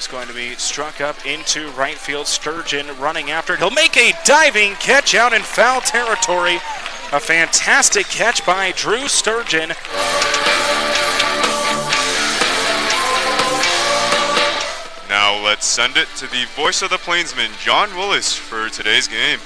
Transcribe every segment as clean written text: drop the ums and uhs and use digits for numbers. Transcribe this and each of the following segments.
is going to be struck up into right field. Sturgeon running after it. He'll make a diving catch out in foul territory. A fantastic catch by Drew Sturgeon. Now let's send it to the voice of the Plainsmen, John Willis, for today's game.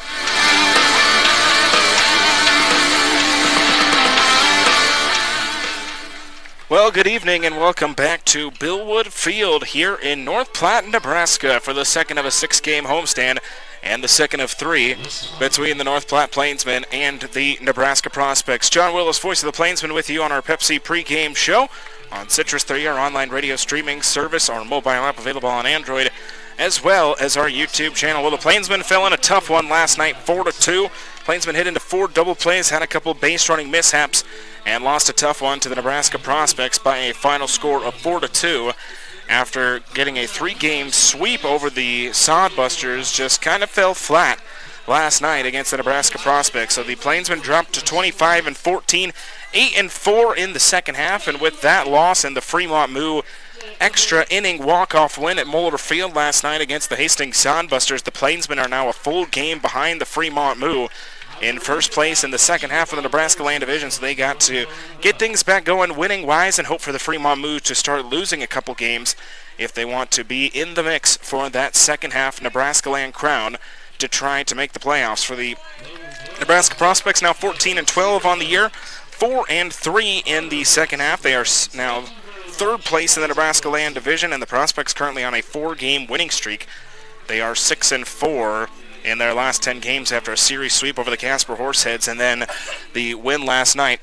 Well, good evening and welcome back to Billwood Field here in North Platte, Nebraska for the second of a 6-game homestand and the second of 3 between the North Platte Plainsmen and the Nebraska Prospects. John Willis, voice of the Plainsmen, with you on our Pepsi pregame show on Citrus 3, our online radio streaming service, our mobile app available on Android, as well as our YouTube channel. Well, the Plainsmen fell in a tough one last night, 4-2. Plainsmen hit into 4 double plays, had a couple base running mishaps, and lost a tough one to the Nebraska Prospects by a final score of 4-2. After getting a 3-game sweep over the Sodbusters, just kind of fell flat last night against the Nebraska Prospects. So the Plainsmen dropped to 25-14, 8-4 in the second half, and with that loss and the Fremont Moo extra inning walk-off win at Moeller Field last night against the Hastings Sodbusters, the Plainsmen are now a full game behind the Fremont Moo in first place in the second half of the Nebraska Land Division, so they got to get things back going winning-wise and hope for the Fremont Moo to start losing a couple games if they want to be in the mix for that second half Nebraska Land crown to try to make the playoffs. For the Nebraska Prospects, now 14-12 on the year, 4-3 in the second half. They are now third place in the Nebraska Land Division, and the Prospects currently on a 4-game winning streak. They are 6-4 in their last 10 games after a series sweep over the Casper Horseheads and then the win last night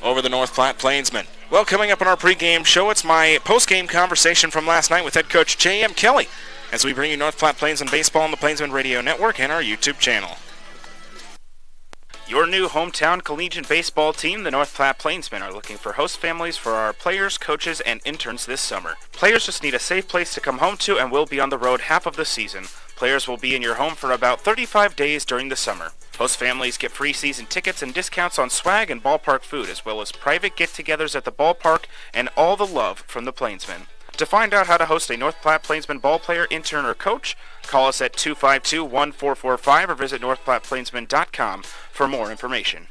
over the North Platte Plainsmen. Well, coming up on our pregame show, it's my postgame conversation from last night with head coach J.M. Kelly as we bring you North Platte Plainsmen baseball on the Plainsmen Radio Network and our YouTube channel. Your new hometown collegiate baseball team, the North Platte Plainsmen, are looking for host families for our players, coaches, and interns this summer. Players just need a safe place to come home to and will be on the road half of the season. Players will be in your home for about 35 days during the summer. Host families get free season tickets and discounts on swag and ballpark food, as well as private get-togethers at the ballpark and all the love from the Plainsmen. To find out how to host a North Platte Plainsman ball player, intern, or coach, call us at 252-1445 or visit northplatteplainsman.com for more information.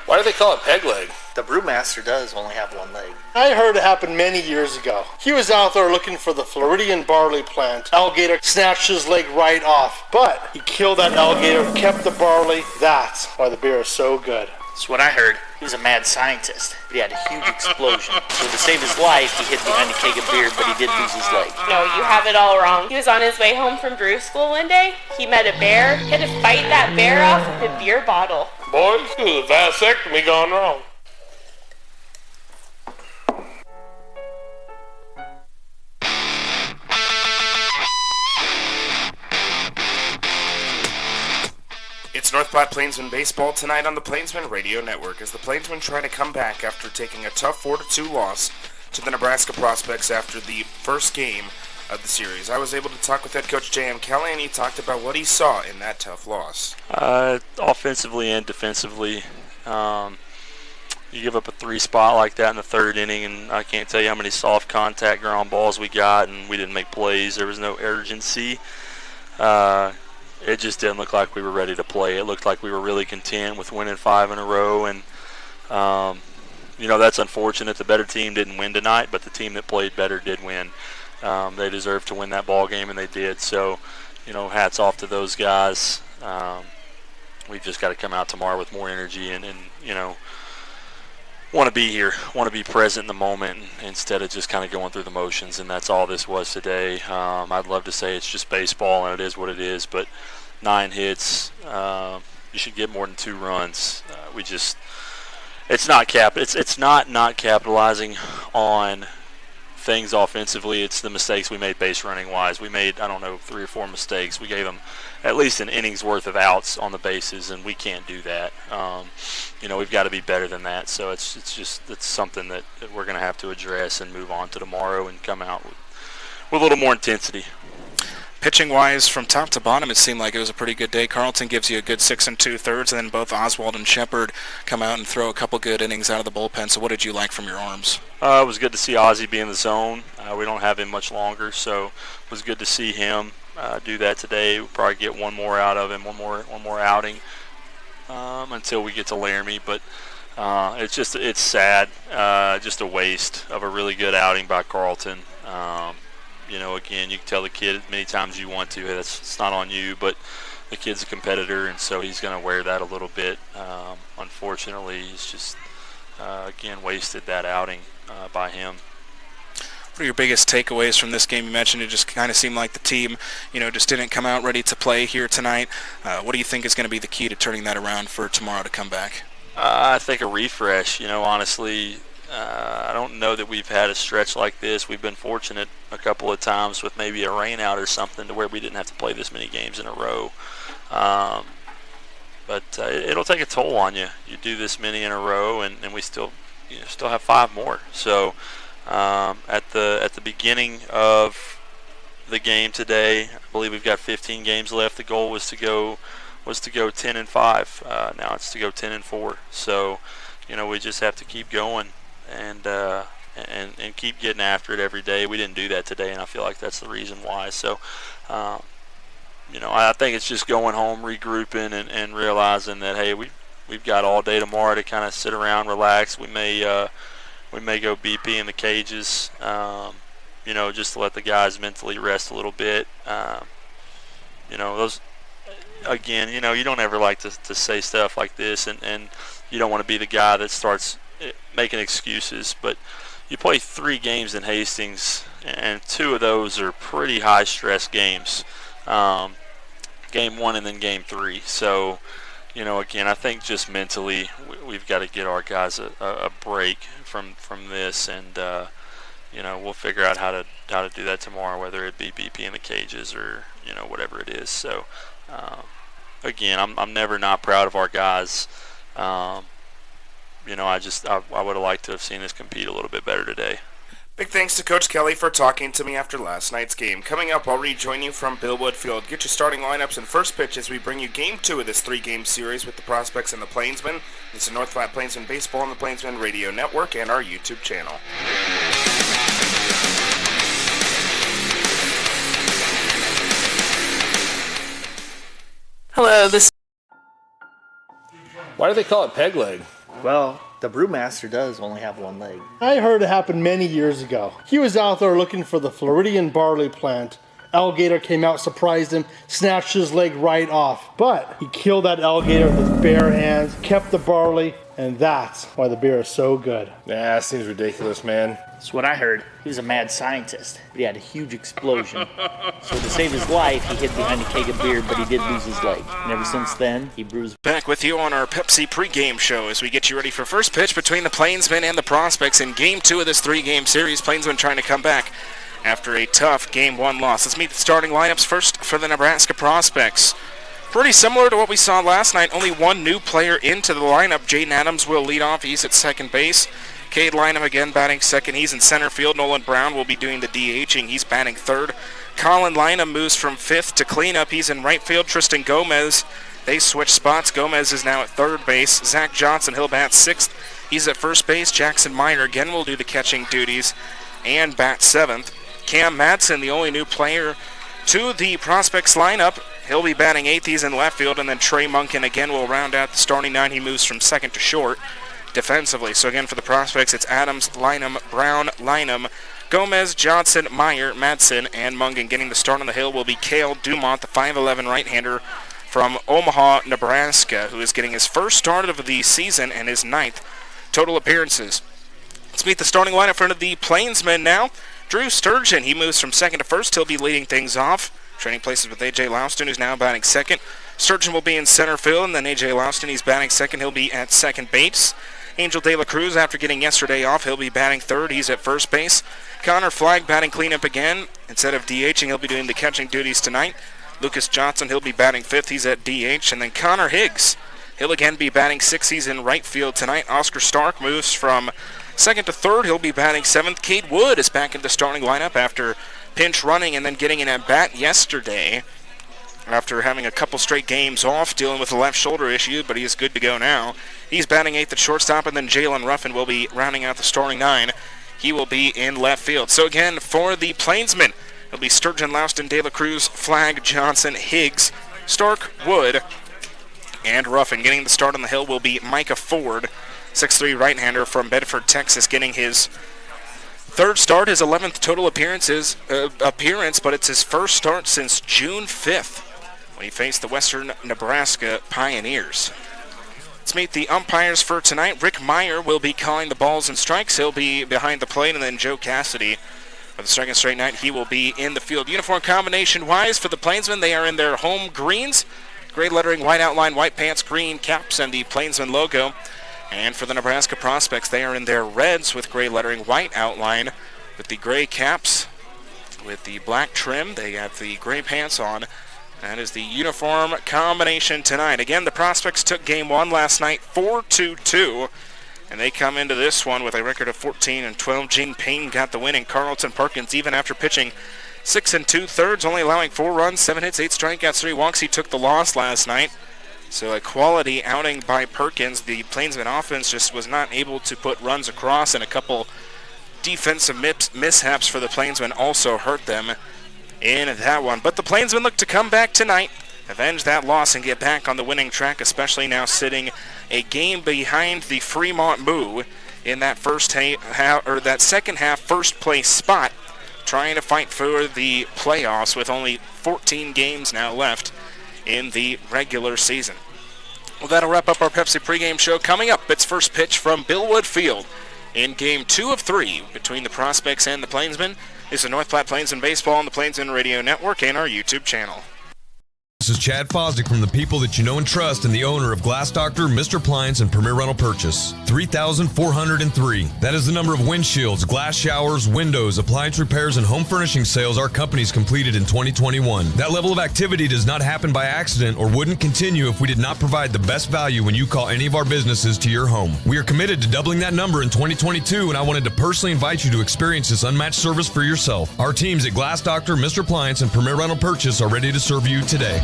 Why do they call it peg leg? The brewmaster does only have one leg. I heard it happened many years ago. He was out there looking for the Floridian barley plant. Alligator snatched his leg right off, but he killed that alligator, kept the barley. That's why the beer is so good. That's what I heard. He was a mad scientist, but he had a huge explosion. So to save his life, he hid behind a keg of beer, but he did lose his leg. No, you have it all wrong. He was on his way home from brew school one day. He met a bear. He had to fight that bear off with a beer bottle. Boys, this is a vasectomy gone wrong. It's North Platte Plainsmen baseball tonight on the Plainsmen Radio Network as the Plainsmen try to come back after taking a tough 4-2 loss to the Nebraska Prospects after the first game of the series. I was able to talk with head coach J.M. Kelly, and he talked about what he saw in that tough loss. Offensively and defensively, you give up a 3 spot like that in the third inning, and I can't tell you how many soft contact ground balls we got, and we didn't make plays. There was no urgency. It just didn't look like we were ready to play. It looked like we were really content with winning 5 in a row, and that's unfortunate. The better team didn't win tonight, but the team that played better did win. They deserved to win that ball game, and they did. So, hats off to those guys. We've just got to come out tomorrow with more energy and want to be here, want to be present in the moment instead of just kind of going through the motions, and that's all this was today. I'd love to say it's just baseball, and it is what it is, but 9 hits, you should get more than 2 runs. It's not capitalizing on things offensively. It's the mistakes we made base running wise. We made 3 or 4 mistakes. We gave them at least an inning's worth of outs on the bases, and we can't do that. We've got to be better than that. So it's something that we're going to have to address and move on to tomorrow and come out with a little more intensity. Pitching-wise, from top to bottom, it seemed like it was a pretty good day. Carleton gives you a good 6 2/3, and then both Oswald and Shepard come out and throw a couple good innings out of the bullpen. So what did you like from your arms? It was good to see Ozzie be in the zone. We don't have him much longer, so it was good to see him do that today. We'll probably get one more out of him, one more outing until we get to Laramie. But it's sad, just a waste of a really good outing by Carleton. Again, you can tell the kid many times as you want to, hey, it's not on you, but the kid's a competitor, and so he's going to wear that a little bit. Unfortunately, he's just, again, wasted that outing by him. What are your biggest takeaways from this game? You mentioned it just kind of seemed like the team, just didn't come out ready to play here tonight. What do you think is going to be the key to turning that around for tomorrow to come back? I think a refresh, honestly. I don't know that we've had a stretch like this. We've been fortunate a couple of times with maybe a rain out or something to where we didn't have to play this many games in a row. But it'll take a toll on you. You do this many in a row, and we still have 5 more. So at the beginning of the game today, I believe we've got 15 games left. The goal was to go 10-5. Now it's to go 10-4. So we just have to keep going and keep getting after it every day. We didn't do that today, and I feel like that's the reason why. So, I think it's just going home, regrouping, and realizing that, hey, we've got all day tomorrow to kind of sit around, relax. We may go BP in the cages, just to let the guys mentally rest a little bit. Those. Again, you don't ever like to say stuff like this, and you don't want to be the guy that starts making excuses. But you play 3 games in Hastings, and 2 of those are pretty high-stress games. Game 1 and then Game 3. So, again, I think just mentally we've got to get our guys a break from this, and we'll figure out how to do that tomorrow, whether it be BP in the cages or whatever it is. So. Again, I'm never not proud of our guys. I would have liked to have seen us compete a little bit better today. Big thanks to Coach Kelly for talking to me after last night's game. Coming up, I'll rejoin you from Billwood Field. Get your starting lineups and first pitch as we bring you Game 2 of this 3-game series with the Prospects and the Plainsmen. This is North Platte Plainsmen Baseball on the Plainsmen Radio Network and our YouTube channel. Hello, this. Why do they call it peg leg? Well, the brewmaster does only have one leg. I heard it happened many years ago. He was out there looking for the Floridian barley plant. Alligator came out, surprised him, snatched his leg right off. But he killed that alligator with his bare hands, kept the barley, and that's why the beer is so good. Nah, that seems ridiculous, man. That's what I heard. He was a mad scientist, but he had a huge explosion. So to save his life, he hid behind a keg of beer, but he did lose his leg. And ever since then, he brews. Back with you on our Pepsi pregame show as we get you ready for first pitch between the Plainsmen and the Prospects in Game 2 of this 3-game series. Plainsmen trying to come back after a tough Game 1 loss. Let's meet the starting lineups first for the Nebraska Prospects. Pretty similar to what we saw last night. Only one new player into the lineup. Jaden Adams will lead off. He's at second base. Cade Lynham again batting second. He's in center field. Nolan Brown will be doing the DHing. He's batting third. Colin Lynham moves from fifth to cleanup. He's in right field. Tristan Gomez, they switch spots. Gomez is now at third base. Zach Johnson, he'll bat sixth. He's at first base. Jackson Meyer again will do the catching duties and bat seventh. Cam Madsen, the only new player to the Prospects lineup. He'll be batting eighth. He's in left field. And then Trey Munkin again will round out the starting 9. He moves from second to short defensively. So again for the Prospects, it's Adams, Lynham, Brown, Lynham, Gomez, Johnson, Meyer, Madsen, and Mungan. Getting the start on the hill will be Cale Dumont, the 5'11 right-hander from Omaha, Nebraska, who is getting his first start of the season and his 9th total appearances. Let's meet the starting lineup for the Plainsmen now. Drew Sturgeon, he moves from second to first. He'll be leading things off. Trading places with A.J. Louston, who's now batting second. Sturgeon will be in center field, and then A.J. Louston, he's batting second. He'll be at second base. Angel De La Cruz, after getting yesterday off, he'll be batting third. He's at first base. Connor Flagg batting cleanup again. Instead of DHing, he'll be doing the catching duties tonight. Lucas Johnson, he'll be batting fifth. He's at DH. And then Connor Higgs, he'll again be batting sixth. He's in right field tonight. Oscar Stark moves from second to third. He'll be batting seventh. Cade Wood is back in the starting lineup after pinch running and then getting an at-bat yesterday after having a couple straight games off, dealing with a left shoulder issue, but he is good to go now. He's batting 8th at shortstop, and then Jalen Ruffin will be rounding out the starting 9. He will be in left field. So again, for the Plainsmen, it'll be Sturgeon, Louston, De La Cruz, Flagg, Johnson, Higgs, Stark, Wood, and Ruffin. Getting the start on the hill will be Micah Ford, 6'3" right-hander from Bedford, Texas, getting his third start, his 11th total appearance, but it's his first start since June 5th when he faced the Western Nebraska Pioneers. Let's meet the umpires for tonight. Rick Meyer will be calling the balls and strikes. He'll be behind the plate, and then Joe Cassidy, for the second straight night, he will be in the field. Uniform combination-wise for the Plainsmen, they are in their home greens. Gray lettering, white outline, white pants, green caps, and the Plainsman logo. And for the Nebraska Prospects, they are in their reds with gray lettering, white outline, with the gray caps, with the black trim. They have the gray pants on. That is the uniform combination tonight. Again, the Prospects took Game 1 last night 4-2, and they come into this one with a record of 14-12. Gene Payne got the win, and Carlton Perkins, even after pitching 6 2/3, only allowing 4 runs, 7 hits, 8 strikeouts, 3 walks. He took the loss last night. So a quality outing by Perkins. The Plainsman offense just was not able to put runs across, and a couple defensive mishaps for the Plainsmen also hurt them in that one. But the Plainsmen look to come back tonight, avenge that loss, and get back on the winning track, especially now sitting a game behind the Fremont Moo in that that second half first place spot, trying to fight for the playoffs with only 14 games now left in the regular season. Well, that'll wrap up our Pepsi pregame show. Coming up, it's first pitch from Billwood Field in Game 2 of 3 between the Prospects and the Plainsmen. This is North Platte Plainsmen Baseball on the Plainsmen Radio Network and our YouTube channel. This is Chad Fosdick from the people that you know and trust, and the owner of Glass Doctor, Mr. Appliance, and Premier Rental Purchase. 3,403. That is the number of windshields, glass showers, windows, appliance repairs, and home furnishing sales our company's completed in 2021. That level of activity does not happen by accident or wouldn't continue if we did not provide the best value when you call any of our businesses to your home. We are committed to doubling that number in 2022, and I wanted to personally invite you to experience this unmatched service for yourself. Our teams at Glass Doctor, Mr. Appliance, and Premier Rental Purchase are ready to serve you today.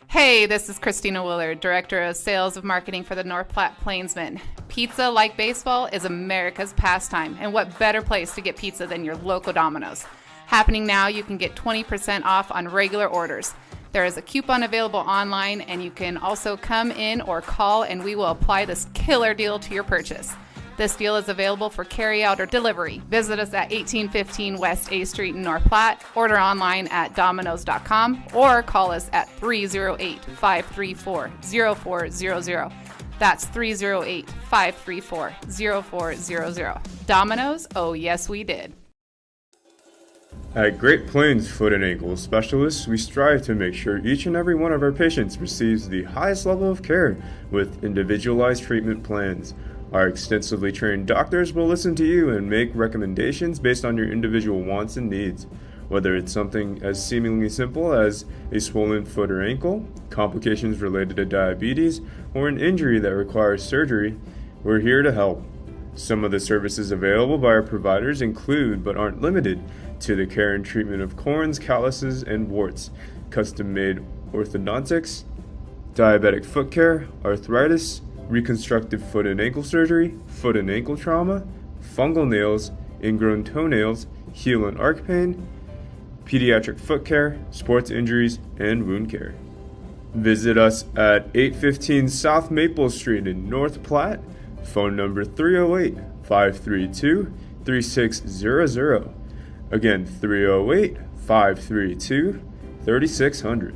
Hey, this is Christina Willard, Director of Sales of Marketing for the North Platte Plainsmen. Pizza, like baseball, is America's pastime, and what better place to get pizza than your local Domino's. Happening now, you can get 20% off on regular orders. There is a coupon available online, and you can also come in or call, and we will apply this killer deal to your purchase. This deal is available for carry-out or delivery. Visit us at 1815 West A Street in North Platte, order online at Domino's.com, or call us at 308-534-0400. That's 308-534-0400. Domino's, oh yes we did. At Great Plains Foot and Ankle Specialists, we strive to make sure each and every one of our patients receives the highest level of care with individualized treatment plans. Our extensively trained doctors will listen to you and make recommendations based on your individual wants and needs. Whether it's something as seemingly simple as a swollen foot or ankle, complications related to diabetes, or an injury that requires surgery, we're here to help. Some of the services available by our providers include, but aren't limited to, the care and treatment of corns, calluses, and warts, custom-made orthodontics, diabetic foot care, arthritis, reconstructive foot and ankle surgery, foot and ankle trauma, fungal nails, ingrown toenails, heel and arch pain, pediatric foot care, sports injuries, and wound care. Visit us at 815 South Maple Street in North Platte. Phone number 308-532-3600. Again, 308-532-3600.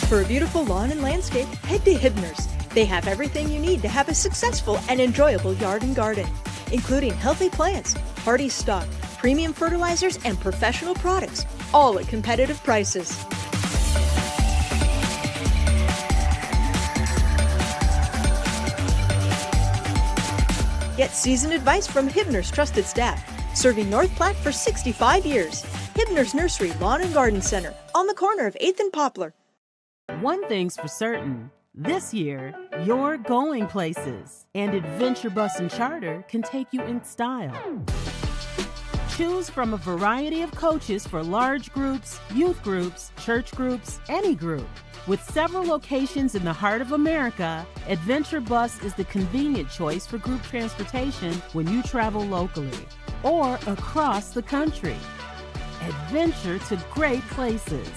For a beautiful lawn and landscape, head to Hibner's. They have everything you need to have a successful and enjoyable yard and garden, including healthy plants, hardy stock, premium fertilizers, and professional products, all at competitive prices. Get seasoned advice from Hibner's trusted staff, serving North Platte for 65 years. Hibner's Nursery Lawn and Garden Center, on the corner of 8th and Poplar. One thing's for certain. This year, you're going places, and Adventure Bus and Charter can take you in style. Choose from a variety of coaches for large groups, youth groups, church groups, any group. With several locations in the heart of America, Adventure Bus is the convenient choice for group transportation when you travel locally or across the country. Adventure to great places.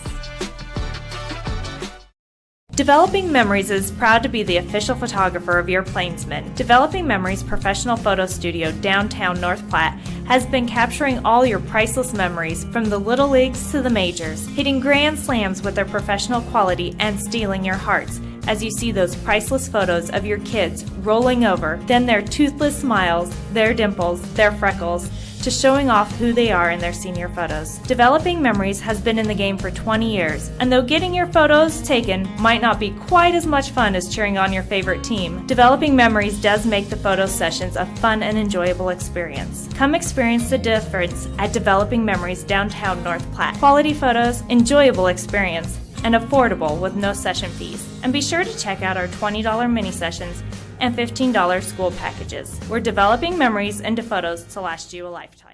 Developing Memories is proud to be the official photographer of your Plainsmen. Developing Memories professional photo studio downtown North Platte has been capturing all your priceless memories from the little leagues to the majors, hitting grand slams with their professional quality and stealing your hearts as you see those priceless photos of your kids rolling over, then their toothless smiles, their dimples, their freckles, to showing off who they are in their senior photos. Developing Memories has been in the game for 20 years, and though getting your photos taken might not be quite as much fun as cheering on your favorite team, Developing Memories does make the photo sessions a fun and enjoyable experience. Come experience the difference at Developing Memories downtown North Platte. Quality photos, enjoyable experience, and affordable with no session fees. And be sure to check out our $20 mini sessions and $15 school packages. We're developing memories into photos to last you a lifetime.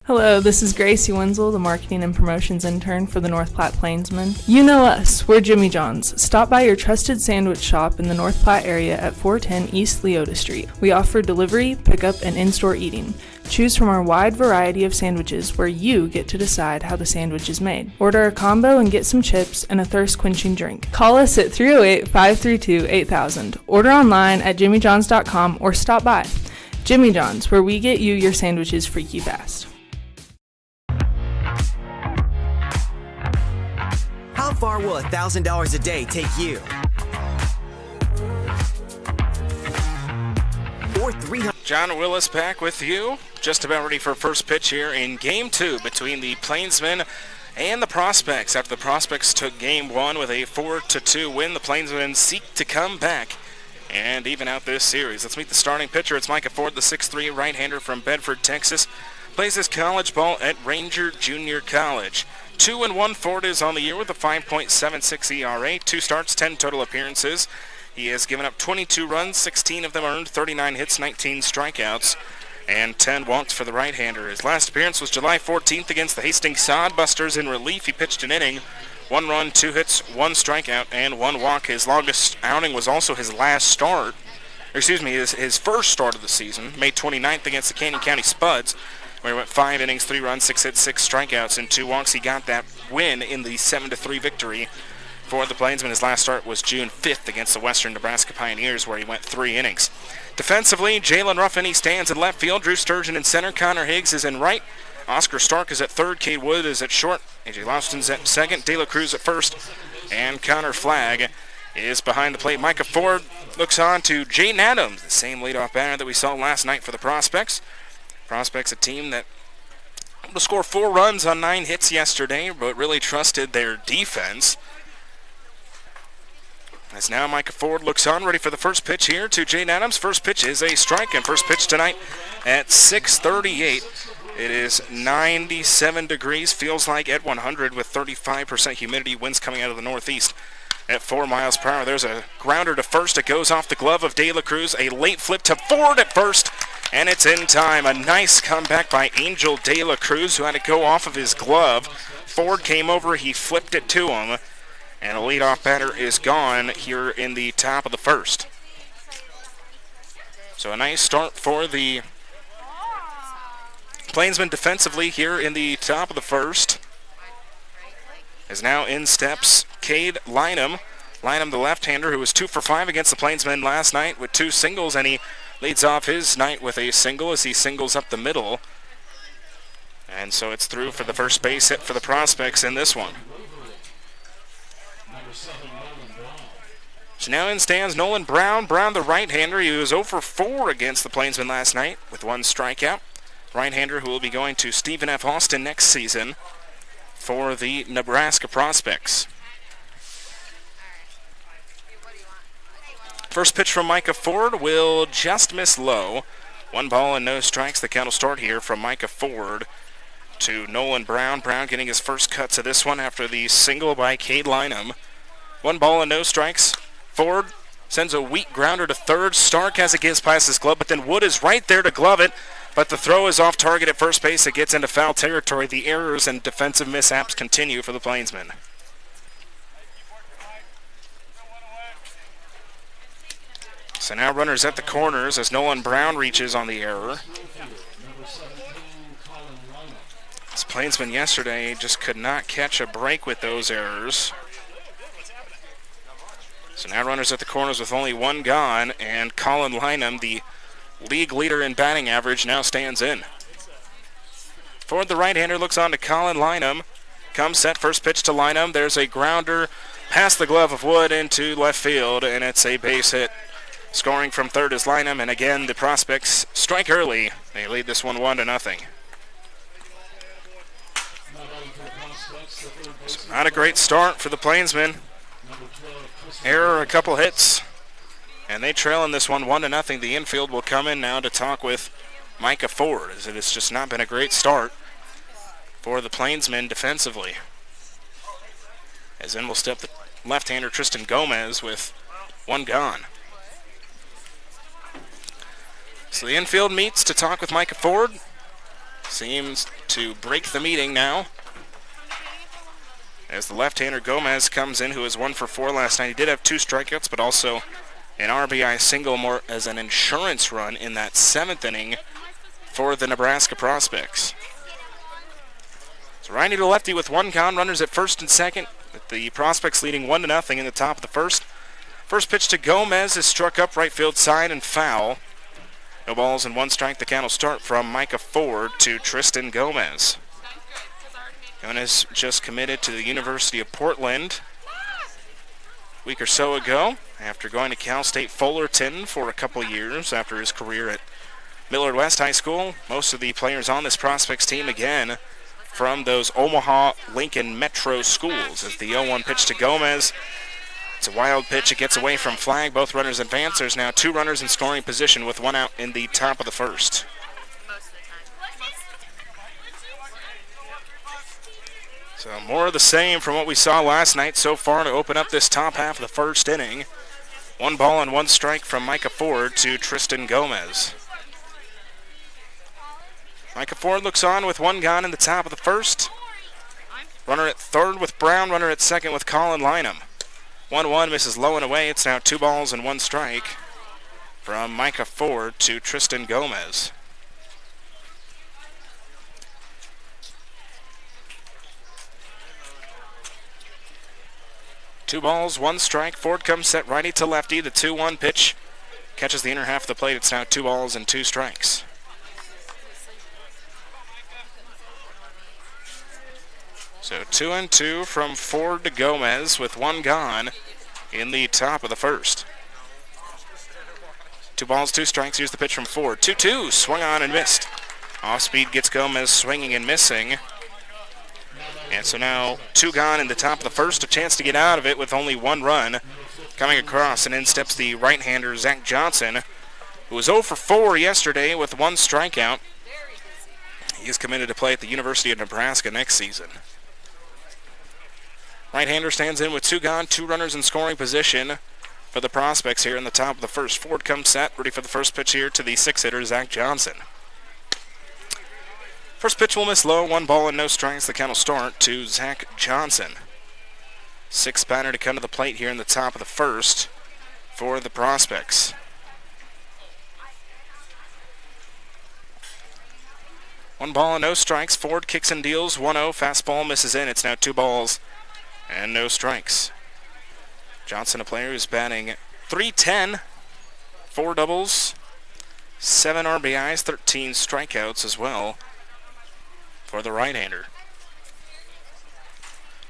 Hello, this is Gracie Wenzel, the Marketing and Promotions Intern for the North Platte Plainsmen. You know us, we're Jimmy John's. Stop by your trusted sandwich shop in the North Platte area at 410 East Leota Street. We offer delivery, pickup, and in-store eating. Choose from our wide variety of sandwiches where you get to decide how the sandwich is made. Order a combo and get some chips and a thirst-quenching drink. Call us at 308-532-8000. Order online at jimmyjohns.com or stop by. Jimmy John's, where we get you your sandwiches freaky fast. How far will $1,000 a day take you? Or 300. John Willis back with you. Just about ready for first pitch here in Game 2 between the Plainsmen and the Prospects. After the Prospects took Game 1 with a 4-2 win, the Plainsmen seek to come back and even out this series. Let's meet the starting pitcher. It's Micah Ford, the 6'3" right-hander from Bedford, Texas. Plays his college ball at Ranger Junior College. 2-1 Ford is on the year with a 5.76 ERA, 2 starts, 10 total appearances. He has given up 22 runs, 16 of them earned, 39 hits, 19 strikeouts, and 10 walks for the right-hander. His last appearance was July 14th against the Hastings Sodbusters in relief. He pitched an inning, 1 run, 2 hits, 1 strikeout, and 1 walk. His longest outing was also his last start, his first start of the season, May 29th against the Canyon County Spuds, where he went 5 innings, 3 runs, 6 hits, 6 strikeouts, and 2 walks. He got that win in the 7-3 victory for the Plainsmen. His last start was June 5th against the Western Nebraska Pioneers, where he went 3 innings. Defensively, Jalen Ruffin, he stands in left field. Drew Sturgeon in center. Connor Higgs is in right. Oscar Stark is at third. Cade Wood is at short. AJ Lauston's at second. De La Cruz at first. And Connor Flagg is behind the plate. Micah Ford looks on to Jaden Adams, the same leadoff batter that we saw last night for the Prospects. Prospects, a team that able to score 4 runs on 9 hits yesterday, but really trusted their defense. As now Micah Ford looks on, ready for the first pitch here to Jaden Adams. First pitch is a strike, and first pitch tonight at 6:38. It is 97 degrees, feels like at 100 with 35% humidity, winds coming out of the northeast at 4 miles per hour. There's a grounder to first. It goes off the glove of De La Cruz. A late flip to Ford at first, and it's in time. A nice comeback by Angel De La Cruz, who had to go off of his glove. Ford came over, he flipped it to him, and a leadoff batter is gone here in the top of the first. So a nice start for the Plainsmen defensively here in the top of the first. As now in steps Cade Lynham. Lynham, the left-hander, who was 2 for 5 against the Plainsmen last night with 2 singles, and he leads off his night with a single as he singles up the middle. And so it's through for the first base hit for the Prospects in this one. So now in stands Nolan Brown. Brown, the right-hander, he was 0 for 4 against the Plainsmen last night with 1 strikeout. Right-hander who will be going to Stephen F. Austin next season for the Nebraska Prospects. First pitch from Micah Ford will just miss low. 1 ball and no strikes. The count will start here from Micah Ford to Nolan Brown. Brown getting his first cuts of this one after the single by Cade Lynham. 1 ball and no strikes. Ford sends a weak grounder to third. Stark has it gives past his glove, but then Wood is right there to glove it. But the throw is off target at first base. It gets into foul territory. The errors and defensive mishaps continue for the Plainsmen. So now runners at the corners as Nolan Brown reaches on the error. This Plainsman yesterday just could not catch a break with those errors. So now runners at the corners with only one gone, and Colin Lynham, the league leader in batting average, now stands in. Ford, the right-hander, looks on to Colin Lynham. Comes set, first pitch to Lynham. There's a grounder past the glove of Wood into left field, and it's a base hit. Scoring from third is Lynham, and again the Prospects strike early. They lead this one 1-0. So not a great start for the Plainsmen. Error, a couple hits, and they trail in this one 1-0. The infield will come in now to talk with Micah Ford, as it has just not been a great start for the Plainsmen defensively. As in will step the left-hander Tristan Gomez with one gone. So the infield meets to talk with Micah Ford. Seems to break the meeting now, as the left-hander Gomez comes in, who was 1 for 4 last night. He did have 2 strikeouts, but also an RBI single more as an insurance run in that 7th inning for the Nebraska Prospects. So righty to lefty with one gone, runners at first and second, with the Prospects leading 1-0 in the top of the first. First pitch to Gomez is struck up right field side and foul. No balls and 1 strike. The count will start from Micah Ford to Tristan Gomez. Gomez just committed to the University of Portland a week or so ago after going to Cal State Fullerton for a couple years after his career at Millard West High School. Most of the players on this Prospects team, again, from those Omaha Lincoln Metro schools. As the 0-1 pitch to Gomez. It's a wild pitch. It gets away from flag. Both runners advance. There's now 2 runners in scoring position with 1 out in the top of the first. So more of the same from what we saw last night so far to open up this top half of the first inning. 1 ball and 1 strike from Micah Ford to Tristan Gomez. Micah Ford looks on with 1 gone in the top of the first. Runner at third with Brown, runner at second with Colin Lynham. 1-1 misses low and away. It's now 2 balls and 1 strike from Micah Ford to Tristan Gomez. Two balls, 1 strike. Ford comes set righty to lefty. The 2-1 pitch catches the inner half of the plate. It's now 2 balls and 2 strikes. So 2-2 from Ford to Gomez with 1 gone in the top of the first. 2 balls, 2 strikes. Here's the pitch from Ford. 2-2, swung on and missed. Off speed gets Gomez swinging and missing. And so now 2 gone in the top of the first. A chance to get out of it with only 1 run coming across. And in steps the right-hander Zach Johnson, who was 0 for 4 yesterday with 1 strikeout. He is committed to play at the University of Nebraska next season. Right-hander stands in with 2 gone, 2 runners in scoring position for the Prospects here in the top of the first. Ford comes set, ready for the first pitch here to the 6-hitter, Zach Johnson. First pitch will miss low, 1 ball and no strikes. The count will start to Zach Johnson. 6th batter to come to the plate here in the top of the first for the Prospects. One ball and no strikes. Ford kicks and deals 1-0. Fastball misses in. It's now 2 balls and no strikes. Johnson, a player who's batting .310, 4 doubles, 7 RBIs, 13 strikeouts as well for the right-hander.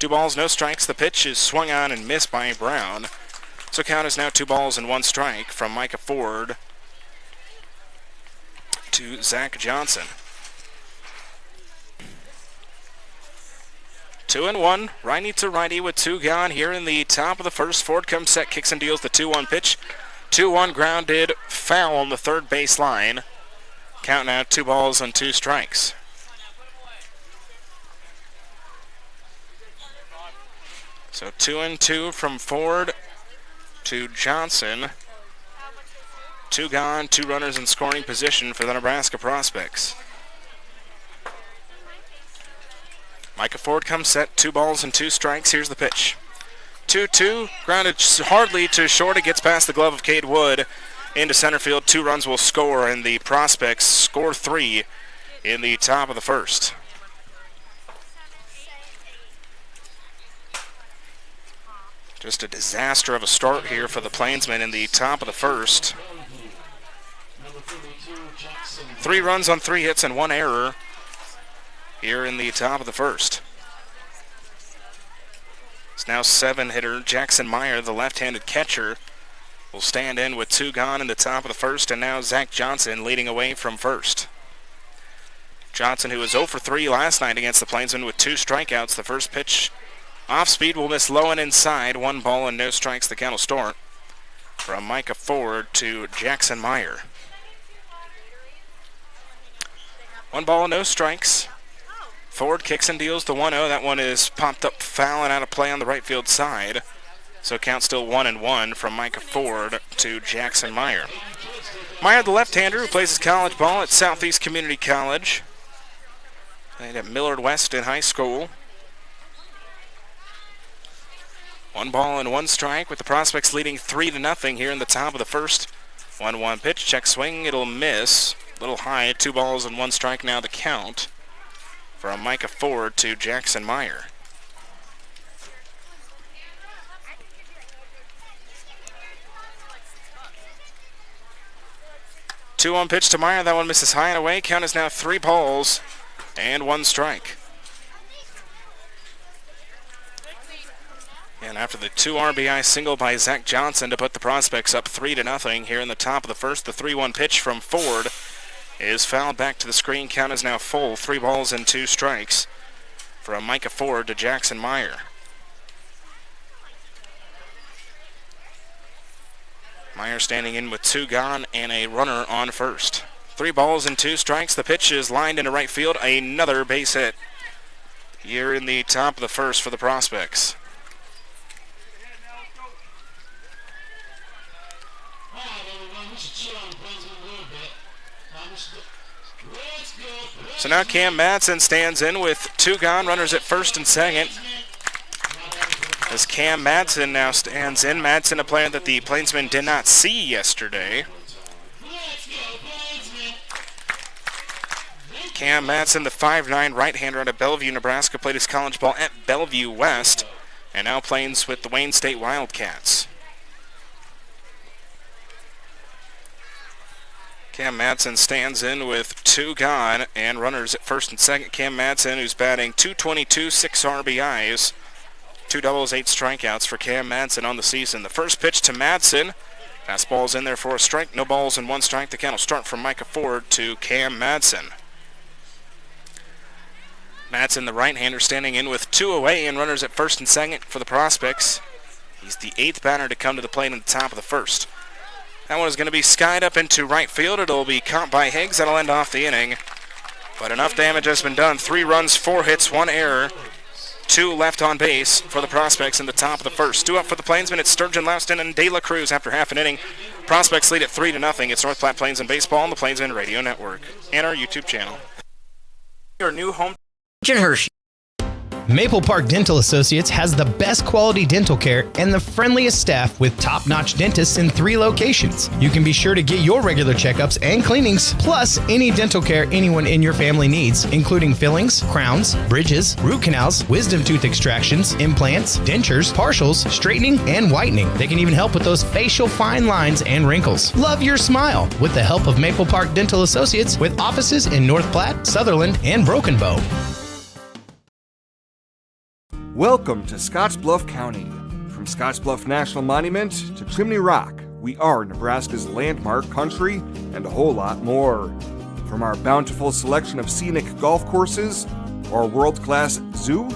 2 balls, no strikes. The pitch is swung on and missed by Brown. So count is now 2 balls and 1 strike from Micah Ford to Zach Johnson. 2-1, righty to righty with 2 gone here in the top of the first. Ford comes set, kicks and deals the 2-1 pitch. 2-1 grounded, foul on the third base line. Count now 2 balls and 2 strikes. So 2-2 from Ford to Johnson. 2 gone, 2 runners in scoring position for the Nebraska Prospects. Micah Ford comes set, 2 balls and 2 strikes. Here's the pitch. 2-2, grounded hardly to short. It gets past the glove of Cade Wood into center field. 2 runs will score, and the Prospects score 3 in the top of the first. Just a disaster of a start here for the Plainsmen in the top of the first. 3 runs on 3 hits and 1 error here in the top of the first. It's now 7-hitter Jackson Meyer, the left-handed catcher, will stand in with 2 gone in the top of the first, and now Zach Johnson leading away from first. Johnson, who was 0 for 3 last night against the Plainsmen with 2 strikeouts. The first pitch off speed will miss low and inside. 1 ball and no strikes, the count will start. From Micah Ford to Jackson Meyer. 1 ball and no strikes. Ford kicks and deals the 1-0. That one is popped up foul and out of play on the right field side. So count still 1-1 from Micah Ford to Jackson Meyer. Meyer, the left-hander, who plays his college ball at Southeast Community College. Played at Millard West in high school. 1 ball and 1 strike with the Prospects leading 3-0 here in the top of the first. 1-1 pitch, check swing, it'll miss. A little high, 2 balls and 1 strike now the count. From Micah Ford to Jackson Meyer. Two on pitch to Meyer. That one misses high and away. Count is now 3 balls and 1 strike. And after the 2 RBI single by Zach Johnson to put the Prospects up 3-0 here in the top of the first, the 3-1 pitch from Ford is fouled back to the screen. Count is now full. 3 balls and 2 strikes from Micah Ford to Jackson Meyer. Meyer standing in with 2 gone and a runner on first. 3 balls and 2 strikes. The pitch is lined into right field. Another base hit here in the top of the first for the Prospects. So now Cam Madsen stands in with 2 gone, runners at first and second. As Cam Madsen now stands in. Madsen, a player that the Plainsmen did not see yesterday. Cam Madsen, the 5'9" right-hander out of Bellevue, Nebraska, played his college ball at Bellevue West and now plays with the Wayne State Wildcats. Cam Madsen stands in with 2 gone and runners at first and second. Cam Madsen, who's batting .222, 6 RBIs, 2 doubles, 8 strikeouts for Cam Madsen on the season. The first pitch to Madsen. Fastball's in there for a strike. No balls and 1 strike. The count will start from Micah Ford to Cam Madsen. Madsen, the right-hander, standing in with 2 away and runners at first and second for the Prospects. He's the 8th batter to come to the plate in the top of the first. That one is going to be skied up into right field. It'll be caught by Higgs. That'll end off the inning. But enough damage has been done. 3 runs, 4 hits, 1 error. 2 left on base for the Prospects in the top of the first. 2 up for the Plainsmen. It's Sturgeon, Louston, and De La Cruz after half an inning. Prospects lead at 3-0. It's North Platte Plainsmen Baseball on the Plainsmen Radio Network and our YouTube channel. Your new home. Hershey. Maple Park Dental Associates has the best quality dental care and the friendliest staff with top-notch dentists in 3 locations. You can be sure to get your regular checkups and cleanings, plus any dental care anyone in your family needs, including fillings, crowns, bridges, root canals, wisdom tooth extractions, implants, dentures, partials, straightening, and whitening. They can even help with those facial fine lines and wrinkles. Love your smile with the help of Maple Park Dental Associates with offices in North Platte, Sutherland, and Broken Bow. Welcome to Scottsbluff County. From Scottsbluff National Monument to Chimney Rock, we are Nebraska's landmark country and a whole lot more. From our bountiful selection of scenic golf courses, our world-class zoo,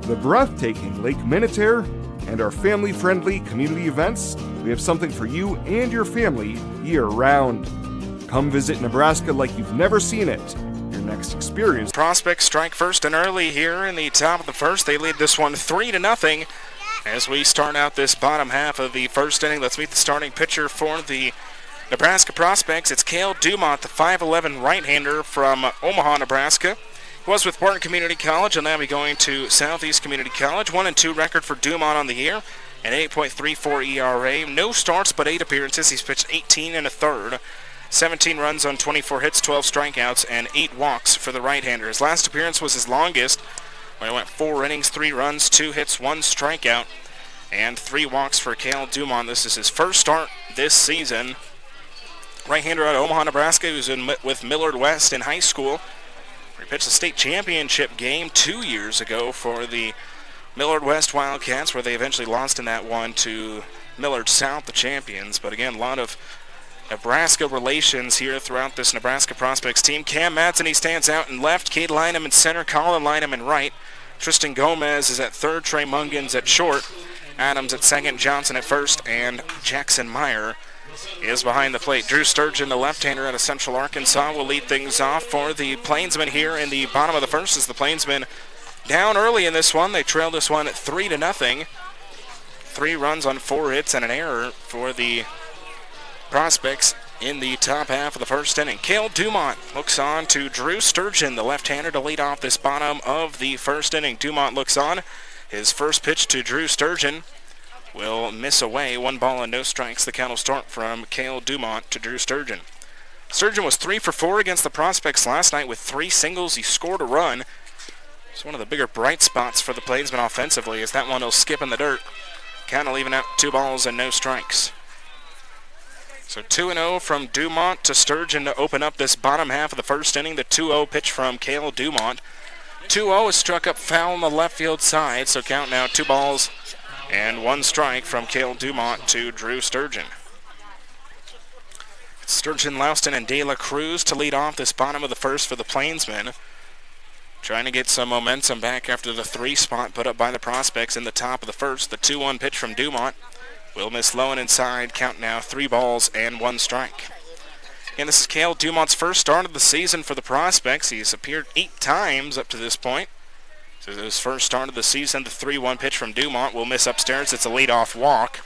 the breathtaking Lake Minnetonka, and our family-friendly community events, we have something for you and your family year-round. Come visit Nebraska like you've never seen it. Your next experience. Prospects strike first and early here in the top of the first. They lead this one 3-0 As we start out this bottom half of the first inning, let's meet the starting pitcher for the Nebraska Prospects. It's Cale Dumont, the 5'11 right-hander from Omaha, Nebraska. He was with Barton Community College, and now be going to Southeast Community College. 1-2 record for Dumont on the year, an 8.34 ERA. No starts but 8 appearances. He's pitched 18 1/3. 17 runs on 24 hits, 12 strikeouts, and 8 walks for the right-hander. His last appearance was his longest, where he went 4 innings, 3 runs, 2 hits, 1 strikeout, and 3 walks for Cale Dumont. This is his first start this season. Right-hander out of Omaha, Nebraska, who's with Millard West in high school. He pitched a state championship game 2 years ago for the Millard West Wildcats, where they eventually lost in that one to Millard South, the champions. But again, a lot of Nebraska relations here throughout this Nebraska Prospects team. Cam Madsen, he stands out in left. Cade Lynham in center. Colin Lynham in right. Tristan Gomez is at third. Trey Mungans at short. Adams at second. Johnson at first. And Jackson Meyer is behind the plate. Drew Sturgeon, the left-hander out of Central Arkansas, will lead things off for the Plainsmen here in the bottom of the first, as the Plainsmen down early in this one. They trailed this one 3-0. 3 runs on 4 hits and an error for the Prospects in the top half of the first inning. Cale Dumont looks on to Drew Sturgeon, the left-hander, to lead off this bottom of the first inning. Dumont looks on. His first pitch to Drew Sturgeon will miss away. 1 ball and no strikes. The count will start from Cale Dumont to Drew Sturgeon. Sturgeon was 3 for 4 against the Prospects last night with 3 singles. He scored a run. It's one of the bigger bright spots for the Plainsmen offensively, as that one will skip in the dirt. Count will even out 2 balls and no strikes. So 2-0 from Dumont to Sturgeon to open up this bottom half of the first inning. The 2-0 pitch from Cale Dumont. 2-0 is struck up foul on the left field side, so count now 2 balls and 1 strike from Cale Dumont to Drew Sturgeon. Sturgeon, Louston, and De La Cruz to lead off this bottom of the first for the Plainsmen. Trying to get some momentum back after the 3 spot put up by the Prospects in the top of the first. The 2-1 pitch from Dumont will miss low and inside. Count now 3 balls and 1 strike. And this is Cale Dumont's first start of the season for the Prospects. He's appeared 8 times up to this point. So his first start of the season, the 3-1 pitch from Dumont will miss upstairs. It's a leadoff walk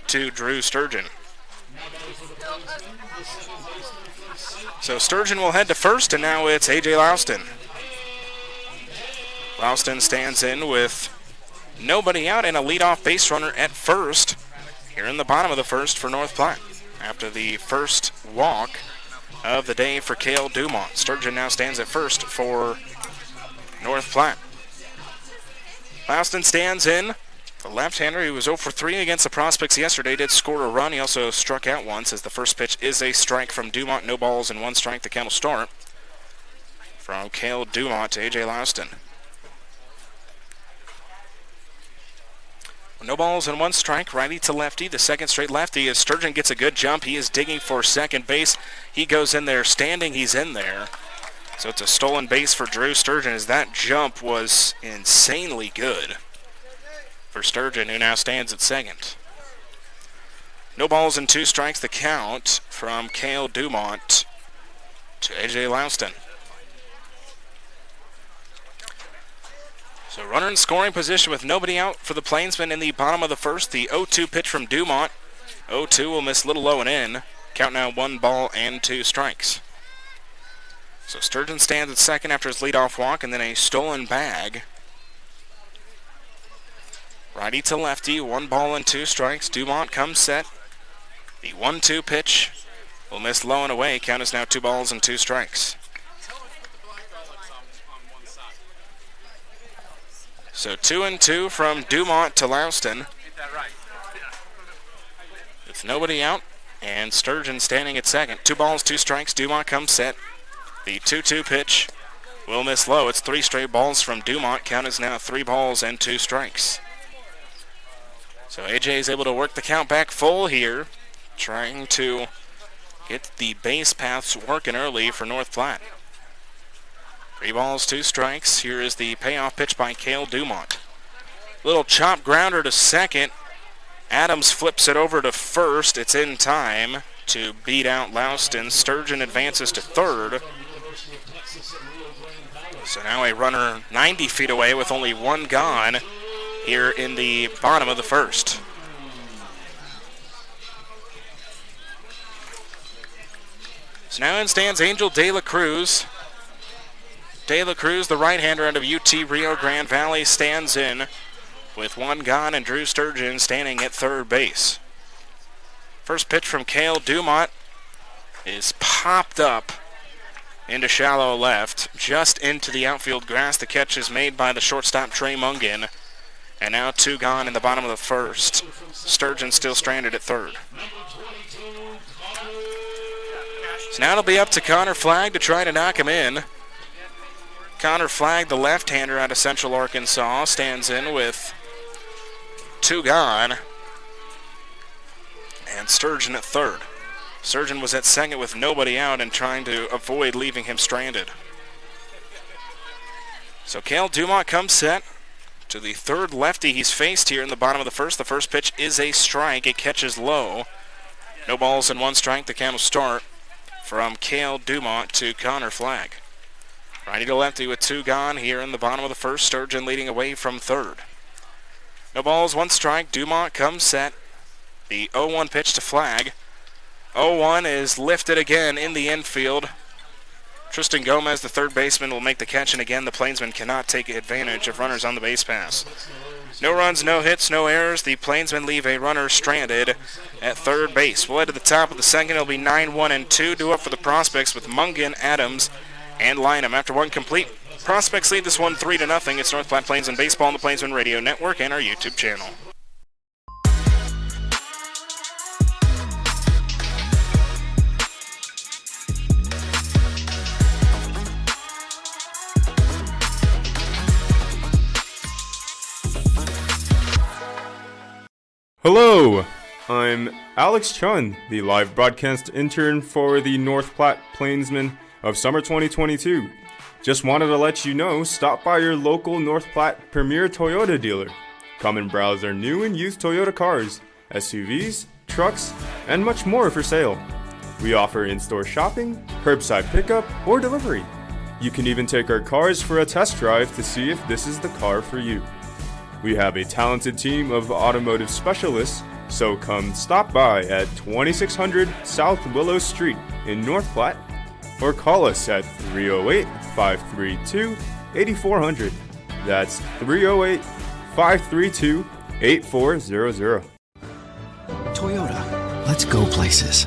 to Drew Sturgeon. So Sturgeon will head to first, and now it's A.J. Louston. Louston stands in with nobody out and a leadoff base runner at first here in the bottom of the first for North Platte after the first walk of the day for Cale Dumont. Sturgeon now stands at first for North Platte. Louston stands in. The left-hander, who was 0 for 3 against the Prospects yesterday, did score a run. He also struck out once, as the first pitch is a strike from Dumont. No balls and 1 strike. The count will start from Cale Dumont to A.J. Louston. No balls and 1 strike, righty to lefty, the second straight lefty, as Sturgeon gets a good jump. He is digging for second base. He goes in there standing. He's in there. So it's a stolen base for Drew Sturgeon, as that jump was insanely good for Sturgeon, who now stands at second. No balls and 2 strikes, the count from Cale Dumont to A.J. Louston. So runner in scoring position with nobody out for the Plainsmen in the bottom of the first. The 0-2 pitch from Dumont. 0-2 will miss little low and in. Count now 1 ball and 2 strikes. So Sturgeon stands at second after his leadoff walk, and then a stolen bag. Righty to lefty, 1 ball and 2 strikes. Dumont comes set. The 1-2 pitch will miss low and away. Count is now 2 balls and 2 strikes. So 2-2 from Dumont to Louston. With nobody out, and Sturgeon standing at second. 2 balls, 2 strikes. Dumont comes set. The 2-2 pitch will miss low. It's 3 straight balls from Dumont. Count is now 3 balls and 2 strikes. So AJ is able to work the count back full here, trying to get the base paths working early for North Platte. 3 balls, 2 strikes. Here is the payoff pitch by Cale Dumont. Little chop grounder to second. Adams flips it over to first. It's in time to beat out Louston. Sturgeon advances to third. So now a runner 90 feet away with only 1 gone here in the bottom of the first. So now in stands Angel De La Cruz. De La Cruz, the right-hander out of UT Rio Grande Valley, stands in with one gone, and Drew Sturgeon standing at third base. First pitch from Cale Dumont is popped up into shallow left, just into the outfield grass. The catch is made by the shortstop Trey Mungan. And now 2 gone in the bottom of the first. Sturgeon still stranded at third. So now it'll be up to Connor Flagg to try to knock him in. Connor Flagg, the left-hander out of Central Arkansas, stands in with 2 gone. And Sturgeon at third. Sturgeon was at second with nobody out and trying to avoid leaving him stranded. So Cale Dumont comes set to the third lefty he's faced here in the bottom of the first. The first pitch is a strike. It catches low. No balls and 1 strike. The count will start from Cale Dumont to Connor Flagg. Righty to lefty with 2 gone here in the bottom of the first. Sturgeon leading away from third. No balls, 1 strike. Dumont comes set. The 0-1 pitch to Flagg. 0-1 is lifted again in the infield. Tristan Gomez, the third baseman, will make the catch, and again the Plainsmen cannot take advantage of runners on the base pass. No runs, no hits, no errors. The Plainsmen leave a runner stranded at third base. We'll head to the top of the second. It'll be 9-1-2. Due up for the Prospects with Mungan, Adams, and Lynham. After 1 complete, Prospects lead this one 3-0. It's North Platte Plainsmen Baseball on the Plainsmen Radio Network and our YouTube channel. Hello, I'm Alex Chun, the live broadcast intern for the North Platte Plainsmen of summer 2022. Just wanted to let you know, stop by your local North Platte Premier Toyota dealer. Come and browse our new and used Toyota cars, SUVs, trucks, and much more for sale. We offer in-store shopping, curbside pickup, or delivery. You can even take our cars for a test drive to see if this is the car for you. We have a talented team of automotive specialists, so come stop by at 2600 South Willow Street in North Platte, or call us at 308-532-8400. That's 308-532-8400. Toyota, let's go places.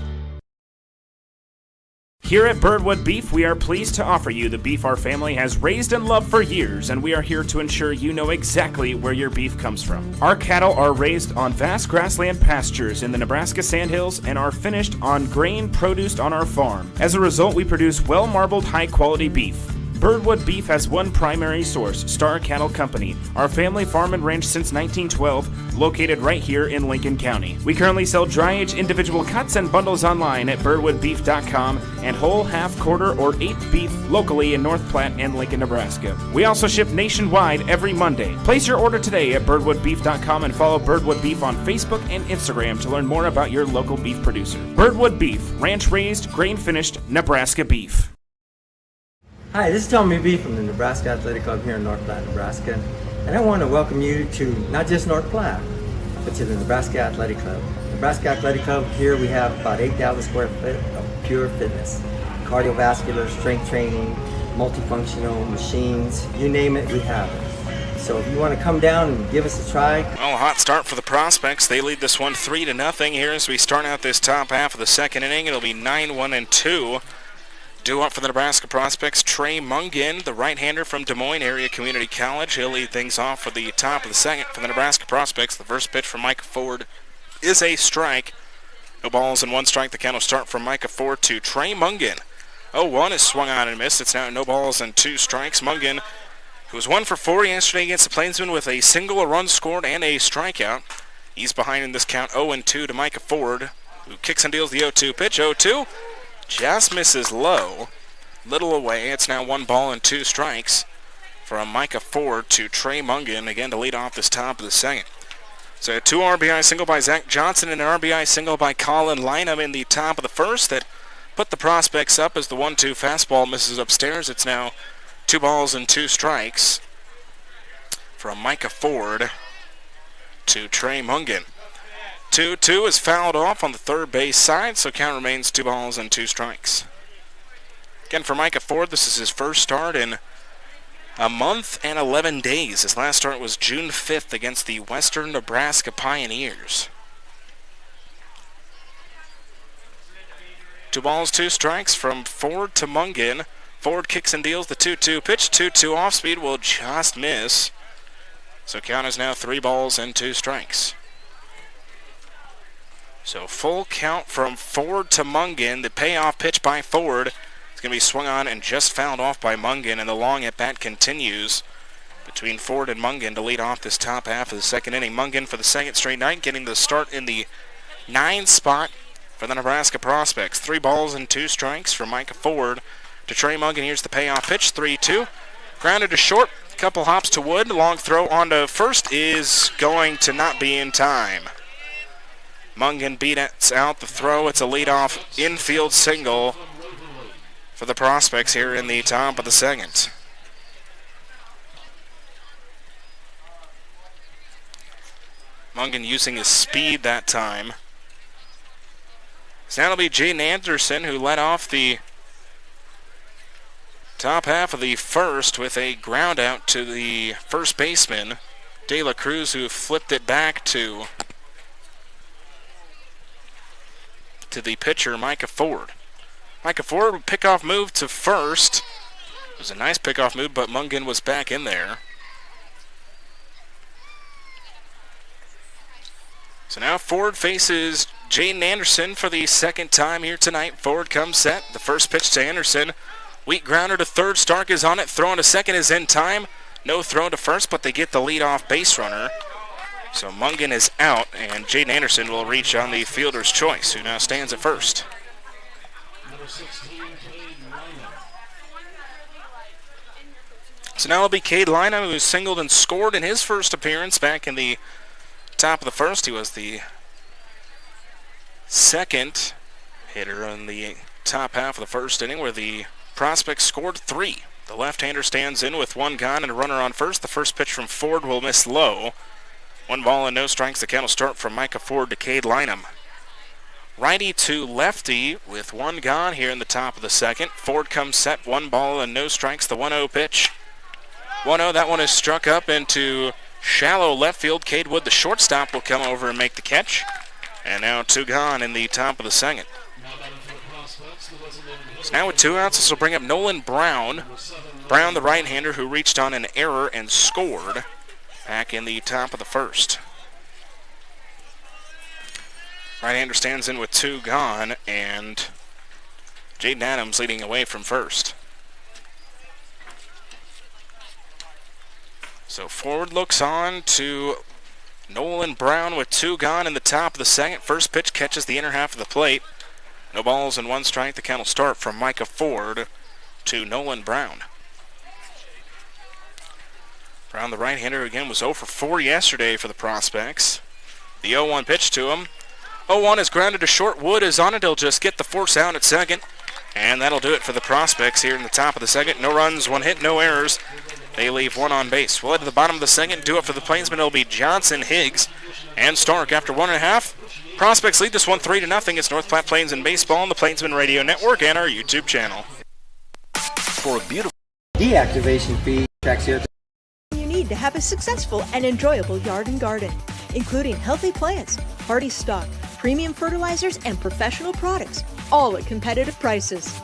Here at Birdwood Beef, we are pleased to offer you the beef our family has raised and loved for years, and we are here to ensure you know exactly where your beef comes from. Our cattle are raised on vast grassland pastures in the Nebraska Sandhills and are finished on grain produced on our farm. As a result, we produce well-marbled, high-quality beef. Birdwood Beef has one primary source, Star Cattle Company, our family farm and ranch since 1912, located right here in Lincoln County. We currently sell dry-age individual cuts and bundles online at birdwoodbeef.com and whole, half, quarter, or 8th beef locally in North Platte and Lincoln, Nebraska. We also ship nationwide every Monday. Place your order today at birdwoodbeef.com and follow Birdwood Beef on Facebook and Instagram to learn more about your local beef producer. Birdwood Beef, ranch-raised, grain-finished Nebraska beef. Hi, this is Tommy B from the Nebraska Athletic Club here in North Platte, Nebraska, and I want to welcome you to not just North Platte, but to the Nebraska Athletic Club. Nebraska Athletic Club, here we have about 8,000 square foot of pure fitness, cardiovascular, strength training, multifunctional machines, you name it, we have it. So if you want to come down and give us a try. Well, a hot start for the Prospects. They lead this one 3-0 here as we start out this top half of the second inning. It'll be 9-1-2. Due up for the Nebraska Prospects, Trey Mungan, the right-hander from Des Moines Area Community College. He'll lead things off for the top of the second for the Nebraska Prospects. The first pitch from Micah Ford is a strike. No balls and 1 strike. The count will start from Micah Ford to Trey Mungan. 0-1 is swung on and missed. It's now no balls and 2 strikes. Mungan, who was 1 for 4 yesterday against the Plainsmen with a single, a run scored, and a strikeout. He's behind in this count 0-2 to Micah Ford, who kicks and deals the 0-2 pitch. 0-2. Just misses low, little away. It's now 1 ball and 2 strikes from Micah Ford to Trey Mungan, again to lead off this top of the second. So a 2 RBI single by Zach Johnson and an RBI single by Colin Lynham in the top of the first that put the Prospects up as the 1-2 fastball misses upstairs. It's now 2 balls and 2 strikes from Micah Ford to Trey Mungan. 2-2 is fouled off on the third base side, so count remains 2 balls and 2 strikes. Again, for Micah Ford, this is his first start in a month and 11 days. His last start was June 5th against the Western Nebraska Pioneers. 2 balls, 2 strikes from Ford to Mungan. Ford kicks and deals the 2-2 pitch. 2-2 off speed will just miss. So count is now 3 balls and 2 strikes. So full count from Ford to Mungan. The payoff pitch by Ford is going to be swung on and just fouled off by Mungan, and the long at-bat continues between Ford and Mungan to lead off this top half of the second inning. Mungan for the second straight night getting the start in the 9 spot for the Nebraska Prospects. 3 balls and 2 strikes for Micah Ford to Trey Mungan. Here's the payoff pitch, 3-2. Grounded to short, couple hops to Wood. Long throw onto first is going to not be in time. Mungan beats out the throw. It's a leadoff infield single for the Prospects here in the top of the second. Mungan using his speed that time. So now it'll be Jaden Anderson who led off the top half of the first with a ground out to the first baseman, De La Cruz, who flipped it back to the pitcher, Micah Ford. Micah Ford would pick off move to first. It was a nice pickoff move, but Mungan was back in there. So now Ford faces Jaden Anderson for the second time here tonight. Ford comes set. The first pitch to Anderson. Weak grounder to third. Stark is on it. Throwing to second is in time. No throw to first, but they get the leadoff base runner. So Mungan is out, and Jaden Anderson will reach on the fielder's choice, who now stands at first. So now it'll be Cade Lynham, who singled and scored in his first appearance back in the top of the first. He was the second hitter in the top half of the first inning, where the Prospects scored 3. The left-hander stands in with 1 gone and a runner on first. The first pitch from Ford will miss low. 1 ball and no strikes. The count will start from Micah Ford to Cade Lynham. Righty to lefty with 1 gone here in the top of the second. Ford comes set. 1 ball and no strikes. The 1-0 pitch. 1-0. That one is struck up into shallow left field. Cade Wood, the shortstop, will come over and make the catch. And now 2 gone in the top of the second. So now with 2 outs, this will bring up Nolan Brown. Brown, the right-hander, who reached on an error and scored back in the top of the first. Right-hander stands in with 2 gone, and Jaden Adams leading away from first. So Ford looks on to Nolan Brown with 2 gone in the top of the second. First pitch catches the inner half of the plate. No balls and 1 strike. The count will start from Micah Ford to Nolan Brown. Brown, the right-hander, again was 0 for 4 yesterday for the Prospects. The 0-1 pitch to him. 0-1 is grounded to short. Wood is on it. He'll just get the force out at second. And that'll do it for the Prospects here in the top of the second. No runs, 1 hit, no errors. They leave 1 on base. We'll head to the bottom of the second. Do it for the Plainsmen. It'll be Johnson, Higgs, and Stark after 1.5. Prospects lead this one 3-0. It's North Platte Plains in baseball on the Plainsman Radio Network and our YouTube channel. For a beautiful deactivation fee, tracks you need to have a successful and enjoyable yard and garden, including healthy plants, hardy stock, premium fertilizers, and professional products, all at competitive prices.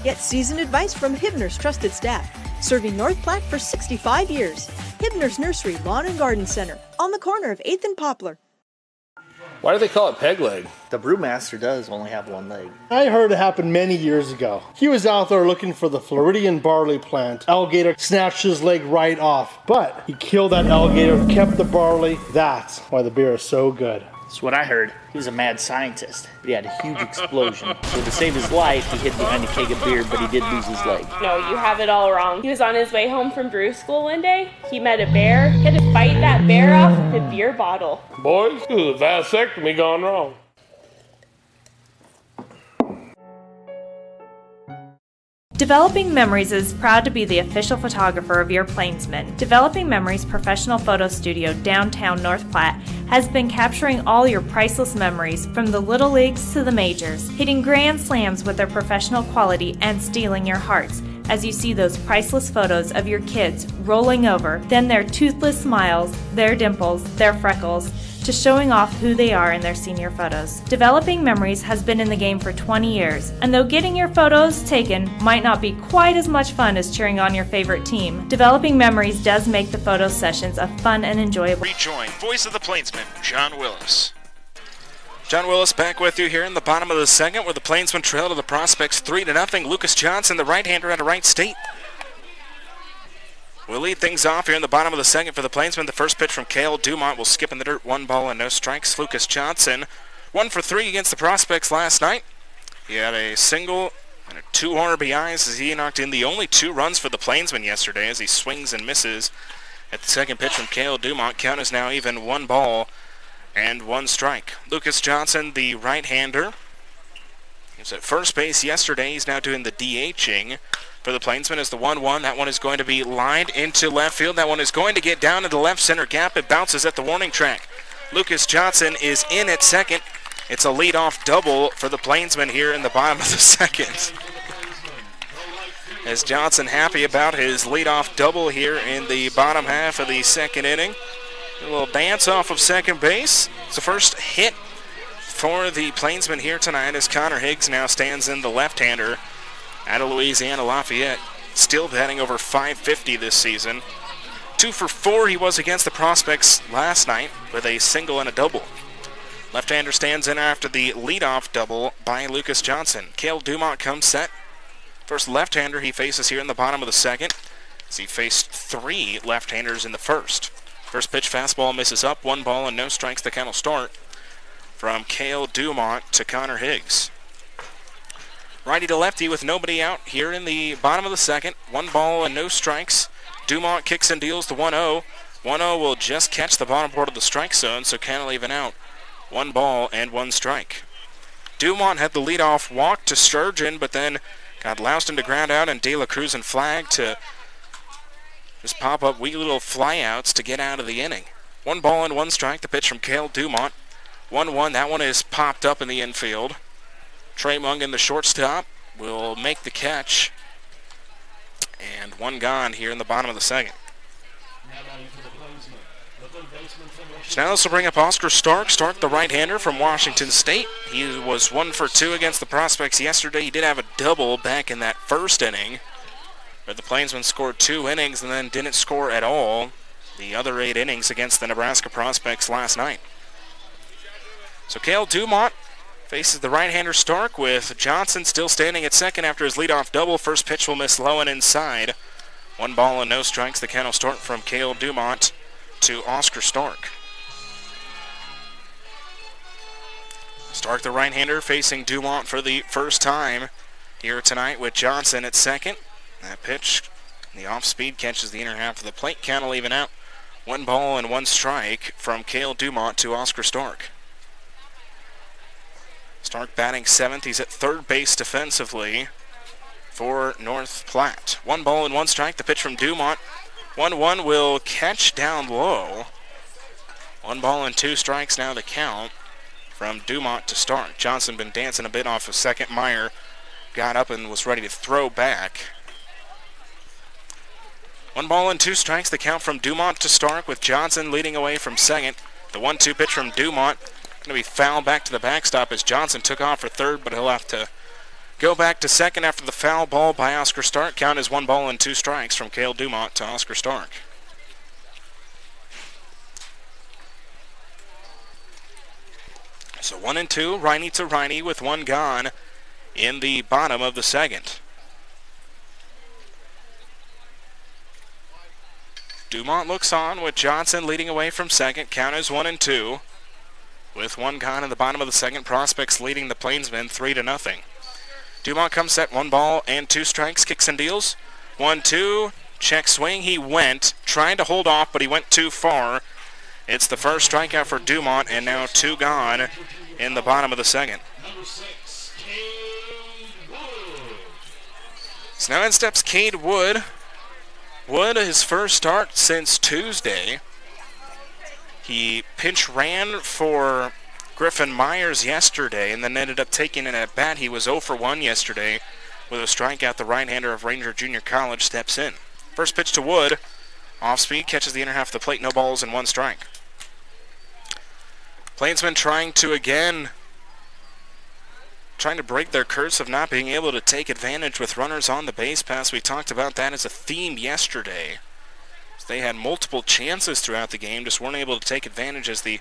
Get seasoned advice from Hibner's trusted staff, serving North Platte for 65 years. Hibner's Nursery Lawn and Garden Center, on the corner of 8th and Poplar. Why do they call it peg leg? The brewmaster does only have 1 leg. I heard it happen many years ago. He was out there looking for the Floridian barley plant. Alligator snatched his leg right off, but he killed that alligator, kept the barley. That's why the beer is so good. That's what I heard. He was a mad scientist, but he had a huge explosion. So to save his life, he hid behind a keg of beer, but he did lose his leg. No, you have it all wrong. He was on his way home from brew school one day. He met a bear. He had to fight that bear off with a beer bottle. Boys, this is a vasectomy gone wrong. Developing Memories is proud to be the official photographer of your Plainsmen. Developing Memories professional photo studio downtown North Platte has been capturing all your priceless memories from the little leagues to the majors, hitting grand slams with their professional quality and stealing your hearts as you see those priceless photos of your kids rolling over, then their toothless smiles, their dimples, their freckles, to showing off who they are in their senior photos. Developing Memories has been in the game for 20 years, and though getting your photos taken might not be quite as much fun as cheering on your favorite team, Developing Memories does make the photo sessions a fun and enjoyable. Rejoin Voice of the Plainsmen, John Willis. John Willis back with you here in the bottom of the second, where the Plainsmen trail to the Prospects 3-0. Lucas Johnson, the right-hander out of Wright State, we'll lead things off here in the bottom of the second for the Plainsmen. The first pitch from Cale Dumont will skip in the dirt. 1 ball and no strikes. Lucas Johnson, 1 for 3 against the Prospects last night. He had a single and 2 RBIs as he knocked in the only 2 runs for the Plainsmen yesterday as he swings and misses at the second pitch from Cale Dumont. Count is now even. 1 ball and 1 strike. Lucas Johnson, the right-hander, he was at first base yesterday. He's now doing the DHing for the Plainsmen as the 1-1. That one is going to be lined into left field. That one is going to get down to the left center gap. It bounces at the warning track. Lucas Johnson is in at second. It's a leadoff double for the Plainsmen here in the bottom of the second. As Johnson happy about his leadoff double here in the bottom half of the second inning. A little dance off of second base. It's the first hit for the Plainsmen here tonight as Connor Higgs now stands in, the left-hander out of Louisiana Lafayette, still batting over .550 this season. 2 for 4 he was against the Prospects last night with a single and a double. Left-hander stands in after the leadoff double by Lucas Johnson. Cale Dumont comes set. First left-hander he faces here in the bottom of the second, as he faced 3 left-handers in the first. First pitch fastball misses up. 1 ball and no strikes. The count will start from Cale Dumont to Connor Higgs. Righty to lefty with nobody out here in the bottom of the second. 1 ball and no strikes. Dumont kicks and deals the 1-0. 1-0 will just catch the bottom part of the strike zone, so count will even out. 1 ball and 1 strike. Dumont had the leadoff walk to Sturgeon, but then got loused into ground out and De La Cruz and flag to just pop up wee little flyouts to get out of the inning. 1 ball and 1 strike. The pitch from Cale Dumont. 1-1. That one is popped up in the infield. Trey Mungan, the shortstop, will make the catch. And 1 gone here in the bottom of the second. So now this will bring up Oscar Stark. Stark, the right-hander from Washington State. He was 1 for 2 against the Prospects yesterday. He did have a double back in that first inning, but the Plainsmen scored 2 innings and then didn't score at all the other 8 innings against the Nebraska Prospects last night. So Cale Dumont faces the right-hander Stark, with Johnson still standing at second after his leadoff double. First pitch will miss low and inside. 1 ball and no strikes. The count will start from Cale Dumont to Oscar Stark. Stark, the right-hander, facing Dumont for the first time here tonight with Johnson at second. That pitch, the off-speed, catches the inner half of the plate. Count will even out. 1 ball and 1 strike from Cale Dumont to Oscar Stark. Stark batting 7th. He's at third base defensively for North Platte. 1 ball and 1 strike. The pitch from Dumont. 1-1 will catch down low. 1 ball and 2 strikes now the count from Dumont to Stark. Johnson been dancing a bit off of second. Meyer got up and was ready to throw back. 1 ball and 2 strikes. The count from Dumont to Stark, with Johnson leading away from second. The 1-2 pitch from Dumont going to be fouled back to the backstop as Johnson took off for third, but he'll have to go back to second after the foul ball by Oscar Stark. Count is 1 ball and 2 strikes from Cale Dumont to Oscar Stark. So 1-2, righty to righty with 1 gone in the bottom of the second. Dumont looks on with Johnson leading away from second. Count is 1-2. With 1 gone in the bottom of the second, Prospects leading the Plainsmen 3-0. Dumont comes set, 1 ball and 2 strikes, kicks and deals. 1-2, check swing, he went, trying to hold off, but he went too far. It's the first strikeout for Dumont, and now 2 gone in the bottom of the second. So now in steps Cade Wood. Wood, his first start since Tuesday. He pinch ran for Griffin Myers yesterday and then ended up taking an at-bat. He was 0 for 1 yesterday with a strikeout. The right-hander of Ranger Junior College steps in. First pitch to Wood. Off speed, catches the inner half of the plate. No balls and 1 strike. Plainsmen trying to break their curse of not being able to take advantage with runners on the base pass. We talked about that as a theme yesterday. They had multiple chances throughout the game, just weren't able to take advantage as the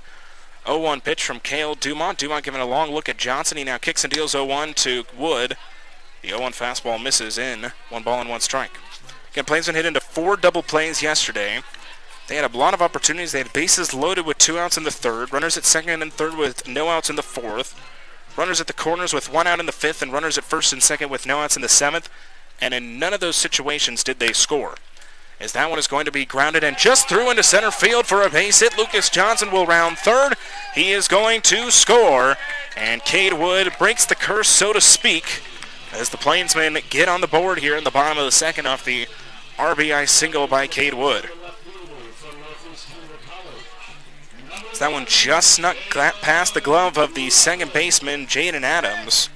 0-1 pitch from Cale Dumont. Dumont giving a long look at Johnson. He now kicks and deals 0-1 to Wood. The 0-1 fastball misses in. 1 ball and 1 strike. Again, Plainsmen hit into 4 double plays yesterday. They had a lot of opportunities. They had bases loaded with 2 outs in the 3rd, runners at 2nd and 3rd with no outs in the 4th, runners at the corners with 1 out in the 5th, and runners at 1st and 2nd with no outs in the 7th. And in none of those situations did they score. As that one is going to be grounded and just threw into center field for a base hit. Lucas Johnson will round 3rd. He is going to score, and Cade Wood breaks the curse, so to speak, as the Plainsmen get on the board here in the bottom of the 2nd off the RBI single by Cade Wood. So that one just snuck past the glove of the second baseman, Jaden Adams,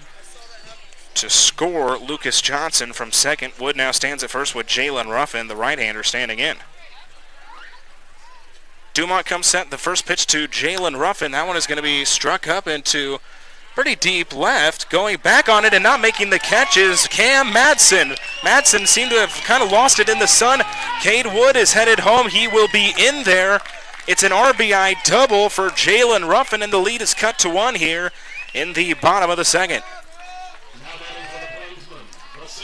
to score Lucas Johnson from 2nd. Wood now stands at 1st with Jalen Ruffin, the right-hander, standing in. Dumont comes set. The first pitch to Jalen Ruffin. That one is going to be struck up into pretty deep left. Going back on it and not making the catch is Cam Madsen. Madsen seemed to have kind of lost it in the sun. Cade Wood is headed home. He will be in there. It's an RBI double for Jalen Ruffin, and the lead is cut to 1 here in the bottom of the 2nd.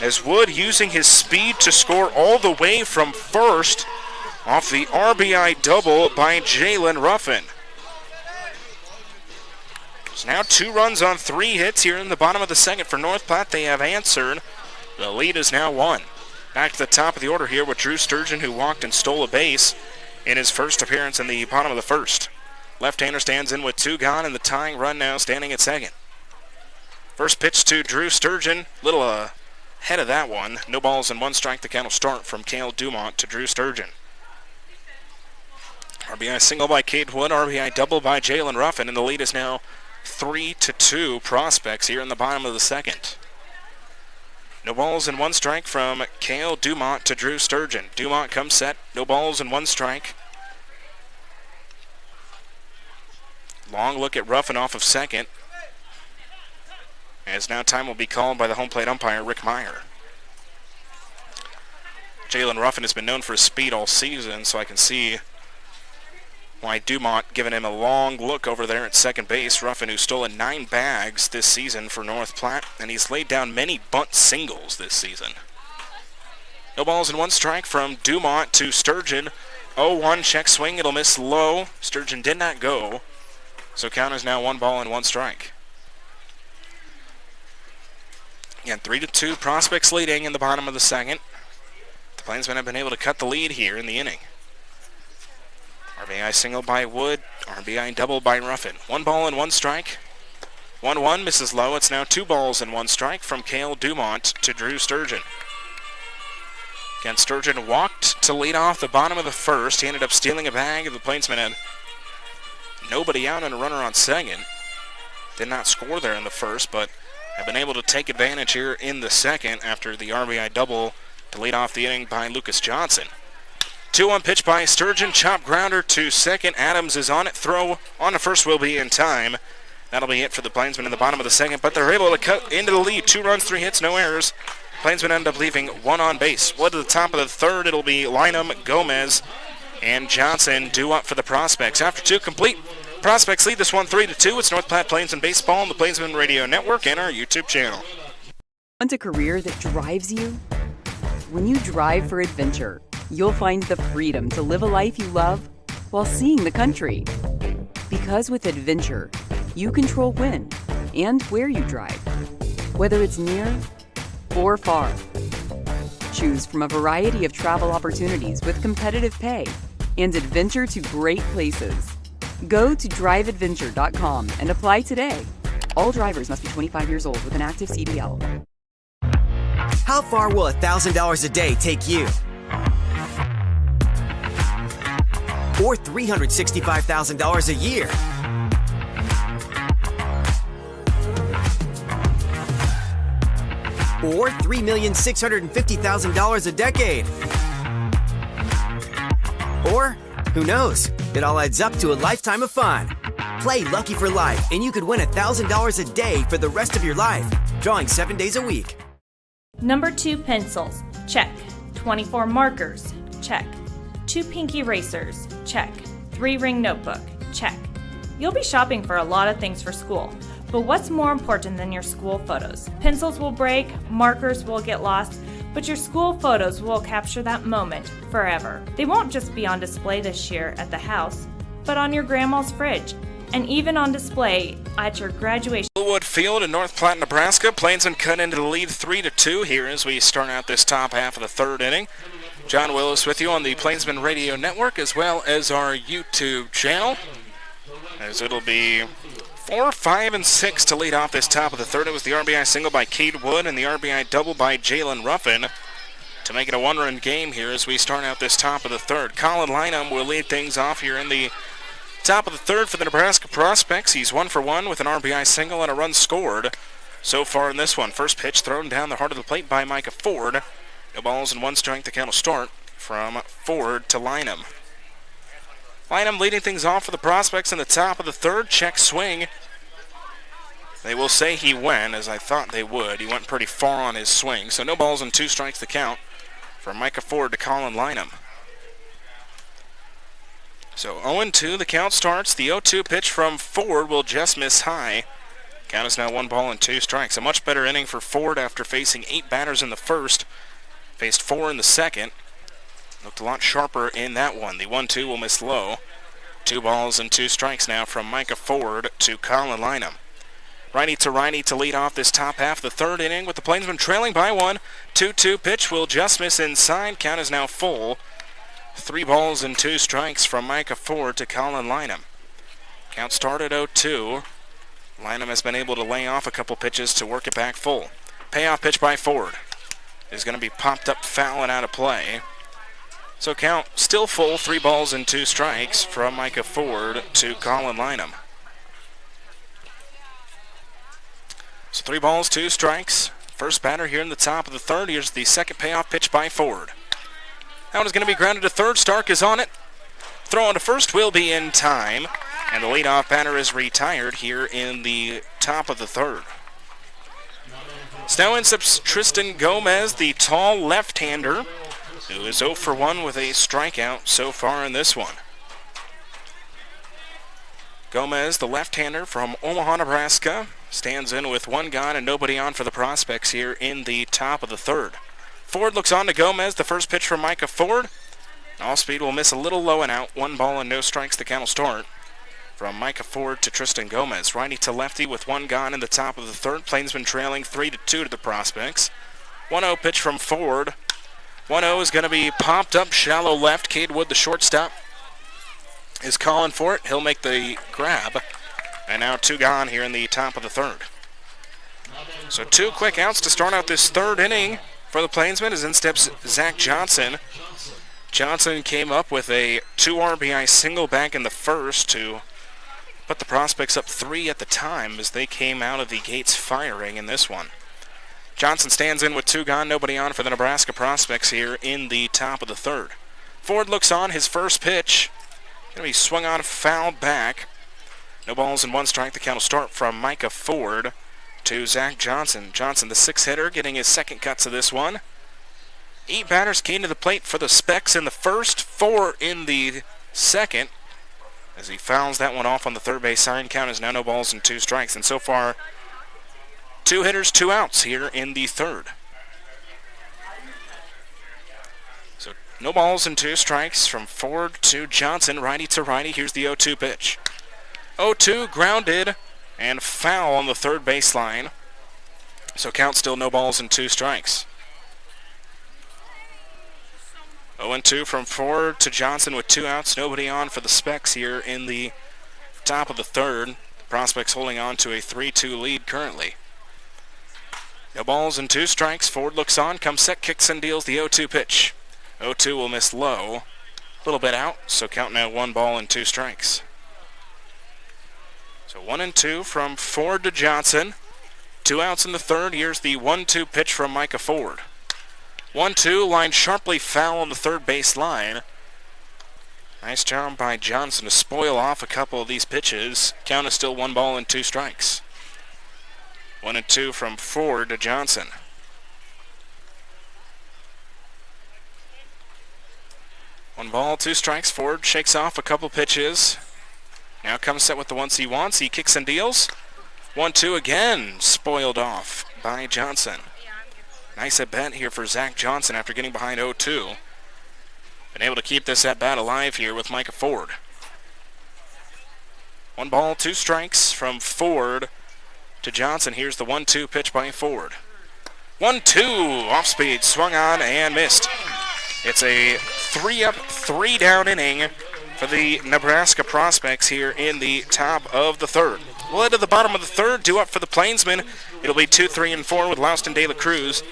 As Wood using his speed to score all the way from 1st off the RBI double by Jalen Ruffin. There's now 2 runs on 3 hits here in the bottom of the 2nd for North Platte. They have answered. The lead is now 1. Back to the top of the order here with Drew Sturgeon, who walked and stole a base in his first appearance in the bottom of the 1st. Left-hander stands in with 2 gone, and the tying run now standing at 2nd. First pitch to Drew Sturgeon, little ahead of that one. No balls and 1 strike. The count will start from Cale Dumont to Drew Sturgeon. RBI single by Cade Wood, RBI double by Jalen Ruffin, and the lead is now 3-2 Prospects here in the bottom of the 2nd. No balls and 1 strike from Cale Dumont to Drew Sturgeon. Dumont comes set. No balls and 1 strike. Long look at Ruffin off of 2nd. As now time will be called by the home plate umpire, Rick Meyer. Jalen Ruffin has been known for his speed all season, so I can see why Dumont giving him a long look over there at 2nd base. Ruffin, who's stolen 9 bags this season for North Platte, and he's laid down many bunt singles this season. No balls and 1 strike from Dumont to Sturgeon. 0-1 check swing. It'll miss low. Sturgeon did not go, so count is now 1 ball and 1 strike. Again, 3-2 Prospects leading in the bottom of the 2nd. The Plainsmen have been able to cut the lead here in the inning. RBI single by Wood, RBI double by Ruffin. 1 ball and 1 strike. 1-1 misses low. It's now 2 balls and 1 strike from Cale Dumont to Drew Sturgeon. Again, Sturgeon walked to lead off the bottom of the 1st. He ended up stealing a bag. The Plainsmen had nobody out and a runner on 2nd. Did not score there in the 1st, but have been able to take advantage here in the 2nd after the RBI double to lead off the inning by Lucas Johnson. 2-1 pitch by Sturgeon, chop grounder to 2nd. Adams is on it. Throw on the 1st will be in time. That'll be it for the Plainsmen in the bottom of the 2nd, but they're able to cut into the lead. 2 runs, 3 hits, no errors. Plainsmen end up leaving 1 on base. Wood to the top of the 3rd. It'll be Lynham, Gomez, and Johnson due up for the Prospects. After 2 complete, Prospects lead this one 3-2. It's North Platte Plainsmen Baseball on the Plainsmen Radio Network and our YouTube channel. Want a career that drives you? When you drive for adventure, you'll find the freedom to live a life you love while seeing the country. Because with adventure, you control when and where you drive, whether it's near or far. Choose from a variety of travel opportunities with competitive pay and adventure to great places. Go to driveadventure.com and apply today. All drivers must be 25 years old with an active CDL. How far will $1,000 a day take you? Or $365,000 a year? Or $3,650,000 a decade? Or, who knows? It all adds up to a lifetime of fun. Play Lucky for Life, and you could win $1,000 a day for the rest of your life. Drawing 7 days a week. Number 2 pencils, check. 24 markers, check. 2 pink erasers, check. 3 ring notebook, check. You'll be shopping for a lot of things for school, but what's more important than your school photos? Pencils will break, markers will get lost, but your school photos will capture that moment forever. They won't just be on display this year at the house, but on your grandma's fridge, and even on display at your graduation. Billwood Field in North Platte, Nebraska. Plainsmen cut into the lead 3-2 here as we start out this top half of the third inning. John Willis with you on the Plainsman Radio Network as well as our YouTube channel, as it'll be 4, 5, and 6 to lead off this top of the third. It was the RBI single by Cade Wood and the RBI double by Jalen Ruffin to make it a one-run game here as we start out this top of the third. Colin Lynham will lead things off here in the top of the third for the Nebraska Prospects. He's 1 for 1 with an RBI single and a run scored so far in this one. First pitch thrown down the heart of the plate by Micah Ford. No balls and 1 strike. The count will start from Ford to Lynham. Lynham leading things off for the Prospects in the top of the third. Check swing. They will say he went, as I thought they would. He went pretty far on his swing. So no balls and 2 strikes the count from Micah Ford to Colin Lynham. So 0-2, the count starts. The 0-2 pitch from Ford will just miss high. Count is now 1 ball and 2 strikes. A much better inning for Ford after facing 8 batters in the first. Faced 4 in the second. Looked a lot sharper in that one. The 1-2 will miss low. 2 balls and 2 strikes now from Micah Ford to Colin Lynham. Righty to lead off this top half of the third inning with the Plainsmen trailing by 1. 2-2 pitch will just miss inside. Count is now full. 3 balls and 2 strikes from Micah Ford to Colin Lynham. Count started 0-2. Lynham has been able to lay off a couple pitches to work it back full. Payoff pitch by Ford is going to be popped up foul and out of play. So count still full, 3 balls and 2 strikes from Micah Ford to Colin Lynham. So 3 balls, 2 strikes. First batter here in the top of the third. Here's the second payoff pitch by Ford. That one is going to be grounded to third. Stark is on it. Throw on to first will be in time. And the leadoff batter is retired here in the top of the third. So now in steps Tristan Gomez, the tall left-hander, who is 0 for 1 with a strikeout so far in this one. Gomez, the left-hander from Omaha, Nebraska, stands in with 1 gone and nobody on for the Prospects here in the top of the third. Ford looks on to Gomez. The first pitch from Micah Ford. All speed will miss a little low and out. 1 ball and no strikes. The count will start from Micah Ford to Tristan Gomez. Righty to lefty with 1 gone in the top of the third. Plainsmen trailing 3-2 to the Prospects. 1-0 pitch from Ford. 1-0 is going to be popped up shallow left. Cade Wood, the shortstop, is calling for it. He'll make the grab. And now 2 gone here in the top of the third. So 2 quick outs to start out this third inning for the Plainsmen as in steps Zach Johnson. Johnson came up with a 2 RBI single back in the first to put the Prospects up 3 at the time as they came out of the gates firing in this one. Johnson stands in with 2 gone, nobody on for the Nebraska Prospects here in the top of the third. Ford looks on, his first pitch. Going to be swung on, fouled back. No balls and 1 strike. The count will start from Micah Ford to Zach Johnson. Johnson, the 6 hitter, getting his second cuts of this one. 8 batters came to the plate for the Specs in the first, 4 in the second. As he fouls that one off on the third base sign, count is now no balls and 2 strikes. And so far, 2 hitters, 2 outs here in the third. So no balls and 2 strikes from Ford to Johnson, righty to righty. Here's the 0-2 pitch. 0-2 grounded and foul on the third baseline. So count still no balls and 2 strikes. 0-2 from Ford to Johnson with 2 outs. Nobody on for the Specs here in the top of the third. The Prospects holding on to a 3-2 lead currently. No balls and 2 strikes. Ford looks on, comes set, kicks and deals the 0-2 pitch. 0-2 will miss low. A little bit out, so count now 1 ball and 2 strikes. So 1-2 from Ford to Johnson. 2 outs in the third. Here's the 1-2 pitch from Micah Ford. 1-2, lined sharply foul on the third base line. Nice job by Johnson to spoil off a couple of these pitches. Count is still 1 ball and 2 strikes. 1-2 from Ford to Johnson. 1 ball, 2 strikes. Ford shakes off a couple pitches. Now comes set with the ones he wants. He kicks and deals. 1-2 again, spoiled off by Johnson. Nice at bat here for Zach Johnson after getting behind 0-2. Been able to keep this at bat alive here with Micah Ford. 1 ball, 2 strikes from Ford to Johnson. Here's the 1-2 pitch by Ford. 1-2, off speed, swung on and missed. It's a 3-up, 3-down inning for the Nebraska Prospects here in the top of the third. We'll head to the bottom of the third, 2 up for the Plainsmen. It'll be 2, 3, and 4 with Louston De La Cruz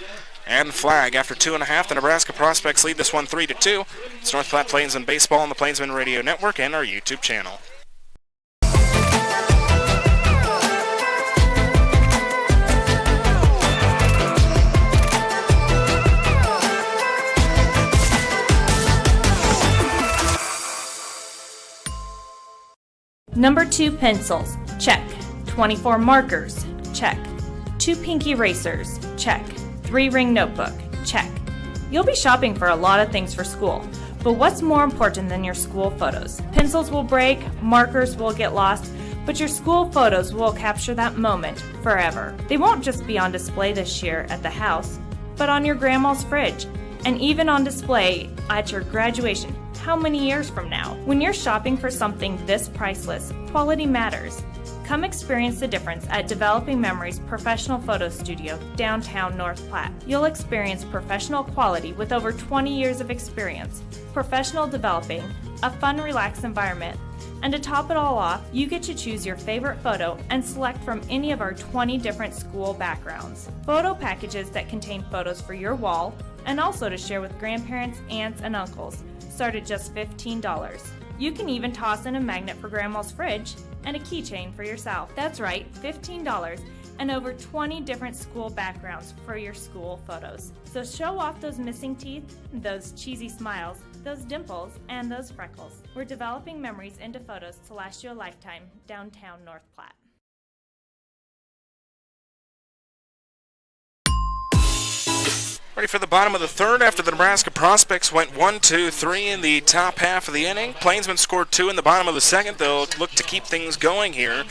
and Flag. After 2.5, the Nebraska Prospects lead this one 3-2. It's North Platte Plainsmen Baseball on the Plainsmen Radio Network and our YouTube channel. Number 2 pencils, check. 24 markers, check. 2 pink erasers, check. 3 ring notebook, check. You'll be shopping for a lot of things for school, but what's more important than your school photos? Pencils will break, markers will get lost, but your school photos will capture that moment forever. They won't just be on display this year at the house, but on your grandma's fridge, and even on display at your graduation. How many years from now? When you're shopping for something this priceless, quality matters. Come experience the difference at Developing Memories Professional Photo Studio, downtown North Platte. You'll experience professional quality with over 20 years of experience, professional developing, a fun, relaxed environment, and to top it all off, you get to choose your favorite photo and select from any of our 20 different school backgrounds. Photo packages that contain photos for your wall and also to share with grandparents, aunts, and uncles start at just $15. You can even toss in a magnet for grandma's fridge and a keychain for yourself. That's right, $15 and over 20 different school backgrounds for your school photos. So show off those missing teeth, those cheesy smiles, those dimples, and those freckles. We're developing memories into photos to last you a lifetime, downtown North Platte. Ready for the bottom of the third after the Nebraska Prospects went 1, 2, 3 in the top half of the inning. Plainsmen scored 2 in the bottom of the second. They'll look to keep things going here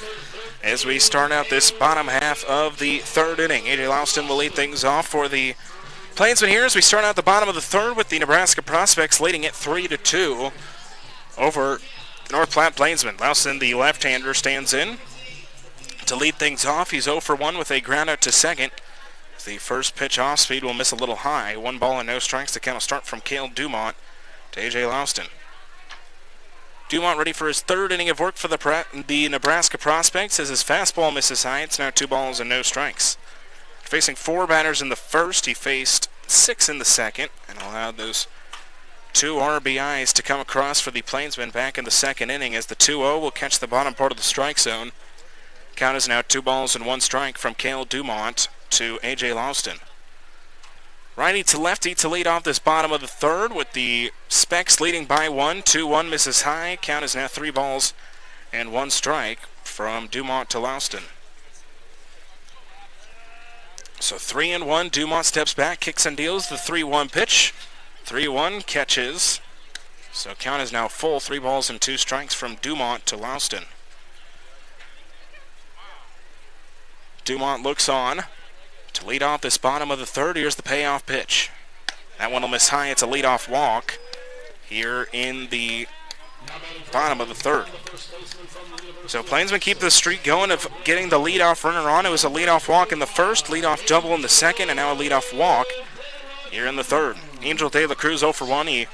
as we start out this bottom half of the third inning. A.J. Louston will lead things off for the Plainsmen here as we start out the bottom of the third with the Nebraska Prospects leading it 3-2 over North Platte Plainsmen. Louston, the left-hander, stands in to lead things off. He's 0 for 1 with a ground out to second. The first pitch off speed will miss a little high. 1 ball and no strikes. The count will start from Cale Dumont to A.J. Louston. Dumont ready for his third inning of work for the Nebraska Prospects as his fastball misses high. It's now 2 balls and no strikes. Facing 4 batters in the first, he faced 6 in the second and allowed those 2 RBIs to come across for the Plainsmen back in the second inning as the 2-0 will catch the bottom part of the strike zone. Count is now 2 balls and 1 strike from Cale Dumont to A.J. Louston. Righty to lefty to lead off this bottom of the third with the Specs leading by 1. 2-1 misses high. Count is now 3 balls and 1 strike from Dumont to Louston. So 3-1. Dumont steps back, kicks and deals the 3-1 pitch. 3-1 catches. So count is now full. 3 balls and 2 strikes from Dumont to Louston. Dumont looks on to lead off this bottom of the third. Here's the payoff pitch. That one will miss high. It's a leadoff walk here in the bottom of the third. So Plainsmen keep the streak going of getting the leadoff runner on. It was a leadoff walk in the first, leadoff double in the second, and now a leadoff walk here in the third. Angel De La Cruz 0 for 1. He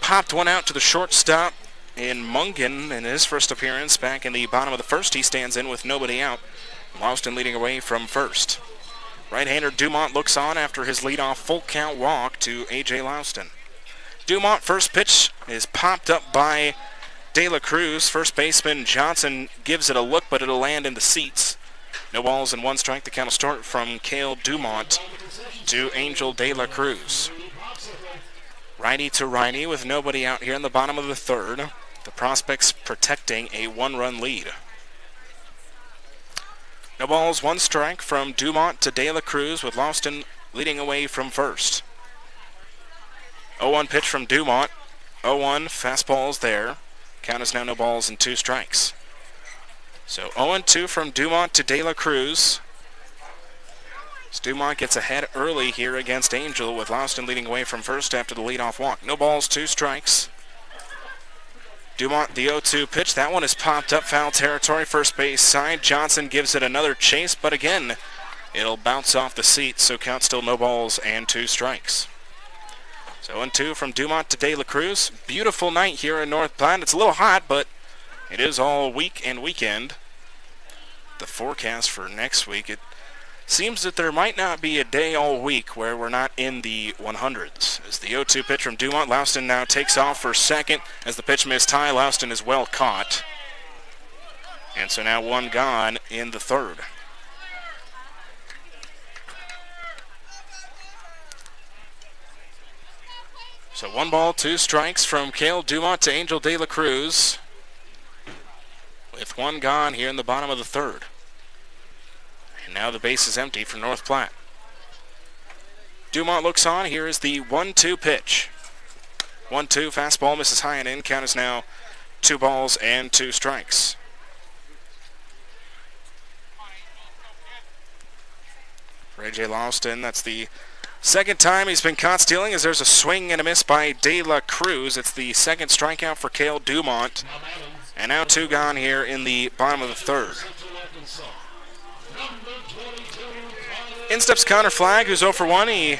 popped one out to the shortstop in Mungan in his first appearance back in the bottom of the first. He stands in with nobody out. Louston leading away from first. Right-hander Dumont looks on after his leadoff full count walk to A.J. Louston. Dumont, first pitch is popped up by De La Cruz. First baseman Johnson gives it a look, but it'll land in the seats. No balls and 1 strike. The count will start from Cale Dumont to Angel De La Cruz. Righty to righty with nobody out here in the bottom of the third. The Prospects protecting a 1-run lead. No balls, 1 strike from Dumont to De La Cruz with Louston leading away from first. 0-1 pitch from Dumont. 0-1, fastball's there. Count is now no balls and 2 strikes. So 0-2 from Dumont to De La Cruz. As Dumont gets ahead early here against Angel with Louston leading away from first after the leadoff walk. No balls, 2 strikes. Dumont, the 0-2 pitch. That one is popped up, foul territory, first base side. Johnson gives it another chase, but again, it'll bounce off the seat, so count still no balls and 2 strikes. So 0-2 from Dumont to De La Cruz. Beautiful night here in North Platte. It's a little hot, but it is all week and weekend. The forecast for next week, it seems that there might not be a day all week where we're not in the 100s. As the 0-2 pitch from Dumont, Louston now takes off for second. As the pitch missed high, Louston is well caught. And so now 1 gone in the third. So 1 ball, 2 strikes from Cale Dumont to Angel De La Cruz. With 1 gone here in the bottom of the third. And now the base is empty for North Platte. Dumont looks on. Here is the 1-2 pitch. 1-2, fastball misses high and in. Count is now 2 balls and 2 strikes. For A.J. Louston, that's the second time he's been caught stealing as there's a swing and a miss by De La Cruz. It's the second strikeout for Cale Dumont. And now 2 gone here in the bottom of the third. In steps Connor Flagg, who's 0 for 1. He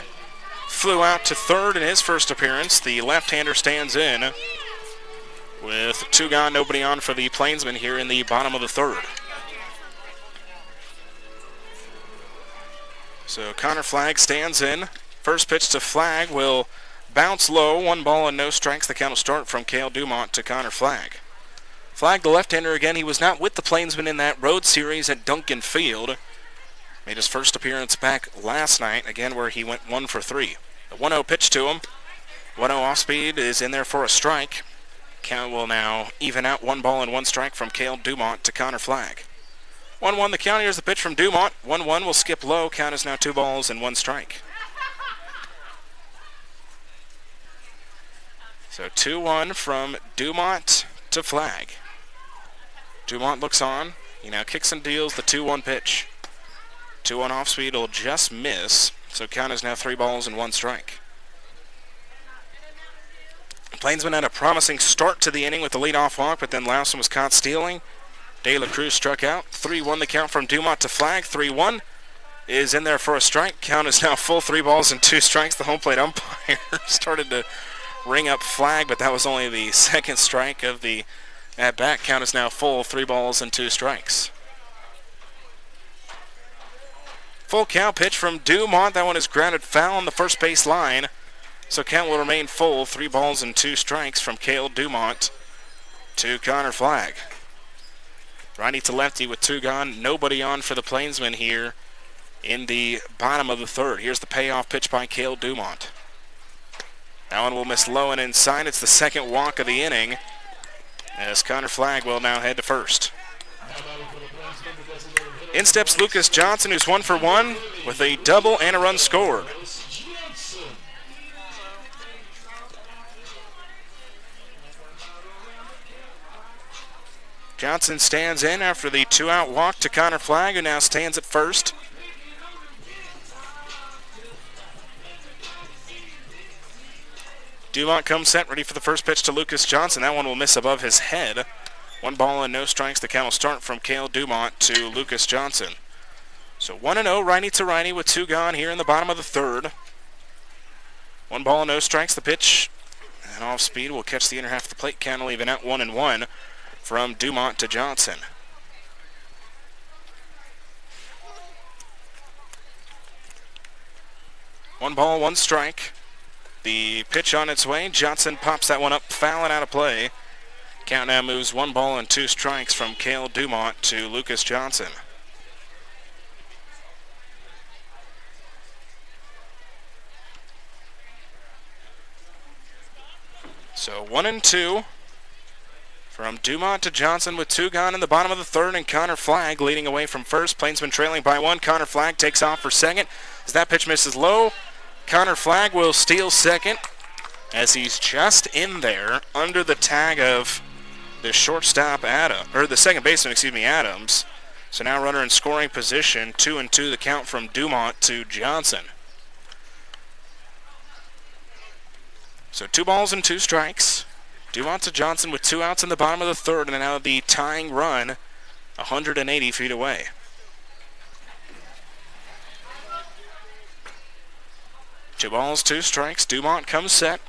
flew out to third in his first appearance. The left-hander stands in with 2 gone, nobody on for the Plainsmen here in the bottom of the third. So Connor Flagg stands in. First pitch to Flagg will bounce low. 1 ball and no strikes. The count will start from Cale Dumont to Connor Flagg. Flagg, the left-hander again. He was not with the Plainsmen in that road series at Duncan Field. Made his first appearance back last night, again where he went 1 for 3. The 1-0 pitch to him. 1-0 off speed is in there for a strike. Count will now even out. 1 ball and 1 strike from Cale Dumont to Connor Flagg. 1-1 the count. Here's the pitch from Dumont. 1-1 will skip low. Count is now 2 balls and 1 strike. So 2-1 from Dumont to Flagg. Dumont looks on. He now kicks and deals the 2-1 pitch. 2-1 off speed will just miss. So count is now 3 balls and 1 strike. Plainsmen had a promising start to the inning with the leadoff walk, but then Louston was caught stealing. De La Cruz struck out. 3-1 the count from Dumont to Flagg. 3-1 is in there for a strike. Count is now full, 3 balls and 2 strikes. The home plate umpire started to ring up Flagg, but that was only the second strike of the at-bat. Count is now full, 3 balls and 2 strikes. Full count pitch from Dumont. That one is grounded foul on the first base line. So count will remain full, 3 balls and 2 strikes from Cale Dumont to Connor Flagg. Righty to lefty with 2 gone. Nobody on for the Plainsmen here in the bottom of the third. Here's the payoff pitch by Cale Dumont. That one will miss low and inside. It's the second walk of the inning as Connor Flagg will now head to first. In steps Lucas Johnson, who's 1 for 1 with a double and a run scored. Johnson stands in after the 2-out walk to Connor Flagg, who now stands at first. Dumont comes set, ready for the first pitch to Lucas Johnson. That one will miss above his head. 1 ball and no strikes. The count will start from Cale Dumont to Lucas Johnson. So 1-0, righty to righty with 2 gone here in the bottom of the third. 1 ball and no strikes. The pitch and off speed will catch the inner half of the plate. Count will even out 1-1 from Dumont to Johnson. 1 ball, 1 strike. The pitch on its way. Johnson pops that one up, foul and out of play. Count now moves 1 ball and 2 strikes from Cale Dumont to Lucas Johnson. So 1 and 2 from Dumont to Johnson with 2 gone in the bottom of the 3rd, and Connor Flagg leading away from first. Plainsmen trailing by 1. Connor Flagg takes off for second. As that pitch misses low, Connor Flagg will steal second as he's just in there under the tag of the shortstop the second baseman, Adams. So now runner in scoring position, 2 and 2 the count from Dumont to Johnson. So 2 balls and 2 strikes. Dumont to Johnson with 2 outs in the bottom of the 3rd, and now the tying run 180 feet away. Two balls, 2 strikes. Dumont comes set.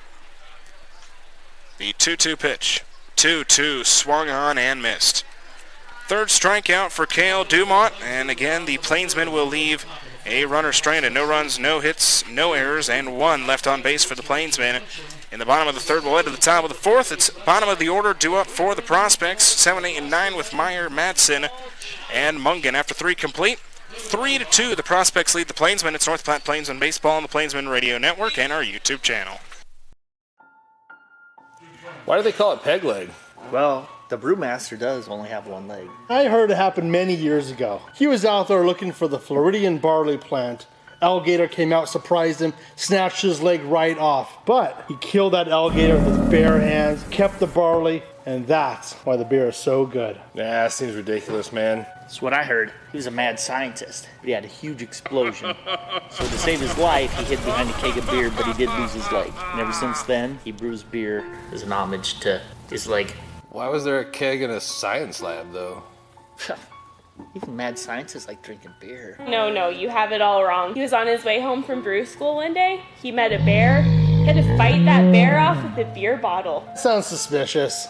The 2-2 pitch. 2-2 swung on and missed. 3rd strikeout for Cale Dumont, and again the Plainsmen will leave a runner stranded. No runs, no hits, no errors, and 1 left on base for the Plainsmen. In the bottom of the 3rd, we'll head to the top of the 4th. It's bottom of the order due up for the Prospects. 7, 8, and 9 with Meyer, Madsen, and Mungan. After 3 complete, 3-2, the Prospects lead the Plainsmen. It's North Platte Plainsmen Baseball on the Plainsmen Radio Network and our YouTube channel. Why do they call it peg leg? Well, the brewmaster does only have 1 leg. I heard it happened many years ago. He was out there looking for the Floridian barley plant. Alligator came out, surprised him, snatched his leg right off. But he killed that alligator with his bare hands, kept the barley, and that's why the beer is so good. Nah, that seems ridiculous, man. That's what I heard. He was a mad scientist, but he had a huge explosion. So to save his life, he hid behind a keg of beer, but he did lose his leg. And ever since then, he brews beer as an homage to his leg. Why was there a keg in a science lab, though? Even mad scientists like drinking beer. No, you have it all wrong. He was on his way home from brew school one day. He met a bear. He had to fight that bear off with a beer bottle. Sounds suspicious.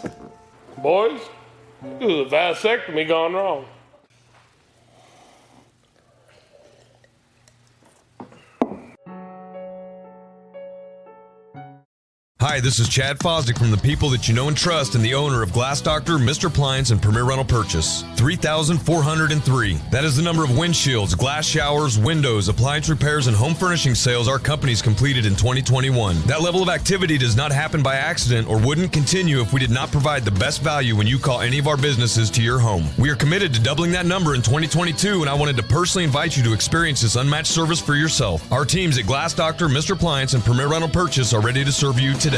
Boys, this is a vasectomy gone wrong. Hi, this is Chad Fosdick from the people that you know and trust and the owner of Glass Doctor, Mr. Plines, and Premier Rental Purchase. 3,403. That is the number of windshields, glass showers, windows, appliance repairs, and home furnishing sales our company's completed in 2021. That level of activity does not happen by accident or wouldn't continue if we did not provide the best value when you call any of our businesses to your home. We are committed to doubling that number in 2022, and I wanted to personally invite you to experience this unmatched service for yourself. Our teams at Glass Doctor, Mr. Plines, and Premier Rental Purchase are ready to serve you today.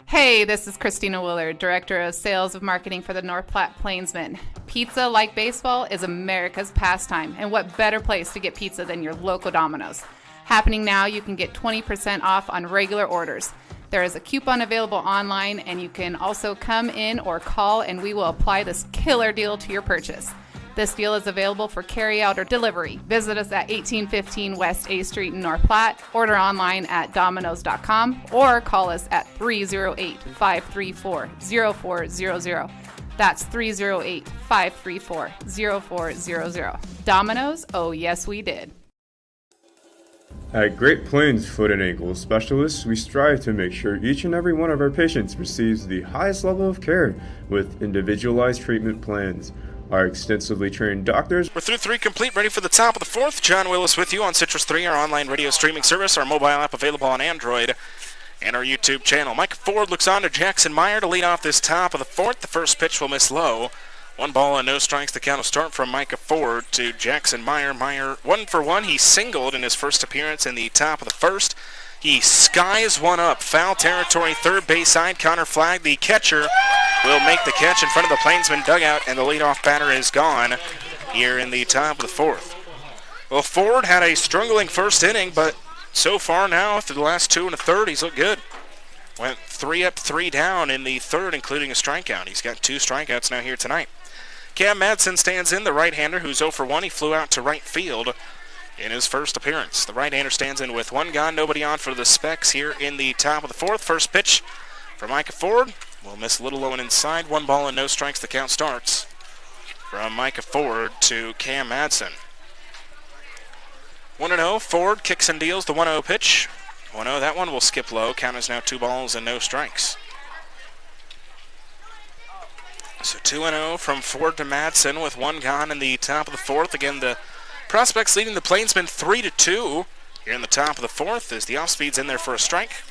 Hey, this is Christina Willard, Director of Sales of Marketing for the North Platte Plainsmen. Pizza, like baseball, is America's pastime, and what better place to get pizza than your local Domino's? Happening now, you can get 20% off on regular orders. There is a coupon available online, and you can also come in or call, and we will apply this killer deal to your purchase. This deal is available for carry-out or delivery. Visit us at 1815 West A Street in North Platte, order online at Domino's.com, or call us at 308-534-0400. That's 308-534-0400. Domino's, oh yes we did. At Great Plains Foot and Ankle Specialists, we strive to make sure each and every one of our patients receives the highest level of care with individualized treatment plans. Our extensively trained doctors. We're through 3 complete, ready for the top of the 4th. John Willis with you on Citrus 3, our online radio streaming service, our mobile app available on Android, and our YouTube channel. Mike Ford looks on to Jackson Meyer to lead off this top of the 4th. The first pitch will miss low. 1 ball and no strikes. The count will start from Micah Ford to Jackson Meyer. Meyer 1 for 1. He singled in his first appearance in the top of the 1st. He skies one up. Foul territory, third base side. Connor Flagg, the catcher, will make the catch in front of the Plainsman dugout, and the leadoff batter is gone here in the top of the 4th. Well, Ford had a struggling first inning, but so far now, after the last 2 1/3, he's looked good. Went 3 up, 3 down in the 3rd, including a strikeout. He's got 2 strikeouts now here tonight. Cam Madsen stands in, the right-hander, who's 0 for 1. He flew out to right field in his first appearance. The right-hander stands in with 1 gone, nobody on for the Specs here in the top of the 4th. First pitch for Micah Ford will miss a little low and inside. 1 ball and no strikes. The count starts from Micah Ford to Cam Madsen. 1-0, Ford kicks and deals the 1-0 pitch. 1-0, that one will skip low. Count is now 2 balls and no strikes. So 2-0 from Ford to Madsen with 1 gone in the top of the 4th. Again, the Prospects leading the Plainsmen 3-2 here in the top of the 4th as the off-speed's in there for a strike.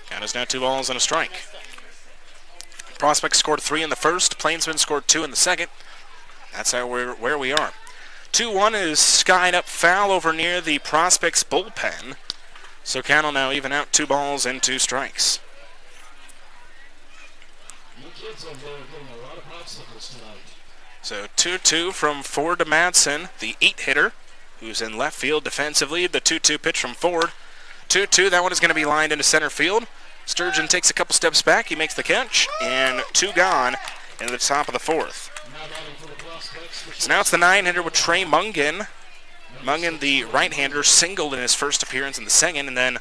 Count is now 2 balls and a strike. Prospects scored 3 in the first. Plainsmen scored 2 in the second. That's how where we are. 2-1 is skied up foul over near the Prospects bullpen. So count will now even out 2 balls and 2 strikes. So 2-2 from Ford to Madsen, the 8-hitter, who's in left field defensively. The 2-2 pitch from Ford. 2-2, that one is going to be lined into center field. Sturgeon takes a couple steps back. He makes the catch, and 2 gone in the top of the 4th. So now it's the 9-hitter with Trey Mungan. Mungan, the right-hander, singled in his first appearance in the second, and then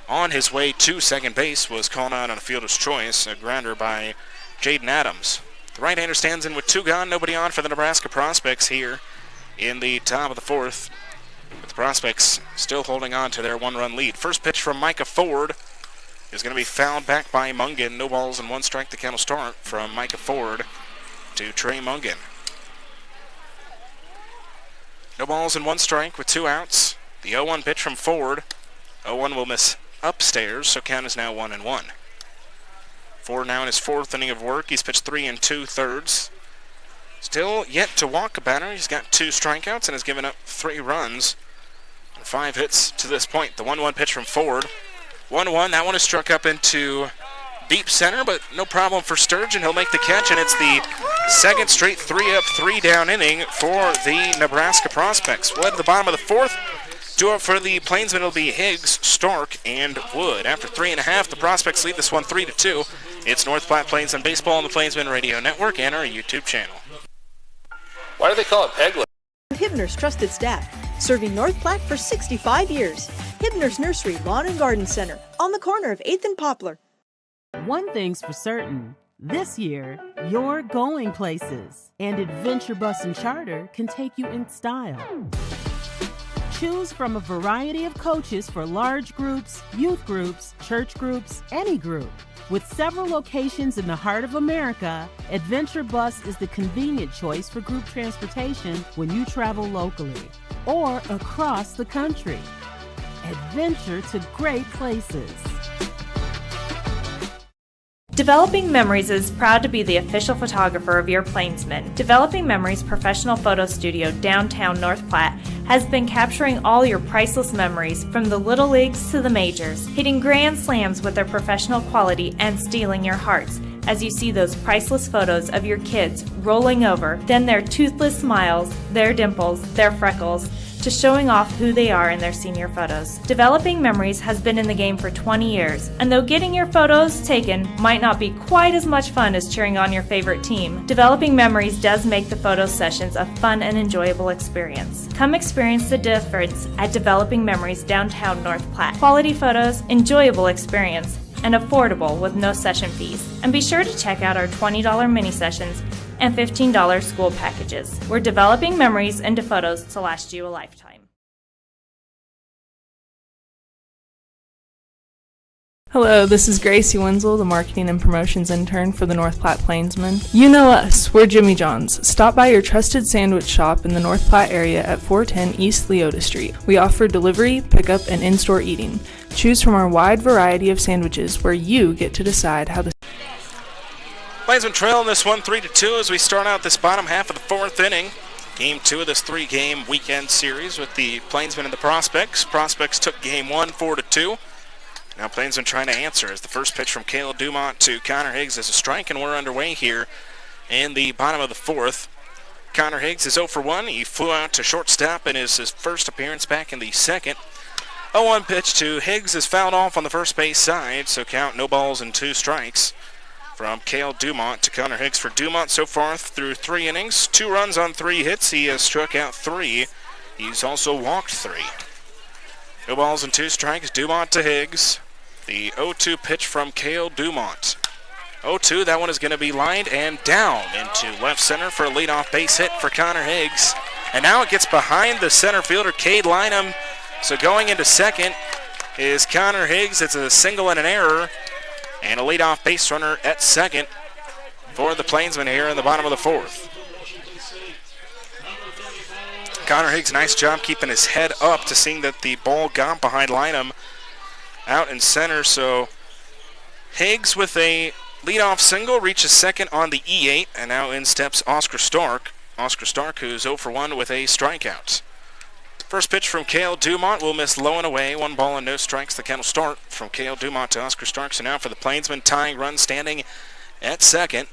on his way to second base was called out on a fielder's choice, a grounder by Jaden Adams. The right-hander stands in with 2 gone, nobody on for the Nebraska Prospects here in the top of the 4th. With the Prospects still holding on to their 1-run lead. First pitch from Micah Ford is going to be fouled back by Mungan. No balls and 1 strike. The count will start from Micah Ford to Trey Mungan. No balls and 1 strike with 2 outs. The 0-1 pitch from Ford. 0-1 will miss upstairs, so count is now 1-1. Ford now in his 4th inning of work. He's pitched 3 2/3. Still yet to walk a batter. He's got 2 strikeouts and has given up 3 runs and 5 hits to this point. The 1-1 pitch from Ford. 1-1, that one is struck up into deep center, but no problem for Sturgeon. He'll make the catch, and it's the second straight 3-up, 3-down inning for the Nebraska Prospects. We'll head to the bottom of the 4th. 2 up for the Plainsmen will be Higgs, Stark, and Wood. After 3.5, the Prospects lead this one 3-2. It's North Platte Plainsmen Baseball on the Plainsmen Radio Network and our YouTube channel. Why do they call it peg leg? Hibner's trusted staff, serving North Platte for 65 years. Hibner's Nursery Lawn and Garden Center, on the corner of 8th and Poplar. One thing's for certain. This year, you're going places. And Adventure Bus and Charter can take you in style. Choose from a variety of coaches for large groups, youth groups, church groups, any group. With several locations in the heart of America, Adventure Bus is the convenient choice for group transportation when you travel locally or across the country. Adventure to great places. Developing Memories is proud to be the official photographer of your Plainsmen. Developing Memories professional photo studio downtown North Platte has been capturing all your priceless memories from the little leagues to the majors, hitting grand slams with their professional quality and stealing your hearts as you see those priceless photos of your kids rolling over, then their toothless smiles, their dimples, their freckles, to showing off who they are in their senior photos. Developing Memories has been in the game for 20 years, and though getting your photos taken might not be quite as much fun as cheering on your favorite team, Developing Memories does make the photo sessions a fun and enjoyable experience. Come experience the difference at Developing Memories downtown North Platte. Quality photos, enjoyable experience, and affordable with no session fees. And be sure to check out our $20 mini sessions and $15 school packages. We're developing memories into photos to last you a lifetime. Hello, this is Gracie Wenzel, the Marketing and Promotions Intern for the North Platte Plainsmen. You know us, we're Jimmy John's. Stop by your trusted sandwich shop in the North Platte area at 410 East Leota Street. We offer delivery, pickup, and in-store eating. Choose from our wide variety of sandwiches where you get to decide how the Plainsmen trail in this one 3-2 as we start out this bottom half of the 4th inning. Game 2 of this 3-game weekend series with the Plainsmen and the Prospects. Prospects took game 1 4-2. Now Plainsmen trying to answer as the first pitch from Caleb Dumont to Connor Higgs is a strike, and we're underway here in the bottom of the 4th. Connor Higgs is 0 for 1. He flew out to shortstop in his first appearance back in the second. 0-1 pitch to Higgs is fouled off on the first base side, so count no balls and 2 strikes. From Cale Dumont to Connor Higgs for Dumont so far through 3 innings. 2 runs on 3 hits. He has struck out 3. He's also walked 3. No balls and 2 strikes. Dumont to Higgs. The 0-2 pitch from Cale Dumont. 0-2, that one is going to be lined and down into left center for a leadoff base hit for Connor Higgs. And now it gets behind the center fielder, Cade Lynham. So going into second is Connor Higgs. It's a single and an error. And a leadoff base runner at second for the Plainsmen here in the bottom of the fourth. Connor Higgs, nice job keeping his head up to seeing that the ball got behind Lynham out in center. So Higgs with a leadoff single reaches second on the E8, and now in steps Oscar Stark. Oscar Stark, who's 0 for 1 with a strikeout. First pitch from Cale Dumont will miss low and away. 1 ball and no strikes. The count will start from Cale Dumont to Oscar Stark. So now for the Plainsmen, tying run standing at second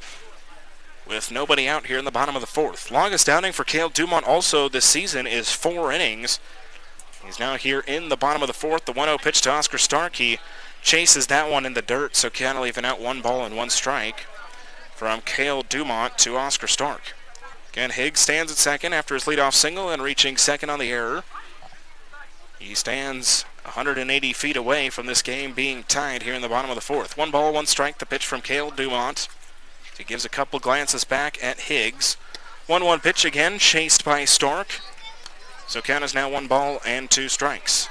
with nobody out here in the bottom of the fourth. Longest outing for Cale Dumont also this season is 4 innings. He's now here in the bottom of the fourth. The 1-0 pitch to Oscar Stark. He chases that one in the dirt, so Cale even out 1 ball and 1 strike from Cale Dumont to Oscar Stark. Again, Higgs stands at second after his leadoff single and reaching second on the error. He stands 180 feet away from this game being tied here in the bottom of the fourth. 1 ball, 1 strike, the pitch from Cale Dumont. He gives a couple glances back at Higgs. 1-1 pitch again, chased by Stark. So count is now 1 ball and 2 strikes.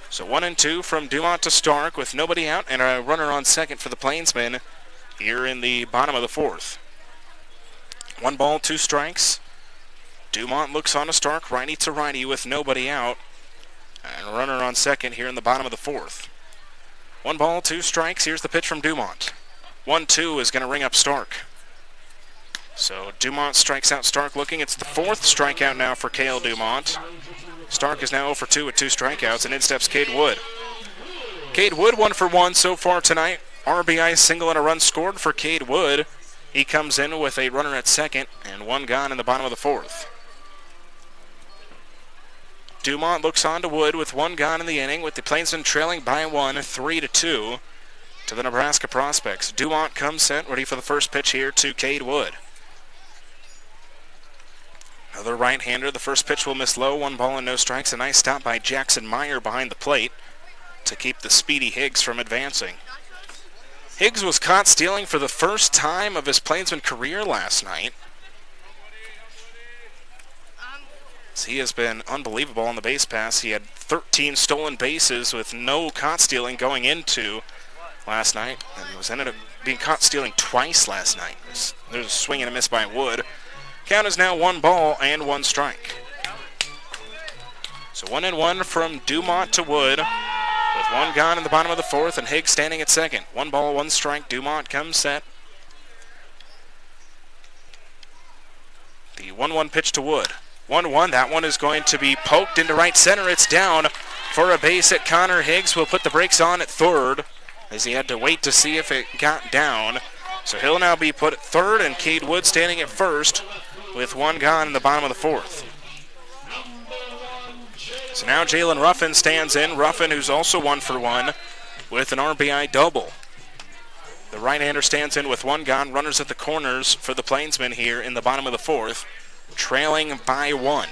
So 1 and 2 from Dumont to Stark with nobody out and a runner on second for the Plainsmen here in the bottom of the fourth. 1 ball, 2 strikes. Dumont looks on to Stark, righty to righty with nobody out. And a runner on second here in the bottom of the fourth. 1 ball, 2 strikes. Here's the pitch from Dumont. 1-2 is going to ring up Stark. So Dumont strikes out Stark looking. It's the 4th strikeout now for Cale Dumont. Stark is now 0 for 2 with 2 strikeouts, and in steps Cade Wood. Cade Wood 1 for 1 so far tonight. RBI single and a run scored for Cade Wood. He comes in with a runner at second and 1 gone in the bottom of the fourth. Dumont looks on to Wood with 1 gone in the inning, with the Plainsmen trailing by 1, 3-2 to the Nebraska Prospects. Dumont comes set, ready for the first pitch here to Cade Wood. Another right-hander. The first pitch will miss low, 1 ball and no strikes. A nice stop by Jackson Meyer behind the plate to keep the speedy Higgs from advancing. Higgs was caught stealing for the first time of his Plainsman career last night. He has been unbelievable on the base pass. He had 13 stolen bases with no caught stealing going into last night, and was ended up being caught stealing twice last night. There's a swing and a miss by Wood. Count is now 1 ball and 1 strike. So 1-1 from Dumont to Wood, with 1 gone in the bottom of the fourth, and Higgs standing at second. 1 ball, 1 strike. Dumont comes set. The 1-1 pitch to Wood. 1-1. That one is going to be poked into right center. It's down for a base hit. Connor Higgs will put the brakes on at third, as he had to wait to see if it got down. So he'll now be put at third, and Cade Wood standing at first with 1 gone in the bottom of the fourth. So now Jalen Ruffin stands in. Ruffin, who's also 1 for 1 with an RBI double. The right-hander stands in with 1 gone. Runners at the corners for the Plainsmen here in the bottom of the fourth, trailing by 1.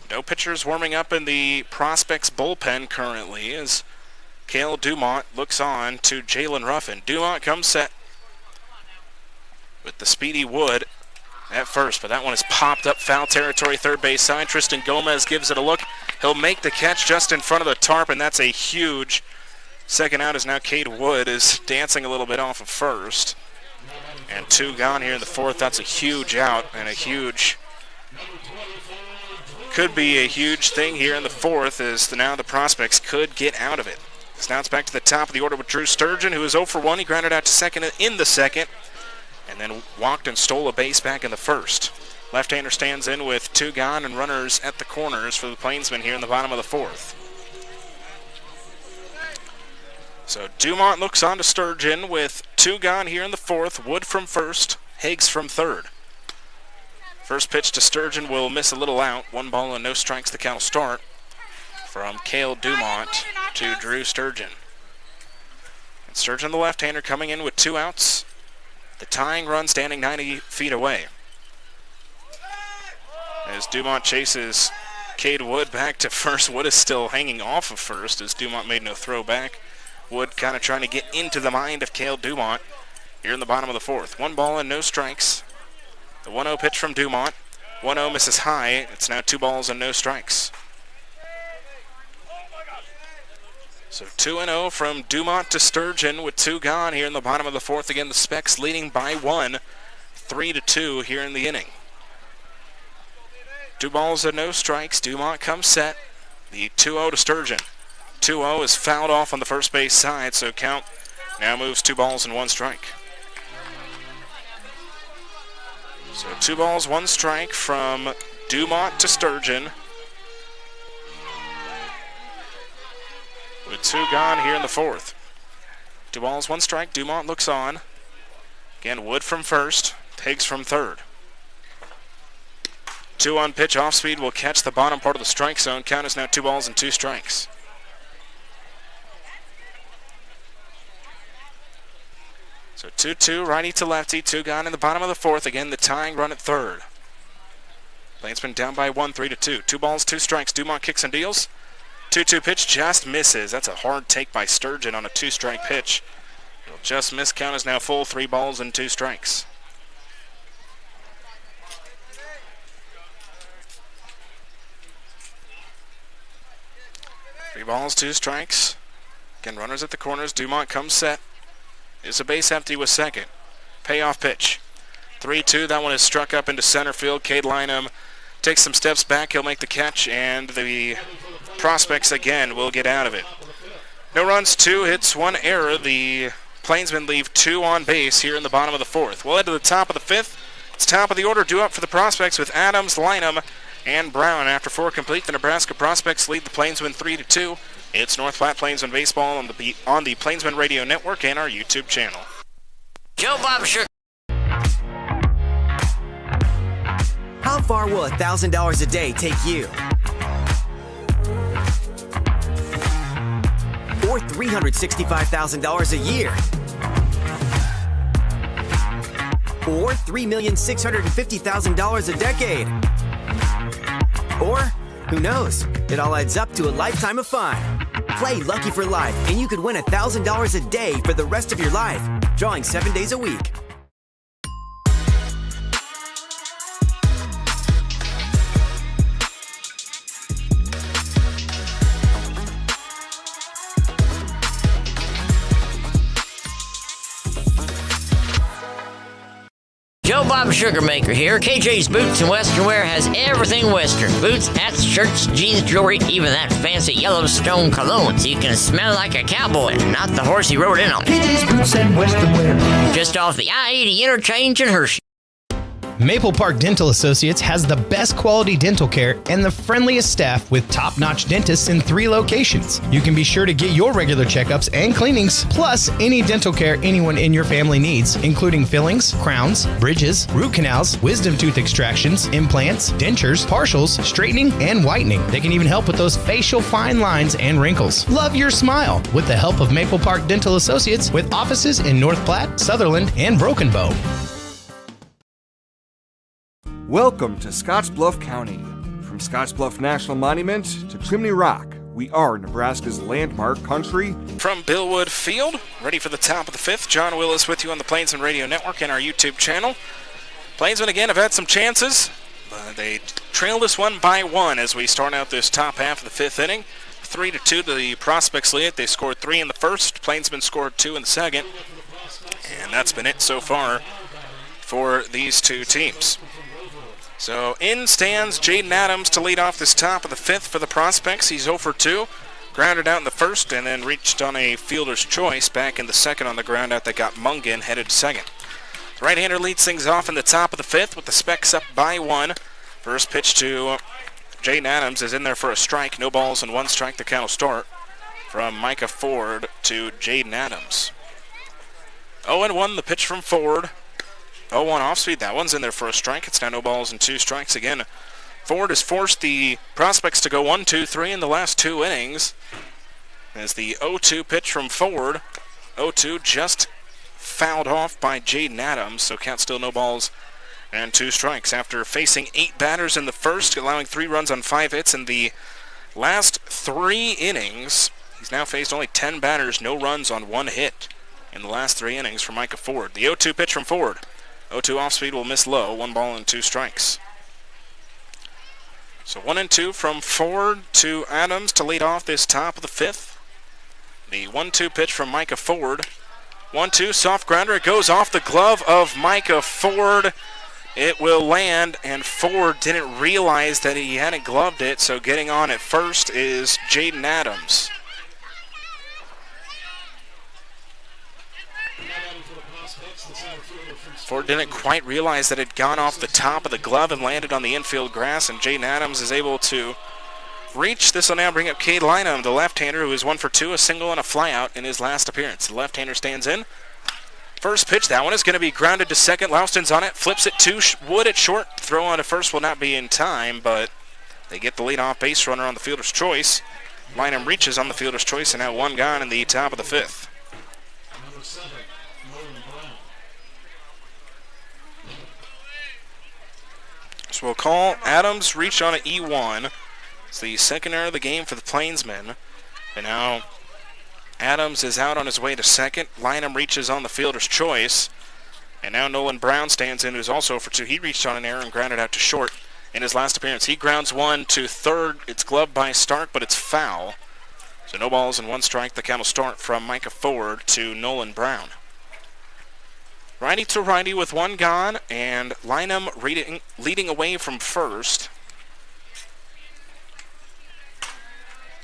No pitchers warming up in the Prospects bullpen currently as Cale Dumont looks on to Jalen Ruffin. Dumont comes set with the speedy Wood at first, but that one is popped up foul territory, third base side. Tristan Gomez gives it a look. He'll make the catch just in front of the tarp, and that's a huge second out, as now Cade Wood is dancing a little bit off of first. And 2 gone here in the fourth. That's a huge out, and could be a huge thing here in the fourth, as now the Prospects could get out of it. So now it's back to the top of the order with Drew Sturgeon, who is 0 for 1. He grounded out to second in the second, and then walked and stole a base back in the first. Left-hander stands in with 2 gone and runners at the corners for the Plainsmen here in the bottom of the fourth. So Dumont looks on to Sturgeon with 2 gone here in the fourth. Wood from first, Higgs from third. First pitch to Sturgeon will miss a little out. 1 ball and no strikes. The count will start from Cale Dumont to Drew Sturgeon. And Sturgeon, the left-hander, coming in with 2 outs. The tying run standing 90 feet away. As Dumont chases Cade Wood back to first. Wood is still hanging off of first as Dumont made no throw back. Wood kind of trying to get into the mind of Cale Dumont here in the bottom of the fourth. 1 ball and no strikes. The 1-0 pitch from Dumont. 1-0 misses high. It's now 2 balls and no strikes. So 2-0 from Dumont to Sturgeon with 2 gone here in the bottom of the 4th. Again, the Specs leading by 1, 3-2 here in the inning. 2 balls and no strikes. Dumont comes set. The 2-0 to Sturgeon. 2-0 is fouled off on the first base side, so count now moves 2 balls and 1 strike. So 2 balls, 1 strike from Dumont to Sturgeon. With 2 gone here in the 4th. 2 balls, 1 strike. Dumont looks on. Again, Wood from first. Tiggs from third. 2 on pitch off speed will catch the bottom part of the strike zone. Count is now 2 balls and 2 strikes. So 2-2, righty to lefty. 2 gone in the bottom of the 4th. Again, the tying run at third. Plainsmen down by 1, 3-2. 2 balls, 2 strikes. Dumont kicks and deals. 2-2 pitch just misses. That's a hard take by Sturgeon on a 2-strike pitch. It'll just miss. Count is now full. 3 balls and 2 strikes. Three balls, 2 strikes. Again, runners at the corners. Dumont comes set. Is a base empty with second. Payoff pitch. 3-2. That one is struck up into center field. Cade Lynham takes some steps back. He'll make the catch, and the Prospects again will get out of it. No runs, 2 hits, 1 error. The Plainsmen leave 2 on base here in the bottom of the 4th. We'll head to the top of the 5th. It's top of the order due up for the Prospects with Adams, Lynham, and Brown. After 4 complete, the Nebraska Prospects lead the Plainsmen 3-2. It's North Platte Plainsmen baseball on the Plainsmen Radio Network and our YouTube channel. Joe Bob Sugar. How far will $1,000 a day take you? Or $365,000 a year? Or $3,650,000 a decade? Or, who knows? It all adds up to a lifetime of fun. Play Lucky for Life, and you could win $1,000 a day for the rest of your life, drawing 7 days a week. Joe Bob Sugarmaker here. KJ's Boots and Western Wear has everything Western. Boots, hats, shirts, jeans, jewelry, even that fancy Yellowstone cologne, so you can smell like a cowboy and not the horse he rode in on. KJ's Boots and Western Wear. Just off the I-80 interchange in Hershey. Maple Park Dental Associates has the best quality dental care and the friendliest staff with top-notch dentists in 3 locations. You can be sure to get your regular checkups and cleanings, plus any dental care anyone in your family needs, including fillings, crowns, bridges, root canals, wisdom tooth extractions, implants, dentures, partials, straightening, and whitening. They can even help with those facial fine lines and wrinkles. Love your smile with the help of Maple Park Dental Associates with offices in North Platte, Sutherland, and Broken Bow. Welcome to Scottsbluff County. From Scottsbluff National Monument to Chimney Rock, we are Nebraska's landmark country. From Billwood Field, ready for the top of the 5th. John Willis with you on the Plainsmen Radio Network and our YouTube channel. Plainsmen again have had some chances, but they trail this one by 1 as we start out this top half of the 5th inning. 3-2 to the Prospects lead. They scored 3 in the first. Plainsmen scored 2 in the second. And that's been it so far for these 2 teams. So in stands Jaden Adams to lead off this top of the 5th for the Prospects. He's 0 for 2. Grounded out in the first and then reached on a fielder's choice back in the second on the ground out that got Mungan headed to second. The right-hander leads things off in the top of the 5th with the Specs up by 1. First pitch to Jaden Adams is in there for a strike. No balls and 1 strike. The count will start from Micah Ford to Jaden Adams. 0-1 the pitch from Ford. 0-1 off speed. That one's in there for a strike. It's now no balls and 2 strikes again. Ford has forced the Prospects to go 1-2-3 in the last 2 innings. As the 0-2 pitch from Ford. 0-2 just fouled off by Jaden Adams. So count still no balls and 2 strikes. After facing 8 batters in the first, allowing 3 runs on 5 hits in the last 3 innings, he's now faced only 10 batters, no runs on 1 hit in the last 3 innings for Micah Ford. The 0-2 pitch from Ford. 0-2 off speed will miss low. 1 ball and 2 strikes. So 1-2 from Ford to Adams to lead off this top of the 5th. The 1-2 pitch from Micah Ford. 1-2 soft grounder. It goes off the glove of Micah Ford. It will land, and Ford didn't realize that he hadn't gloved it, so getting on at first is Jaden Adams. Ford didn't quite realize that it had gone off the top of the glove and landed on the infield grass, and Jaden Adams is able to reach. This will now bring up Cade Lynham, the left-hander, who is 1 for 2, a single and a flyout in his last appearance. The left-hander stands in. First pitch, that one is going to be grounded to second. Louston's on it, flips it to Wood at short. Throw on to first will not be in time, but they get the leadoff base runner on the fielder's choice. Lynham reaches on the fielder's choice, and now 1 gone in the top of the 5th. So we'll call Adams reach on an E1. It's the second error of the game for the Plainsmen. And now Adams is out on his way to second. Lynham reaches on the fielder's choice. And now Nolan Brown stands in, who's also for 2. He reached on an error and grounded out to short in his last appearance. He grounds 1 to third. It's gloved by Stark, but it's foul. So no balls and 1 strike. The count will start from Micah Ford to Nolan Brown. Righty to righty with 1 gone, and Lynham leading away from first.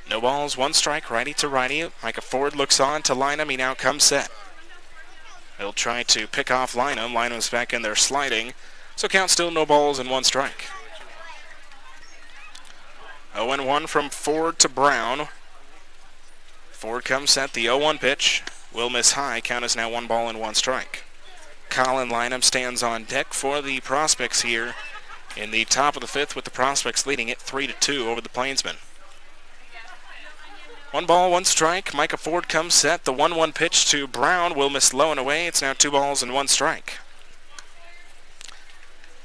No balls, 1 strike, righty to righty. Micah Ford looks on to Lynham. He now comes set. He'll try to pick off Lynham. Lynham's back in there sliding. So count still no balls and 1 strike. 0-1 from Ford to Brown. Ford comes set. The 0-1 pitch will miss high. Count is now 1 ball and 1 strike. Colin Lynham stands on deck for the Prospects here in the top of the 5th, with the Prospects leading it 3-2 over the Plainsmen. 1 ball, 1 strike. Micah Ford comes set. The 1-1 pitch to Brown will miss low and away. It's now 2 balls and 1 strike.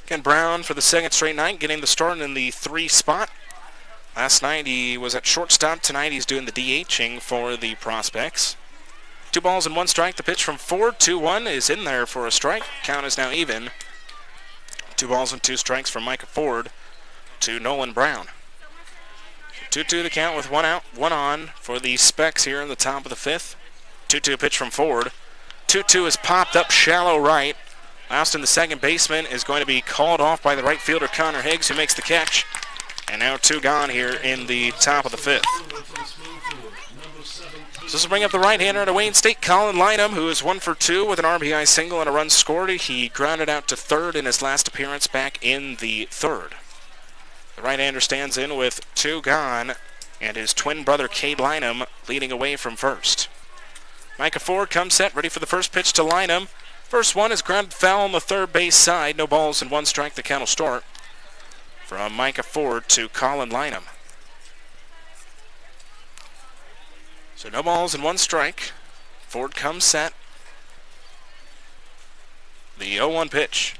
Again, Brown for the second straight night, getting the start in the 3 spot. Last night he was at shortstop. Tonight he's doing the DHing for the Prospects. 2 balls and 1 strike. The pitch from Ford, 2-1, is in there for a strike. Count is now even. 2 balls and 2 strikes from Micah Ford to Nolan Brown. 2-2 the count with 1 out, 1 on for the Specs here in the top of the 5th. 2-2 pitch from Ford. 2-2 is popped up shallow right. Louston, the second baseman, is going to be called off by the right fielder Connor Higgs, who makes the catch. And now 2 gone here in the top of the 5th. So this will bring up the right-hander at Wayne State, Colin Lynham, who is 1 for 2 with an RBI single and a run scored. He grounded out to third in his last appearance back in the 3rd. The right-hander stands in with 2 gone, and his twin brother Cade Lynham leading away from first. Micah Ford comes set, ready for the first pitch to Lynham. First one is grounded foul on the third base side. No balls and 1 strike. The count will start from Micah Ford to Colin Lynham. So no balls and 1 strike. Ford comes set. The 0-1 pitch.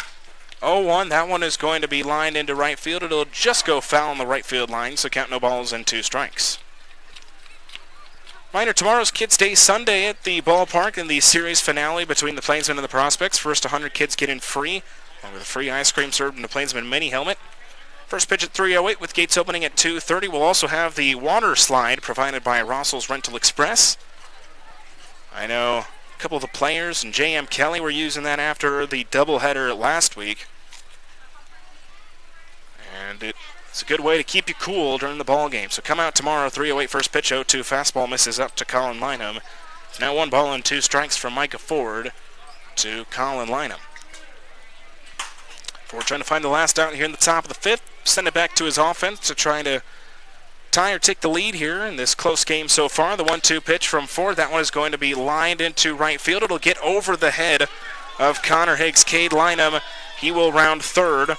0-1, that one is going to be lined into right field. It'll just go foul on the right field line, so count no balls and 2 strikes. Reminder, tomorrow's Kids Day Sunday at the ballpark in the series finale between the Plainsmen and the Prospects. First 100 kids get in free, along with a free ice cream served in the Plainsman mini helmet. First pitch at 3:08 with gates opening at 2:30. We'll also have the water slide provided by Rossel's Rental Express. I know a couple of the players and J.M. Kelly were using that after the doubleheader last week. And it's a good way to keep you cool during the ball game. So come out tomorrow, 3:08 first pitch, 0-2 fastball misses up to Colin Lynham. It's now 1 ball and 2 strikes from Micah Ford to Colin Lynham. Ford trying to find the last out here in the top of the 5th. Send it back to his offense to try to tie or take the lead here in this close game so far. The 1-2 pitch from Ford. That one is going to be lined into right field. It'll get over the head of Connor Higgs. Cade Lynham, he will round third.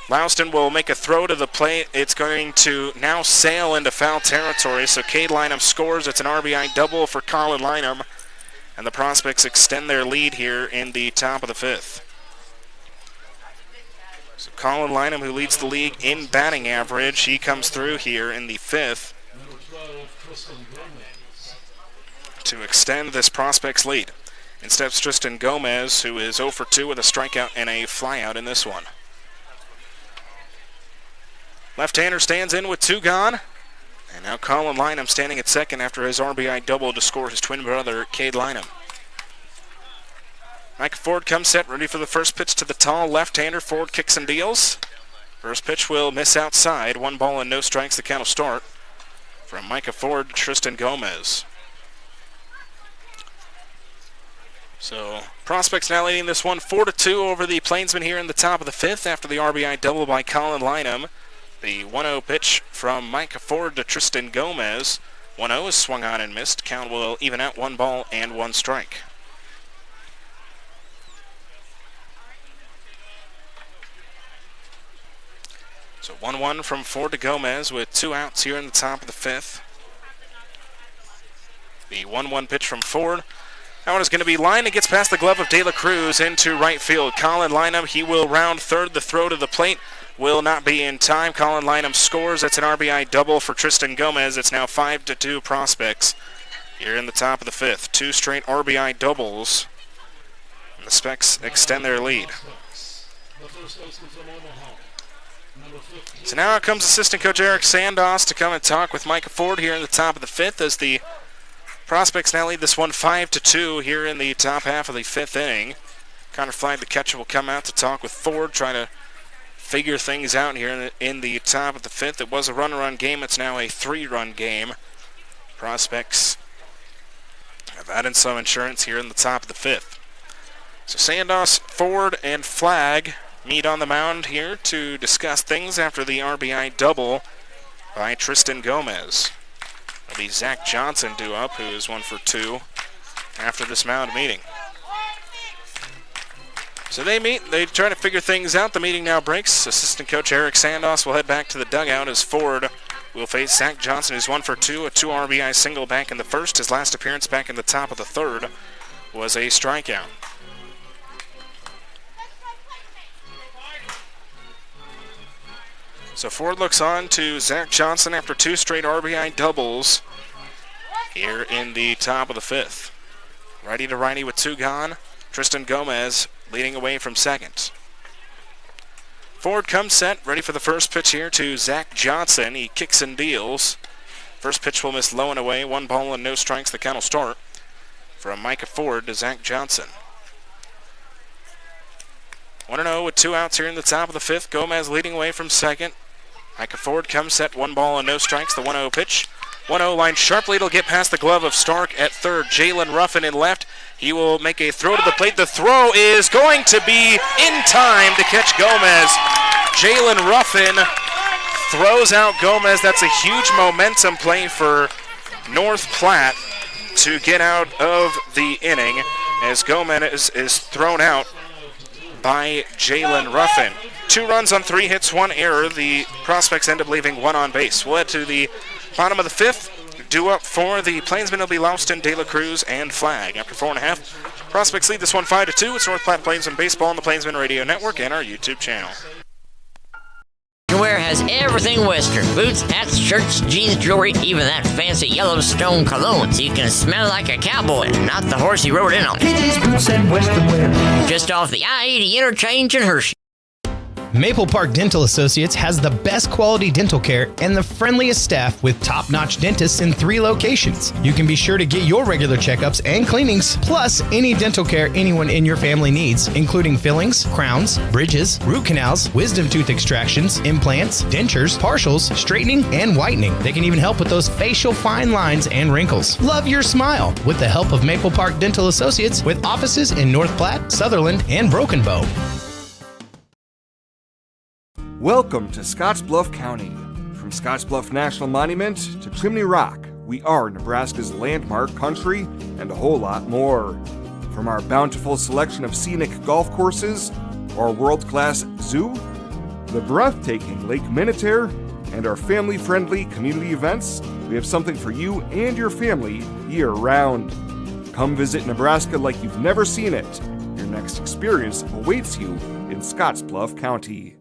Louston will make a throw to the plate. It's going to now sail into foul territory. So Cade Lynham scores. It's an RBI double for Colin Lynham. And the Prospects extend their lead here in the top of the 5th. So Colin Lynham, who leads the league in batting average, he comes through here in the 5th to extend this Prospects lead. In steps Tristan Gomez, who is 0 for 2 with a strikeout and a flyout in this one. Left-hander stands in with 2 gone. And now Colin Lynham standing at second after his RBI double to score his twin brother, Cade Lynham. Micah Ford comes set, ready for the first pitch to the tall left-hander. Ford kicks and deals. First pitch will miss outside. 1 ball and no strikes, the count will start. From Micah Ford to Tristan Gomez. So, Prospects now leading this one 4-2 over the Plainsmen here in the top of the 5th after the RBI double by Colin Lynham. The 1-0 pitch from Micah Ford to Tristan Gomez. 1-0 is swung on and missed. Count will even out 1 ball and 1 strike. So 1-1 from Ford to Gomez with 2 outs here in the top of the 5th. The 1-1 pitch from Ford. That one is going to be lined and gets past the glove of De La Cruz into right field. Colin Lynham, he will round third. The throw to the plate will not be in time. Colin Lynham scores. That's an RBI double for Tristan Gomez. It's now 5-2 Prospects here in the top of the 5th. 2 straight RBI doubles. And the Specs extend their lead. So now comes assistant coach Eric Sandos to come and talk with Micah Ford here in the top of the 5th as the Prospects now lead this one 5-2 here in the top half of the 5th inning. Connor Flagg, the catcher, will come out to talk with Ford, try to figure things out here in the top of the 5th. It was a run-run game. It's now a 3-run game. Prospects have added some insurance here in the top of the 5th. So Sandos, Ford, and Flagg meet on the mound here to discuss things after the RBI double by Tristan Gomez. It'll be Zach Johnson due up, who is 1 for 2 after this mound meeting. So they meet, they try to figure things out. The meeting now breaks. Assistant coach Eric Sandos will head back to the dugout as Ford will face Zach Johnson, who's 1 for 2, a 2 RBI single back in the first. His last appearance back in the top of the 3rd was a strikeout. So Ford looks on to Zach Johnson after 2 straight RBI doubles here in the top of the 5th. Righty to righty with 2 gone. Tristan Gomez leading away from second. Ford comes set, ready for the first pitch here to Zach Johnson. He kicks and deals. First pitch will miss low and away. 1 ball and no strikes, the count will start. From Micah Ford to Zach Johnson. 1-0 with 2 outs here in the top of the 5th. Gomez leading away from second. Micah Ford comes set, 1 ball and no strikes, the 1-0 pitch. 1-0 line sharply, it'll get past the glove of Stark at third. Jalen Ruffin in left. He will make a throw to the plate. The throw is going to be in time to catch Gomez. Jalen Ruffin throws out Gomez. That's a huge momentum play for North Platte to get out of the inning as Gomez is thrown out by Jalen Ruffin. 2 runs on 3 hits, 1 error. The Prospects end up leaving 1 on base. We'll head to the bottom of the 5th. Due up for the Plainsmen will be Louston, De La Cruz, and Flagg. After 4.5, Prospects lead this one 5-2. It's North Platte Plainsmen Baseball on the Plainsmen Radio Network and our YouTube channel. Wear has everything Western. Boots, hats, shirts, jeans, jewelry, even that fancy Yellowstone cologne, so you can smell like a cowboy and not the horse you rode in on. KJ's Boots and Western Wear. Just off the I-80 interchange in Hershey. Maple Park Dental Associates has the best quality dental care and the friendliest staff with top-notch dentists in 3 locations. You can be sure to get your regular checkups and cleanings, plus any dental care anyone in your family needs, including fillings, crowns, bridges, root canals, wisdom tooth extractions, implants, dentures, partials, straightening, and whitening. They can even help with those facial fine lines and wrinkles. Love your smile with the help of Maple Park Dental Associates with offices in North Platte, Sutherland, and Broken Bow. Welcome to Scottsbluff County. From Scottsbluff National Monument to Chimney Rock, we are Nebraska's landmark country and a whole lot more. From our bountiful selection of scenic golf courses, our world-class zoo, the breathtaking Lake Minnetonka, and our family-friendly community events, we have something for you and your family year-round. Come visit Nebraska like you've never seen it. Your next experience awaits you in Scottsbluff County.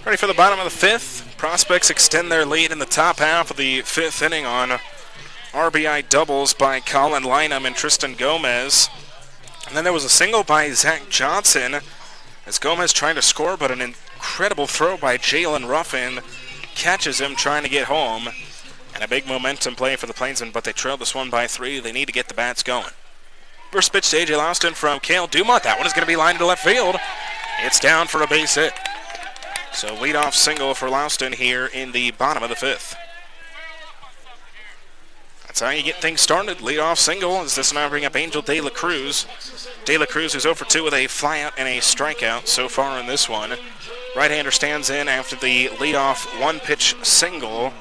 Ready for the bottom of the fifth. Prospects extend their lead in the top half of the fifth inning on RBI doubles by Colin Lynham and Tristan Gomez. And then there was a single by Zach Johnson as Gomez trying to score, but an incredible throw by Jalen Ruffin catches him trying to get home. And a big momentum play for the Plainsmen, but they trailed this one by 3. They need to get the bats going. First pitch to A.J. Louston from Cale Dumont. That one is going to be lined to left field. It's down for a base hit. So leadoff single for Louston here in the bottom of the fifth. That's how you get things started. Leadoff single as this now bring up Angel De La Cruz. De La Cruz is 0 for 2 with a flyout and a strikeout so far in this one. Right-hander stands in after the leadoff one-pitch single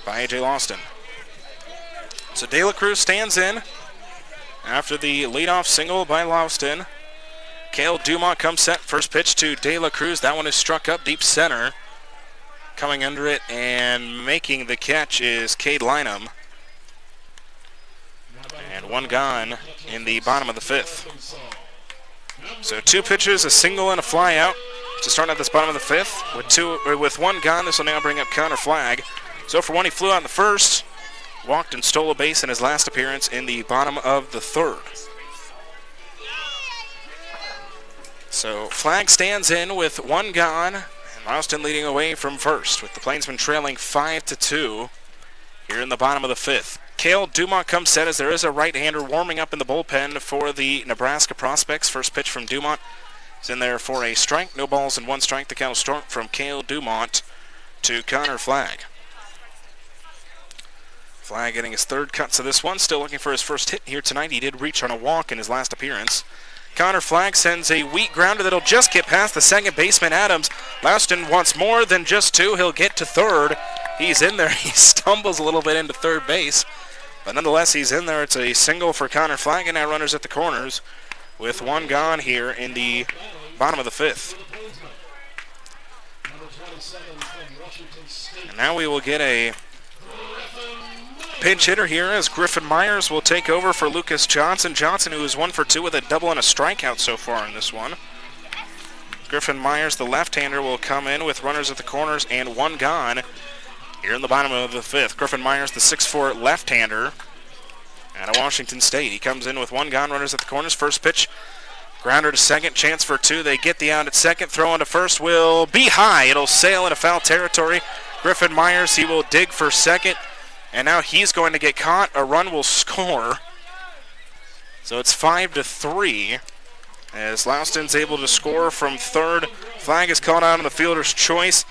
by A.J. Louston. So De La Cruz stands in after the leadoff single by Louston. Cale Dumont comes set. First pitch to De La Cruz. That one is struck up deep center. Coming under it and making the catch is Cade Lynham. And one gone in the bottom of the fifth. So 2 pitches, a single and a fly out to start at this bottom of the fifth. With one gone, this will now bring up Connor Flagg. So for one, he flew out in the first, walked and stole a base in his last appearance in the bottom of the third. So Flagg stands in with one gone, and Louston leading away from first, with the Plainsmen trailing 5-2 here in the bottom of the fifth. Cale Dumont comes set as there is a right-hander warming up in the bullpen for the Nebraska Prospects. First pitch from Dumont is in there for a strike. No balls and 1 strike. The count start from Cale Dumont to Connor Flagg. Flagg getting his third cuts of this one. Still looking for his first hit here tonight. He did reach on a walk in his last appearance. Connor Flagg sends a weak grounder that'll just get past the second baseman, Adams. Louston wants more than just 2. He'll get to third. He's in there. He stumbles a little bit into third base. But nonetheless, he's in there. It's a single for Connor Flagg, and now runners at the corners with one gone here in the bottom of the fifth. And now we will get a pinch hitter here as Griffin Myers will take over for Lucas Johnson. Johnson, who is 1 for 2 with a double and a strikeout so far in this one. Griffin Myers, the left-hander, will come in with runners at the corners and one gone here in the bottom of the fifth. Griffin Myers, the 6'4" left-hander out of Washington State. He comes in with one gone, runners at the corners. First pitch, grounder to second, chance for 2. They get the out at second. Throw into first will be high. It'll sail into foul territory. Griffin Myers, he will dig for second. And now he's going to get caught. A run will score. So it's 5-3 as Louston's able to score from third. Flag is called out on the fielder's choice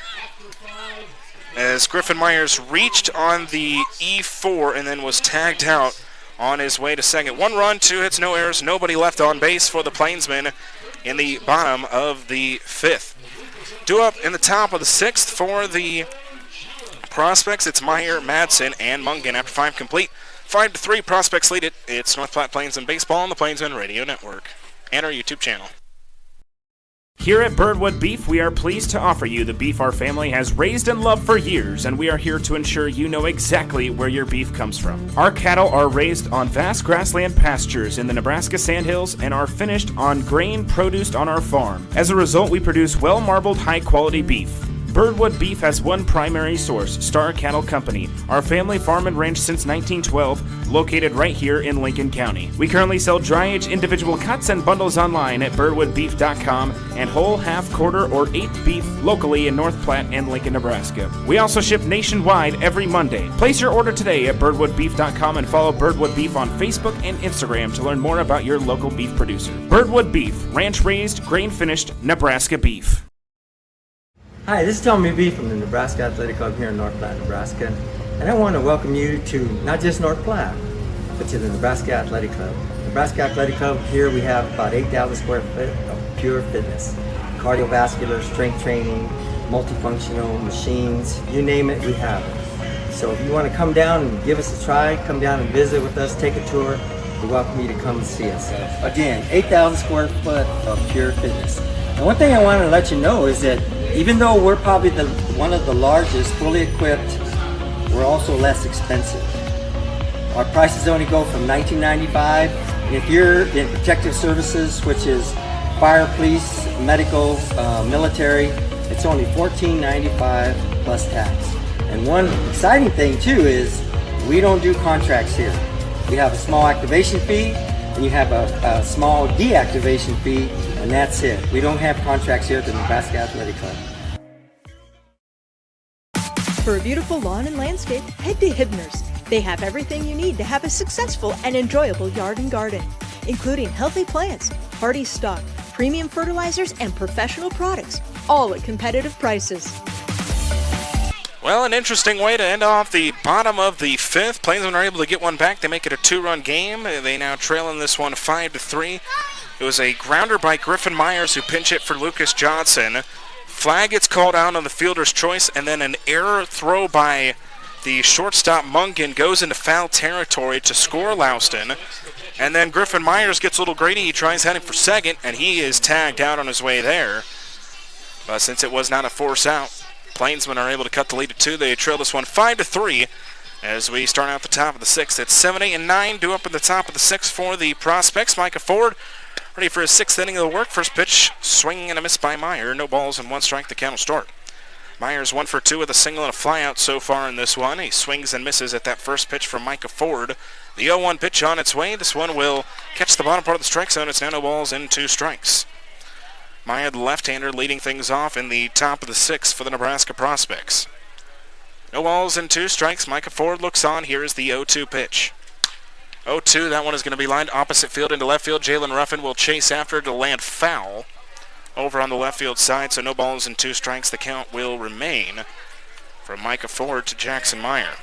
as Griffin Myers reached on the E4 and then was tagged out on his way to second. 1 run, 2 hits, no errors, nobody left on base for the Plainsmen in the bottom of the fifth. Due up in the top of the sixth for the Prospects, it's Meyer, Madsen, and Mungan after 5 complete. 5-3, Prospects lead it. It's North Platte Plainsmen Baseball on the Plainsmen Radio Network and our YouTube channel. Here at Birdwood Beef, we are pleased to offer you the beef our family has raised and loved for years, and we are here to ensure you know exactly where your beef comes from. Our cattle are raised on vast grassland pastures in the Nebraska Sandhills and are finished on grain produced on our farm. As a result, we produce well-marbled, high-quality beef. Birdwood Beef has one primary source, Star Cattle Company, our family farm and ranch since 1912, located right here in Lincoln County. We currently sell dry-age individual cuts and bundles online at birdwoodbeef.com and whole, half, quarter, or 8th beef locally in North Platte and Lincoln, Nebraska. We also ship nationwide every Monday. Place your order today at birdwoodbeef.com and follow Birdwood Beef on Facebook and Instagram to learn more about your local beef producer. Birdwood Beef, ranch-raised, grain-finished Nebraska beef. Hi, this is Tommy B from the Nebraska Athletic Club here in North Platte, Nebraska, and I want to welcome you to not just North Platte, but to the Nebraska Athletic Club. Nebraska Athletic Club, here we have about 8,000 square foot of pure fitness, cardiovascular, strength training, multifunctional machines, you name it, we have it. So if you want to come down and give us a try, come down and visit with us, take a tour, we welcome you to come and see us. Again, 8,000 square foot of pure fitness. And one thing I want to let you know is that even though we're probably one of the largest fully equipped, we're also less expensive. Our prices only go from $19.95. And if you're in protective services, which is fire, police, medical, military, It's only $14.95 plus tax. And one exciting thing too is we don't do contracts here. We have a small activation fee and you have a small deactivation fee, and that's it. We don't have contracts here at the Nebraska Athletic Club. For a beautiful lawn and landscape, head to Hibner's. They have everything you need to have a successful and enjoyable yard and garden, including healthy plants, hardy stock, premium fertilizers, and professional products, all at competitive prices. Well, an interesting way to end off the bottom of the fifth. Plainsmen are able to get one back. They make it a 2-run game. They now trail in this one 5-3. It was a grounder by Griffin Myers who pinch hit for Lucas Johnson. Flag gets called out on the fielder's choice, and then an error throw by the shortstop Mungan goes into foul territory to score Louston. And then Griffin Myers gets a little greedy. He tries heading for second, and he is tagged out on his way there. But since it was not a force out, Plainsmen are able to cut the lead to 2. They trail this one 5-3 as we start out the top of the 6th. It's 7, 8, and 9 due up at the top of the 6th for the Prospects. Micah Ford ready for his 6th inning of the work. First pitch, swinging and a miss by Meyer. No balls and 1 strike, the count will start. Myers 1 for 2 with a single and a flyout so far in this one. He swings and misses at that first pitch from Micah Ford. The 0-1 pitch on its way. This one will catch the bottom part of the strike zone. It's now no balls and 2 strikes. Meyer, the left-hander, leading things off in the top of the 6th for the Nebraska Prospects. No balls and 2 strikes. Micah Ford looks on. Here is the 0-2 pitch. 0-2, that one is going to be lined opposite field into left field. Jalen Ruffin will chase after it to land foul over on the left field side, so no balls and 2 strikes. The count will remain from Micah Ford to Jackson Meyer.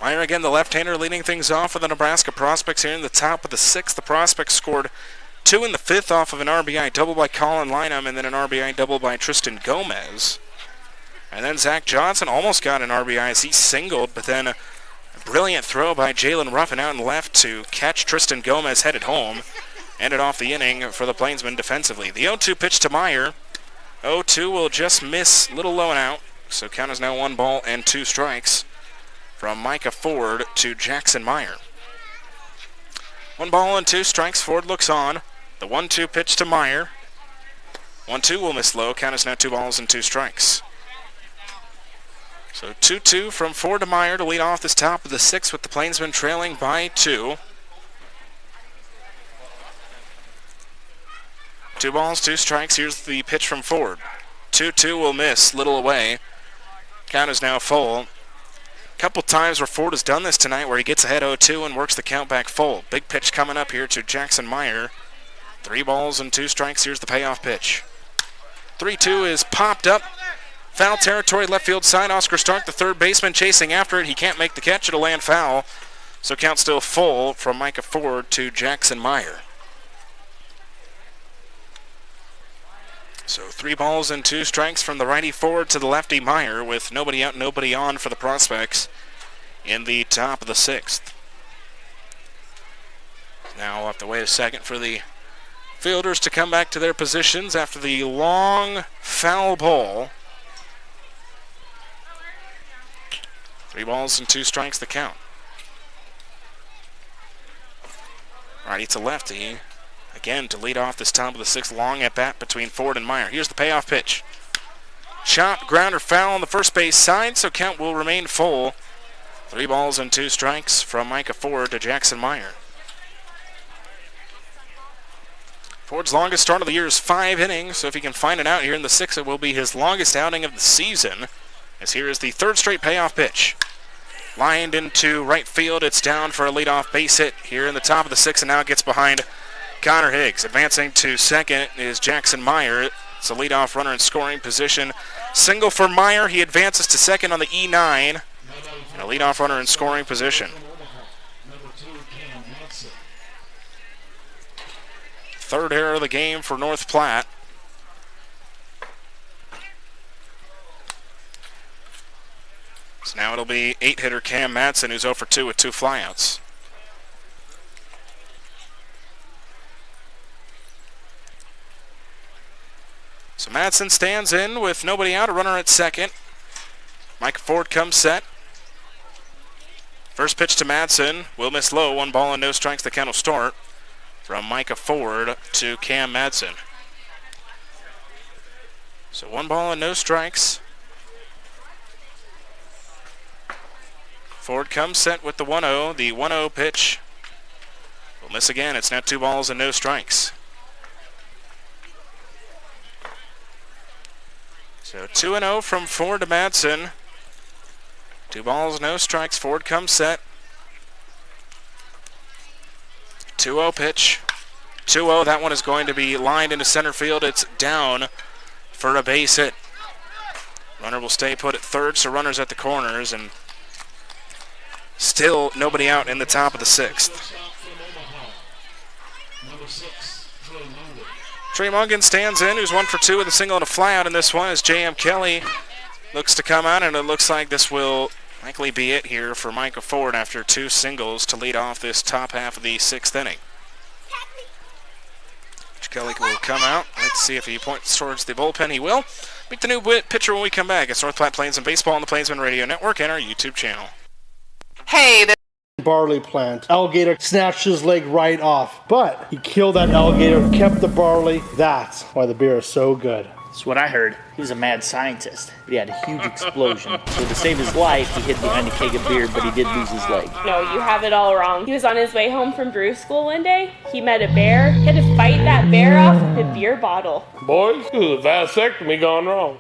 Meyer again, the left-hander, leading things off for the Nebraska Prospects here in the top of the 6th. The Prospects scored 2 in the 5th off of an RBI double by Colin Lynham and then an RBI double by Tristan Gomez. And then Zach Johnson almost got an RBI as he singled, but then a brilliant throw by Jalen Ruffin out and left to catch Tristan Gomez headed home. Ended off the inning for the Plainsmen defensively. The 0-2 pitch to Meyer. 0-2 will just miss, little low and out. So count is now 1 ball and 2 strikes from Micah Ford to Jackson Meyer. 1 ball and 2 strikes. Ford looks on. The 1-2 pitch to Meyer. 1-2 will miss low. Count is now 2 balls and 2 strikes. So 2-2 from Ford to Meyer to lead off this top of the 6th with the Plainsmen trailing by 2. 2 balls, 2 strikes. Here's the pitch from Ford. 2-2 will miss, little away. Count is now full. Couple times where Ford has done this tonight where he gets ahead 0-2 and works the count back full. Big pitch coming up here to Jackson Meyer. 3 balls and 2 strikes. Here's the payoff pitch. 3-2 is popped up. Foul territory, left field side. Oscar Stark, the third baseman, chasing after it. He can't make the catch. It'll land foul. So count still full from Micah Ford to Jackson Meyer. So 3 balls and 2 strikes from the righty Ford to the lefty Meyer with nobody out, nobody on for the Prospects in the top of the 6th. Now we'll have to wait a second for the fielders to come back to their positions after the long foul ball. 3 balls and 2 strikes the count. Righty to lefty. Again, to lead off this top of the 6th, long at bat between Ford and Meyer. Here's the payoff pitch. Chopped grounder foul on the first base side, so count will remain full. 3 balls and 2 strikes from Micah Ford to Jackson Meyer. Ford's longest start of the year is 5 innings, so if he can find it out here in the 6th, it will be his longest outing of the season. As here is the 3rd straight payoff pitch. Lined into right field, it's down for a leadoff base hit here in the top of the 6th, and now it gets behind Connor Higgs. Advancing to second is Jackson Meyer. It's a leadoff runner in scoring position. Single for Meyer. He advances to second on the E9. And a leadoff runner in scoring position. 3rd error of the game for North Platte. So now it'll be 8-hitter Cam Madsen, who's 0 for 2 with 2 flyouts. So Madsen stands in with nobody out, a runner at second. Mike Ford comes set. First pitch to Madsen, will miss low, 1 ball and no strikes, the count will start from Micah Ford to Cam Madsen. So 1 ball and no strikes. Ford comes set with the 1-0. The 1-0 pitch will miss again. It's now 2 balls and no strikes. So 2-0 from Ford to Madsen. 2 balls, no strikes. Ford comes set. 2-0 pitch. 2-0. That one is going to be lined into center field. It's down for a base hit. Runner will stay put at third, so runners at the corners, and still nobody out in the top of the 6th. Trey Mungan stands in, who's 1 for 2 with a single and a flyout in this one, as J.M. Kelly looks to come out, and it looks like this will likely be it here for Micah Ford after 2 singles to lead off this top half of the 6th inning. Kelly will come out. Let's see if he points towards the bullpen. He will. Meet the new pitcher when we come back. It's North Platte Plainsmen Baseball on the Plainsmen Radio Network and our YouTube channel. Hey, barley plant. Alligator snatched his leg right off, but he killed that alligator, kept the barley. That's why the beer is so good. That's what I heard. He was a mad scientist, but he had a huge explosion. So to save his life, he hid behind a keg of beer, but he did lose his leg. No, you have it all wrong. He was on his way home from brew school one day. He met a bear. He had to fight that bear off with a beer bottle. Boys, this is a vasectomy gone wrong.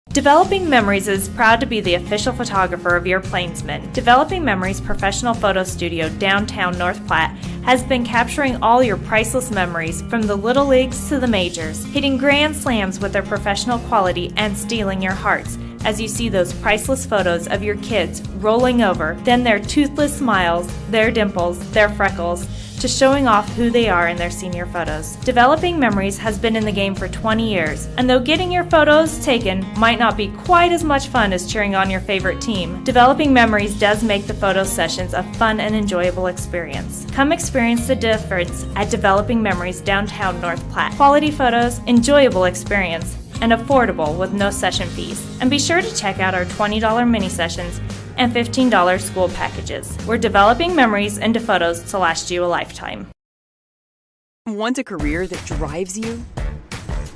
Developing Memories is proud to be the official photographer of your Plainsmen. Developing Memories professional photo studio downtown North Platte has been capturing all your priceless memories from the little leagues to the majors, hitting grand slams with their professional quality and stealing your hearts as you see those priceless photos of your kids rolling over, then their toothless smiles, their dimples, their freckles, to showing off who they are in their senior photos. Developing Memories has been in the game for 20 years, and though getting your photos taken might not be quite as much fun as cheering on your favorite team, Developing Memories does make the photo sessions a fun and enjoyable experience. Come experience the difference at Developing Memories downtown North Platte. Quality photos, enjoyable experience, and affordable with no session fees. And be sure to check out our $20 mini sessions and $15 school packages. We're developing memories into photos to last you a lifetime. Want a career that drives you?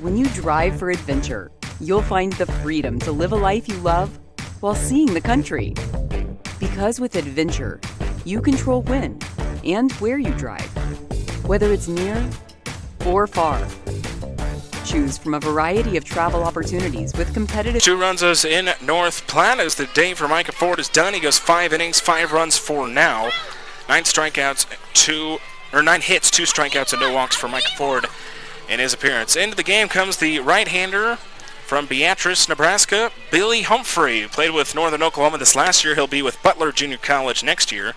When you drive for adventure, you'll find the freedom to live a life you love while seeing the country. Because with adventure, you control when and where you drive, whether it's near or far. Choose from a variety of travel opportunities with competitive... 2 runs us in North Platte as the day for Micah Ford is done. He goes 5 innings, 5 runs for now. 9 hits, 2 strikeouts, and no walks for Micah Ford in his appearance. Into the game comes the right-hander from Beatrice, Nebraska, Billy Humphrey. Played with Northern Oklahoma this last year. He'll be with Butler Junior College next year.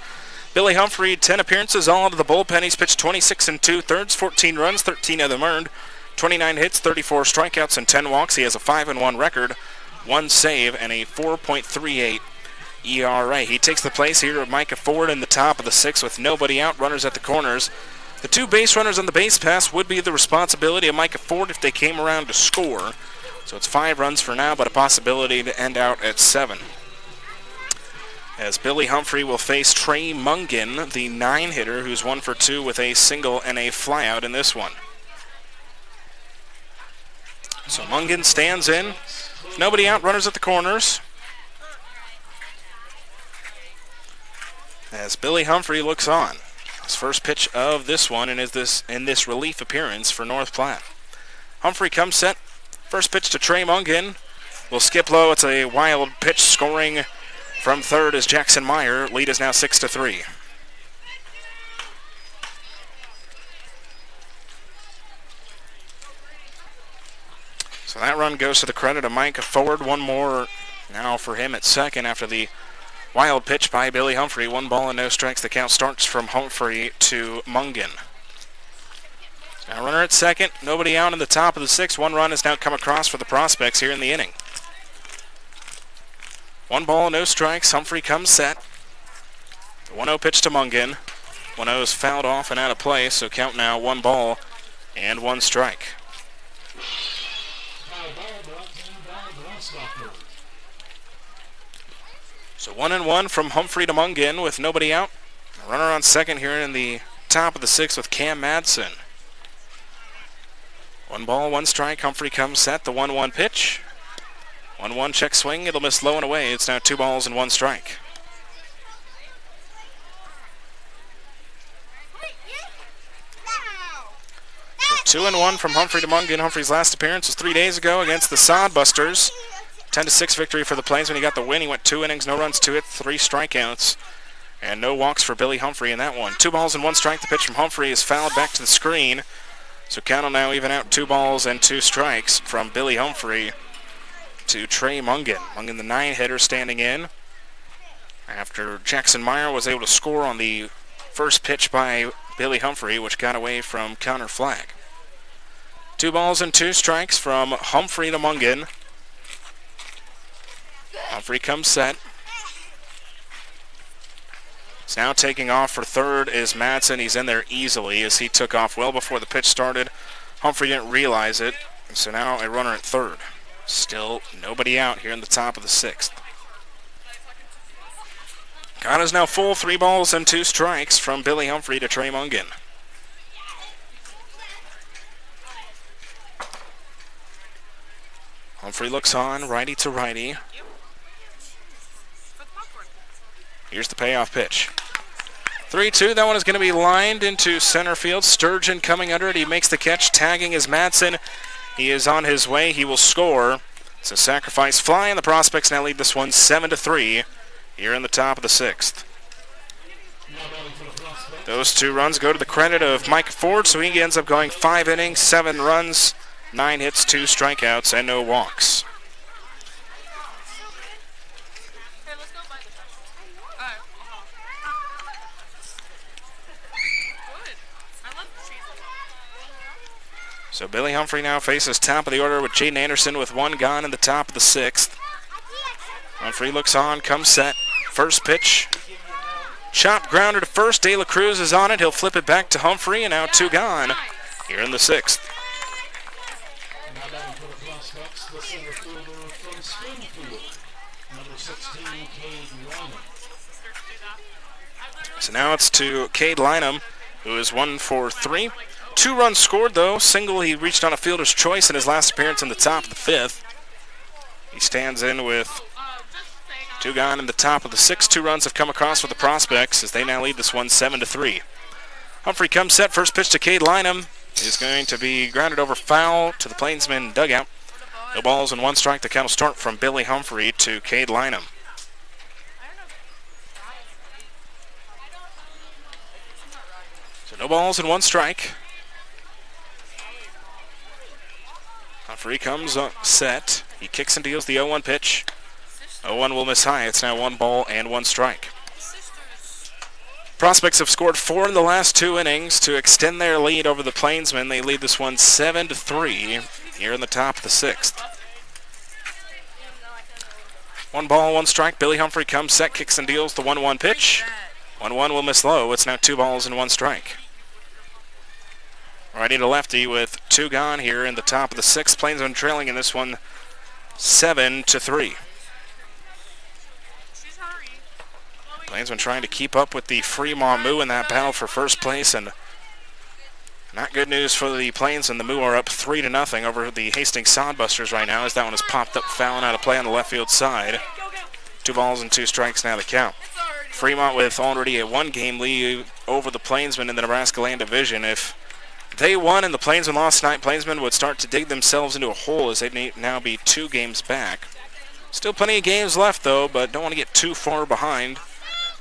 Billy Humphrey, 10 appearances, all out of the bullpen. He's pitched 26 2/3, 14 runs, 13 of them earned. 29 hits, 34 strikeouts, and 10 walks. He has a 5-1 record, 1 save, and a 4.38 ERA. He takes the place here of Micah Ford in the top of the 6th with nobody out, runners at the corners. The 2 base runners on the base pass would be the responsibility of Micah Ford if they came around to score. So it's 5 runs for now, but a possibility to end out at 7. As Billy Humphrey will face Trey Mungan, the 9-hitter, who's 1 for 2 with a single and a flyout in this one. So Mungan stands in. Nobody out, runners at the corners. As Billy Humphrey looks on. His first pitch of this one and is in this relief appearance for North Platte. Humphrey comes set. First pitch to Trey Mungan. Will skip low. It's a wild pitch, scoring from third is Jackson Meyer. Lead is now 6-3. So that run goes to the credit of Micah Ford. 1 more now for him at second after the wild pitch by Billy Humphrey. 1 ball and no strikes. The count starts from Humphrey to Mungan. Now runner at second. Nobody out in the top of the 6th. 1 run has now come across for the Prospects here in the inning. 1 ball, no strikes. Humphrey comes set. The 1-0 pitch to Mungan. 1-0 is fouled off and out of play, so count now 1 ball and 1 strike. So 1-1 from Humphrey to Mungan with nobody out. A runner on second here in the top of the 6th with Cam Madsen. 1 ball, 1 strike. Humphrey comes set. The 1-1 pitch. 1-1 check swing. It'll miss low and away. It's now 2 balls and 1 strike. So 2-1 from Humphrey to Mungan. Humphrey's last appearance was 3 days ago against the Sodbusters. 10-6 victory for the Plainsmen. He got the win. He went 2 innings, no runs, 2 hits, 3 strikeouts, and no walks for Billy Humphrey in that one. 2 balls and 1 strike. The pitch from Humphrey is fouled back to the screen. So count will now even out 2 balls and 2 strikes from Billy Humphrey to Trey Mungan. Mungan, the 9-hitter, standing in after Jackson Meyer was able to score on the first pitch by Billy Humphrey, which got away from counter flag. 2 balls and 2 strikes from Humphrey to Mungan. Humphrey comes set. He's now taking off for third is Madsen. He's in there easily as he took off well before the pitch started. Humphrey didn't realize it, so now a runner at third. Still nobody out here in the top of the 6th. Count is now full, 3 balls and 2 strikes from Billy Humphrey to Trey Mungan. Humphrey looks on, righty to righty. Here's the payoff pitch. 3-2, that one is going to be lined into center field. Sturgeon coming under it. He makes the catch, tagging is Madsen. He is on his way. He will score. It's a sacrifice fly, and the Prospects now lead this one 7-3 here in the top of the 6th. Those 2 runs go to the credit of Mike Ford, so he ends up going 5 innings, 7 runs, 9 hits, 2 strikeouts, and no walks. So Billy Humphrey now faces top of the order with Jaden Anderson with 1 gone in the top of the 6th. Humphrey looks on, comes set. First pitch. Chop grounder to first. De La Cruz is on it. He'll flip it back to Humphrey, and now 2 gone here in the 6th. So now it's to Cade Lynham, who is 1 for 3. 2 runs scored, though. Single, he reached on a fielder's choice in his last appearance in the top of the 5th. He stands in with 2 gone in the top of the 6th. 2 runs have come across for the Prospects as they now lead this one 7-3. Humphrey comes set. First pitch to Cade Lynham is going to be grounded over foul to the Plainsmen dugout. No balls and 1 strike. The count will start from Billy Humphrey to Cade Lynham. So no balls and 1 strike. Humphrey comes up set. He kicks and deals the 0-1 pitch. 0-1 will miss high. It's now 1 ball and 1 strike. Prospects have scored 4 in the last 2 innings to extend their lead over the Plainsmen. They lead this one 7-3 here in the top of the 6th. 1 ball, 1 strike. Billy Humphrey comes set, kicks and deals the 1-1 pitch. 1-1 will miss low. It's now 2 balls and 1 strike. Righty to lefty with 2 gone here in the top of the 6th. Plainsmen trailing in this one 7-3. Plainsmen trying to keep up with the Fremont Moo in that battle for first place, and not good news for the Plains, and the Moo are up 3-0 over the Hastings Sodbusters right now as that one has popped up, fouling out of play on the left field side. 2 balls and 2 strikes now to count. Fremont with already a 1-game lead over the Plainsmen in the Nebraska Land Division. If they won and the Plainsmen lost tonight, Plainsmen would start to dig themselves into a hole as they'd now be 2 games back. Still plenty of games left, though, but don't want to get too far behind.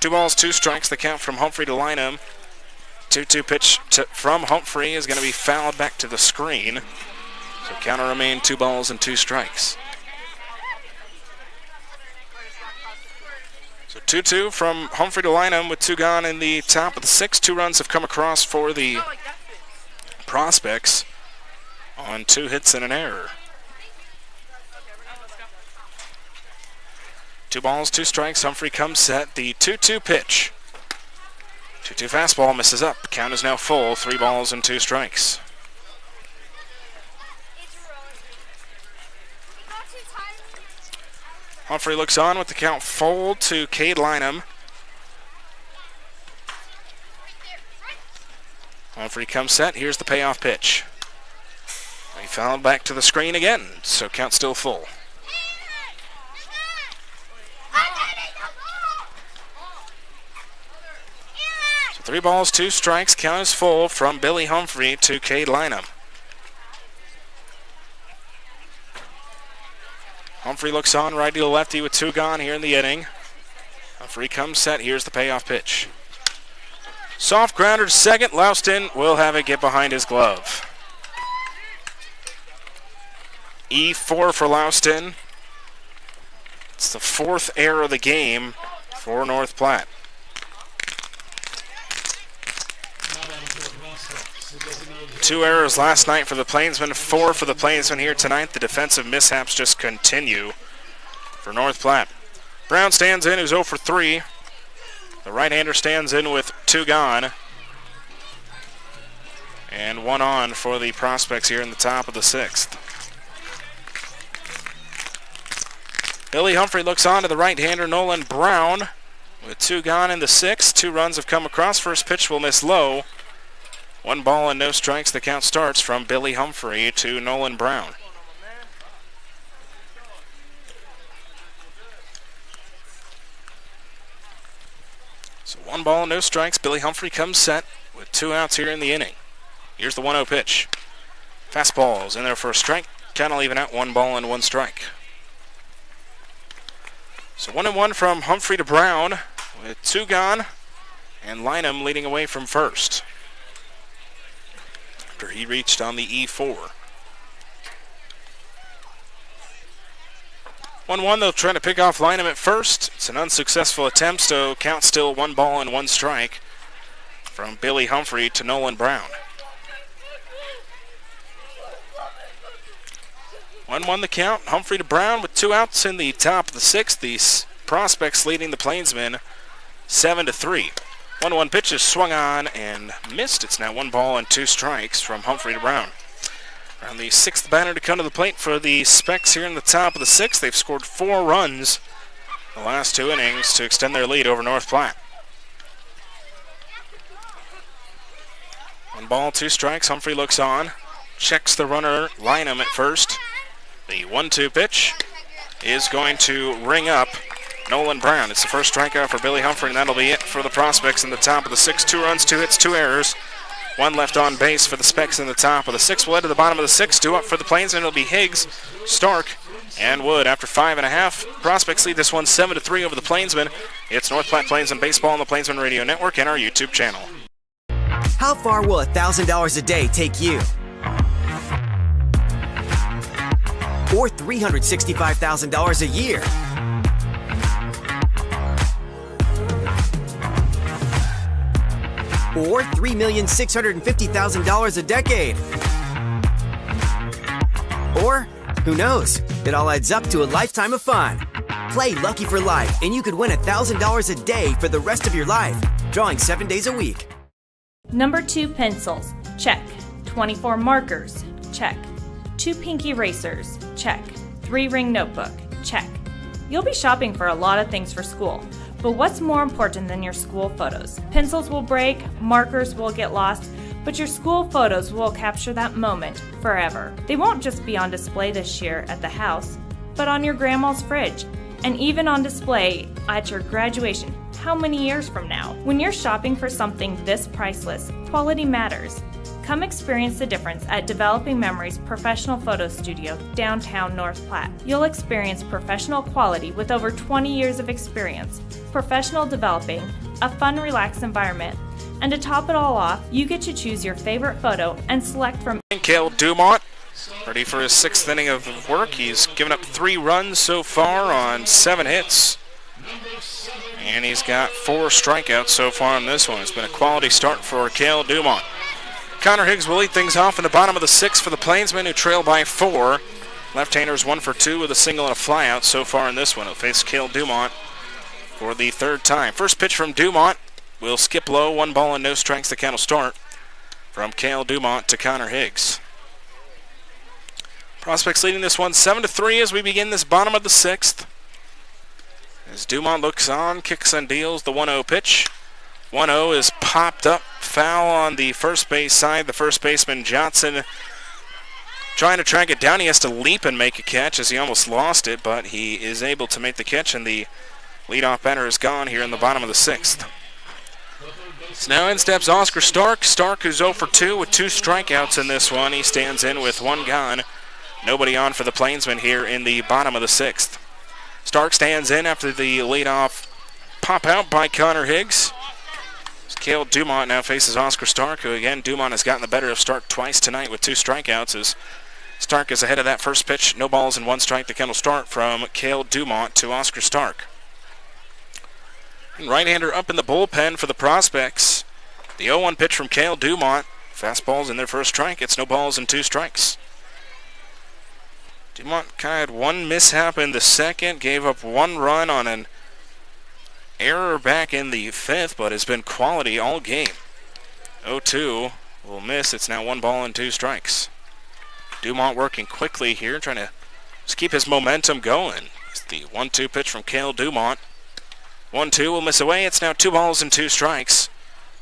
2 balls, 2 strikes, the count from Humphrey to Lynham. 2-2 pitch from Humphrey is going to be fouled back to the screen. So count will remain 2 balls and 2 strikes. So 2-2 from Humphrey to Lynham with 2 gone in the top of the 6th. 2 runs have come across for the Prospects on 2 hits and an error. 2 balls, 2 strikes. Humphrey comes set. The 2-2 pitch. 2-2 fastball misses up. Count is now full. 3 balls and 2 strikes. Humphrey looks on with the count full to Cade Lynham. Humphrey comes set. Here's the payoff pitch. He fouled back to the screen again, so count still full. So 3 balls, 2 strikes, count is full from Billy Humphrey to Cade Lynham. Humphrey looks on, righty to lefty with 2 gone here in the inning. Humphrey comes set, here's the payoff pitch. Soft grounder to second, Louston will have it get behind his glove. E4 for Louston. It's the 4th error of the game for North Platte. Two errors last night for the Plainsmen, 4 for the Plainsmen here tonight. The defensive mishaps just continue for North Platte. Brown stands in, who's 0 for 3. The right-hander stands in with 2 gone. And 1 on for the Prospects here in the top of the 6th. Billy Humphrey looks on to the right-hander Nolan Brown with 2 gone in the 6th. 2 runs have come across. First pitch will miss low. 1 ball and no strikes. The count starts from Billy Humphrey to Nolan Brown. So 1 ball and no strikes. Billy Humphrey comes set with 2 outs here in the inning. Here's the 1-0 pitch. Fastball's in there for a strike. Count will even out 1 ball and 1 strike. So 1-1 from Humphrey to Brown with 2 gone, and Lynham leading away from first after he reached on the E4. 1-1, they'll try to pick off Lynham at first. It's an unsuccessful attempt, so count still 1 ball and 1 strike from Billy Humphrey to Nolan Brown. 1-1 the count. Humphrey to Brown with 2 outs in the top of the 6th. The Prospects leading the Plainsmen 7-3. 1-1 pitch is swung on and missed. It's now 1 ball and 2 strikes from Humphrey to Brown. Around the 6th batter to come to the plate for the Specs here in the top of the 6th. They've scored 4 runs the last 2 innings to extend their lead over North Platte. 1 ball, 2 strikes. Humphrey looks on. Checks the runner, Lynham at first. The 1-2 pitch is going to ring up Nolan Brown. It's the first strikeout for Billy Humphrey, and that'll be it for the Prospects in the top of the 6th. 2 runs, 2 hits, 2 errors. 1 left on base for the Specs in the top of the 6th. We'll head to the bottom of the 6th. 2 up for the Plainsmen. It'll be Higgs, Stark, and Wood. After 5.5, Prospects lead this one 7-3 over the Plainsmen. It's North Platte Plainsmen Baseball on the Plainsmen Radio Network and our YouTube channel. How far will $1,000 a day take you? Or $365,000 a year? Or $3,650,000 a decade? Or, who knows? It all adds up to a lifetime of fun. Play Lucky for Life, and you could win $1,000 a day for the rest of your life, drawing 7 days a week. Number 2 pencils, check. 24 markers, check. 2 pink erasers, check. 3 ring notebook, check. You'll be shopping for a lot of things for school, but what's more important than your school photos? Pencils will break, markers will get lost, but your school photos will capture that moment forever. They won't just be on display this year at the house, but on your grandma's fridge, and even on display at your graduation how many years from now? When you're shopping for something this priceless, quality matters. Come experience the difference at Developing Memories Professional Photo Studio, downtown North Platte. You'll experience professional quality with over 20 years of experience, professional developing, a fun, relaxed environment, and to top it all off, you get to choose your favorite photo and select from Cale Dumont, ready for his 6th inning of work. He's given up 3 runs so far on 7 hits. And he's got 4 strikeouts so far on this one. It's been a quality start for Cale Dumont. Connor Higgs will lead things off in the bottom of the 6th for the Plainsmen, who trail by 4. Left-handers 1 for 2 with a single and a flyout so far in this one. He'll face Cale Dumont for the 3rd time. First pitch from Dumont will skip low. 1 ball and no strikes. The count will start from Cale Dumont to Connor Higgs. Prospects leading this one 7-3 as we begin this bottom of the 6th. As Dumont looks on, kicks and deals the 1-0 pitch. 1-0 is popped up, foul on the first base side. The first baseman, Johnson, trying to track it down. He has to leap and make a catch as he almost lost it, but he is able to make the catch, and the leadoff batter is gone here in the bottom of the 6th. So now in steps Oscar Stark. Stark is 0 for 2 with 2 strikeouts in this one. He stands in with 1 gone. Nobody on for the Plainsmen here in the bottom of the 6th. Stark stands in after the leadoff pop out by Connor Higgs. Cale Dumont now faces Oscar Stark, who again, Dumont has gotten the better of Stark twice tonight with 2 strikeouts as Stark is ahead of that first pitch. No balls and 1 strike. The count will start from Cale Dumont to Oscar Stark. And right-hander up in the bullpen for the Prospects. The 0-1 pitch from Cale Dumont. Fastballs in their first strike. It's no balls and 2 strikes. Dumont kind of had 1 mishap in the second, gave up 1 run on an error back in the 5th, but has been quality all game. 0-2 will miss. It's now 1 ball and 2 strikes. Dumont working quickly here, trying to just keep his momentum going. It's the 1-2 pitch from Cale Dumont. 1-2 will miss away. It's now 2 balls and 2 strikes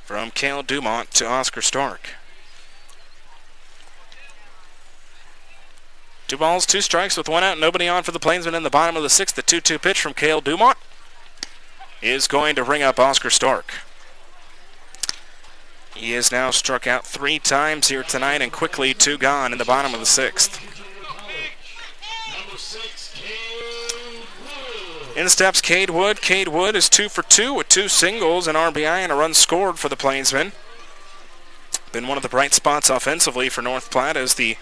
from Cale Dumont to Oscar Stark. 2 balls, 2 strikes with 1 out, nobody on for the Plainsmen in the bottom of the 6th. The 2-2 pitch from Cale Dumont is going to ring up Oscar Stark. He has now struck out 3 times here tonight and quickly 2 gone in the bottom of the 6th. In steps Cade Wood. Cade Wood is 2 for 2 with 2 singles, an RBI, and a run scored for the Plainsmen. Been one of the bright spots offensively for North Platte as the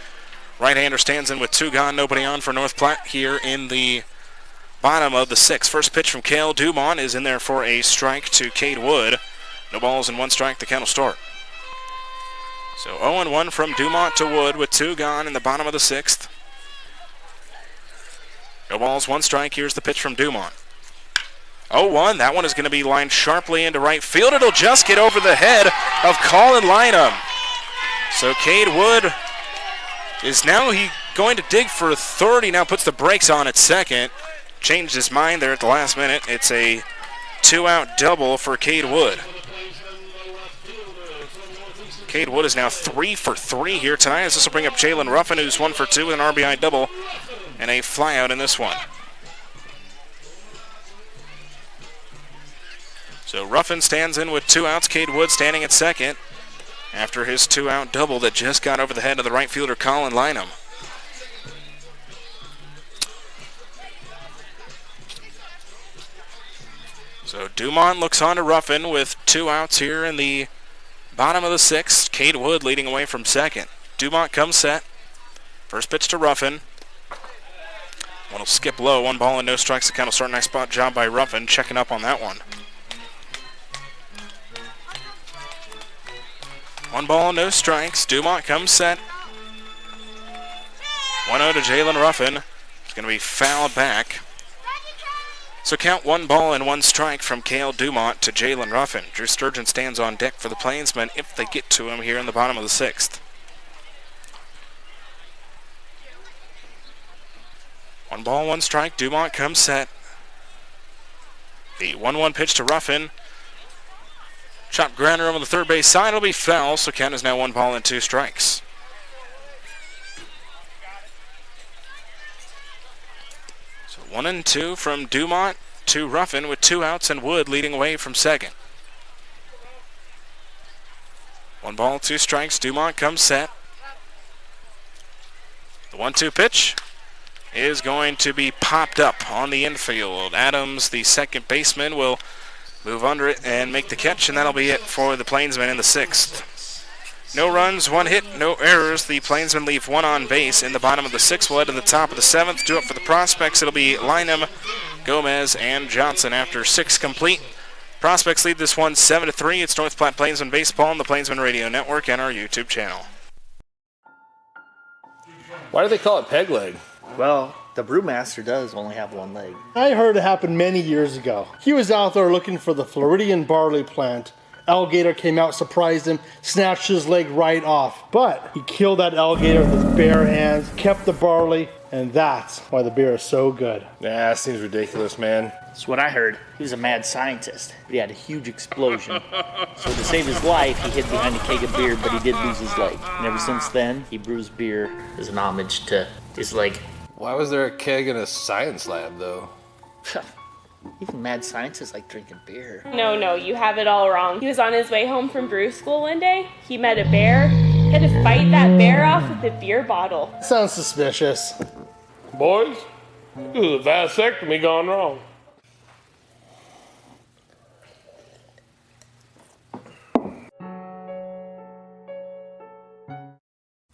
right-hander stands in with 2 gone, nobody on for North Platte here in the bottom of the 6th. First pitch from Cale Dumont is in there for a strike to Cade Wood. No balls and 1 strike, the count will start. So 0-1 from Dumont to Wood with 2 gone in the bottom of the 6th. No balls, 1 strike. Here's the pitch from Dumont. 0-1. That one is going to be lined sharply into right field. It'll just get over the head of Colin Lynham. So Cade Wood is now going to dig for a third. He now puts the brakes on at second. Changed his mind there at the last minute. It's a 2-out double for Cade Wood. Cade Wood is now 3 for 3 here tonight, as this will bring up Jalen Ruffin, who's 1 for 2 with an RBI double and a flyout in this one. So Ruffin stands in with 2 outs. Cade Wood standing at second after his 2-out double that just got over the head of the right fielder Colin Lynham. So Dumont looks on to Ruffin with 2 outs here in the bottom of the 6th. Cade Wood leading away from second. Dumont comes set. First pitch to Ruffin. One will skip low. 1 ball and no strikes. The count will start. Nice spot job by Ruffin, checking up on that one. 1 ball, no strikes. Dumont comes set. 1-0 to Jalen Ruffin. It's going to be fouled back. So count 1 ball and 1 strike from Cale Dumont to Jalen Ruffin. Drew Sturgeon stands on deck for the Plainsmen if they get to him here in the bottom of the 6th. 1 ball, 1 strike. Dumont comes set. The 1-1 pitch to Ruffin. Chop grounder over the third base side. It'll be foul, so count is now 1 ball and 2 strikes. So 1-2 from Dumont to Ruffin with 2 outs and Wood leading away from second. 1 ball, 2 strikes. Dumont comes set. The 1-2 pitch is going to be popped up on the infield. Adams, the second baseman, will move under it and make the catch, and that'll be it for the Plainsmen in the 6th. No runs, 1 hit, no errors. The Plainsmen leave 1 on base in the bottom of the 6th. We'll head to the top of the 7th. Due up for the Prospects, it'll be Lynham, Gomez, and Johnson after 6 complete. Prospects lead this one 7-3. It's North Platte Plainsmen Baseball on the Plainsmen Radio Network and our YouTube channel. Why do they call it peg leg? Well, the brewmaster does only have 1 leg. I heard it happen many years ago. He was out there looking for the Floridian barley plant, Alligator came out, surprised him, snatched his leg right off. But he killed that alligator with his bare hands, kept the barley, and that's why the beer is so good. Nah, that seems ridiculous, man. That's what I heard. He was a mad scientist, but he had a huge explosion. So to save his life, he hid behind a keg of beer, but he did lose his leg. And ever since then, he brews beer as an homage to his leg. Why was there a keg in a science lab, though? Even mad scientists like drinking beer. No, you have it all wrong. He was on his way home from brew school one day. He met a bear. He had to fight that bear off with a beer bottle. Sounds suspicious. Boys, this is a vasectomy gone wrong.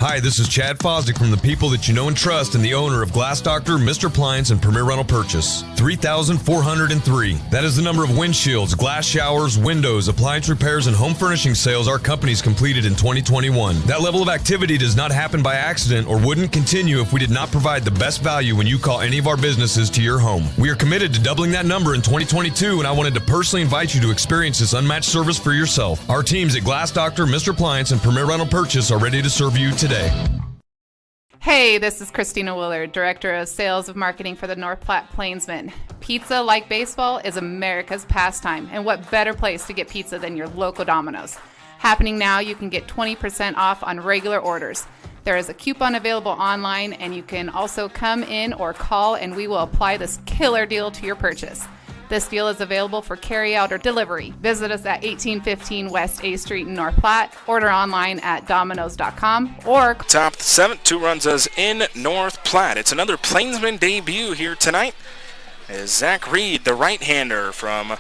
Hi, this is Chad Fosdick from the people that you know and trust and the owner of Glass Doctor, Mr. Appliance, and Premier Rental Purchase. 3,403. That is the number of windshields, glass showers, windows, appliance repairs, and home furnishing sales our company's completed in 2021. That level of activity does not happen by accident or wouldn't continue if we did not provide the best value when you call any of our businesses to your home. We are committed to doubling that number in 2022, and I wanted to personally invite you to experience this unmatched service for yourself. Our teams at Glass Doctor, Mr. Appliance, and Premier Rental Purchase are ready to serve you today. Hey, this is Christina Willard, Director of Sales of Marketing for the North Platte Plainsmen. Pizza, like baseball, is America's pastime, and what better place to get pizza than your local Domino's? Happening now, you can get 20% off on regular orders. There is a coupon available online, and you can also come in or call, and we will apply this killer deal to your purchase. This deal is available for carry-out or delivery. Visit us at 1815 West A Street in North Platte. Order online at Domino's.com or... Top of the 7th, 2 runs us in North Platte. It's another Plainsman debut here tonight as Zach Reed, the right-hander from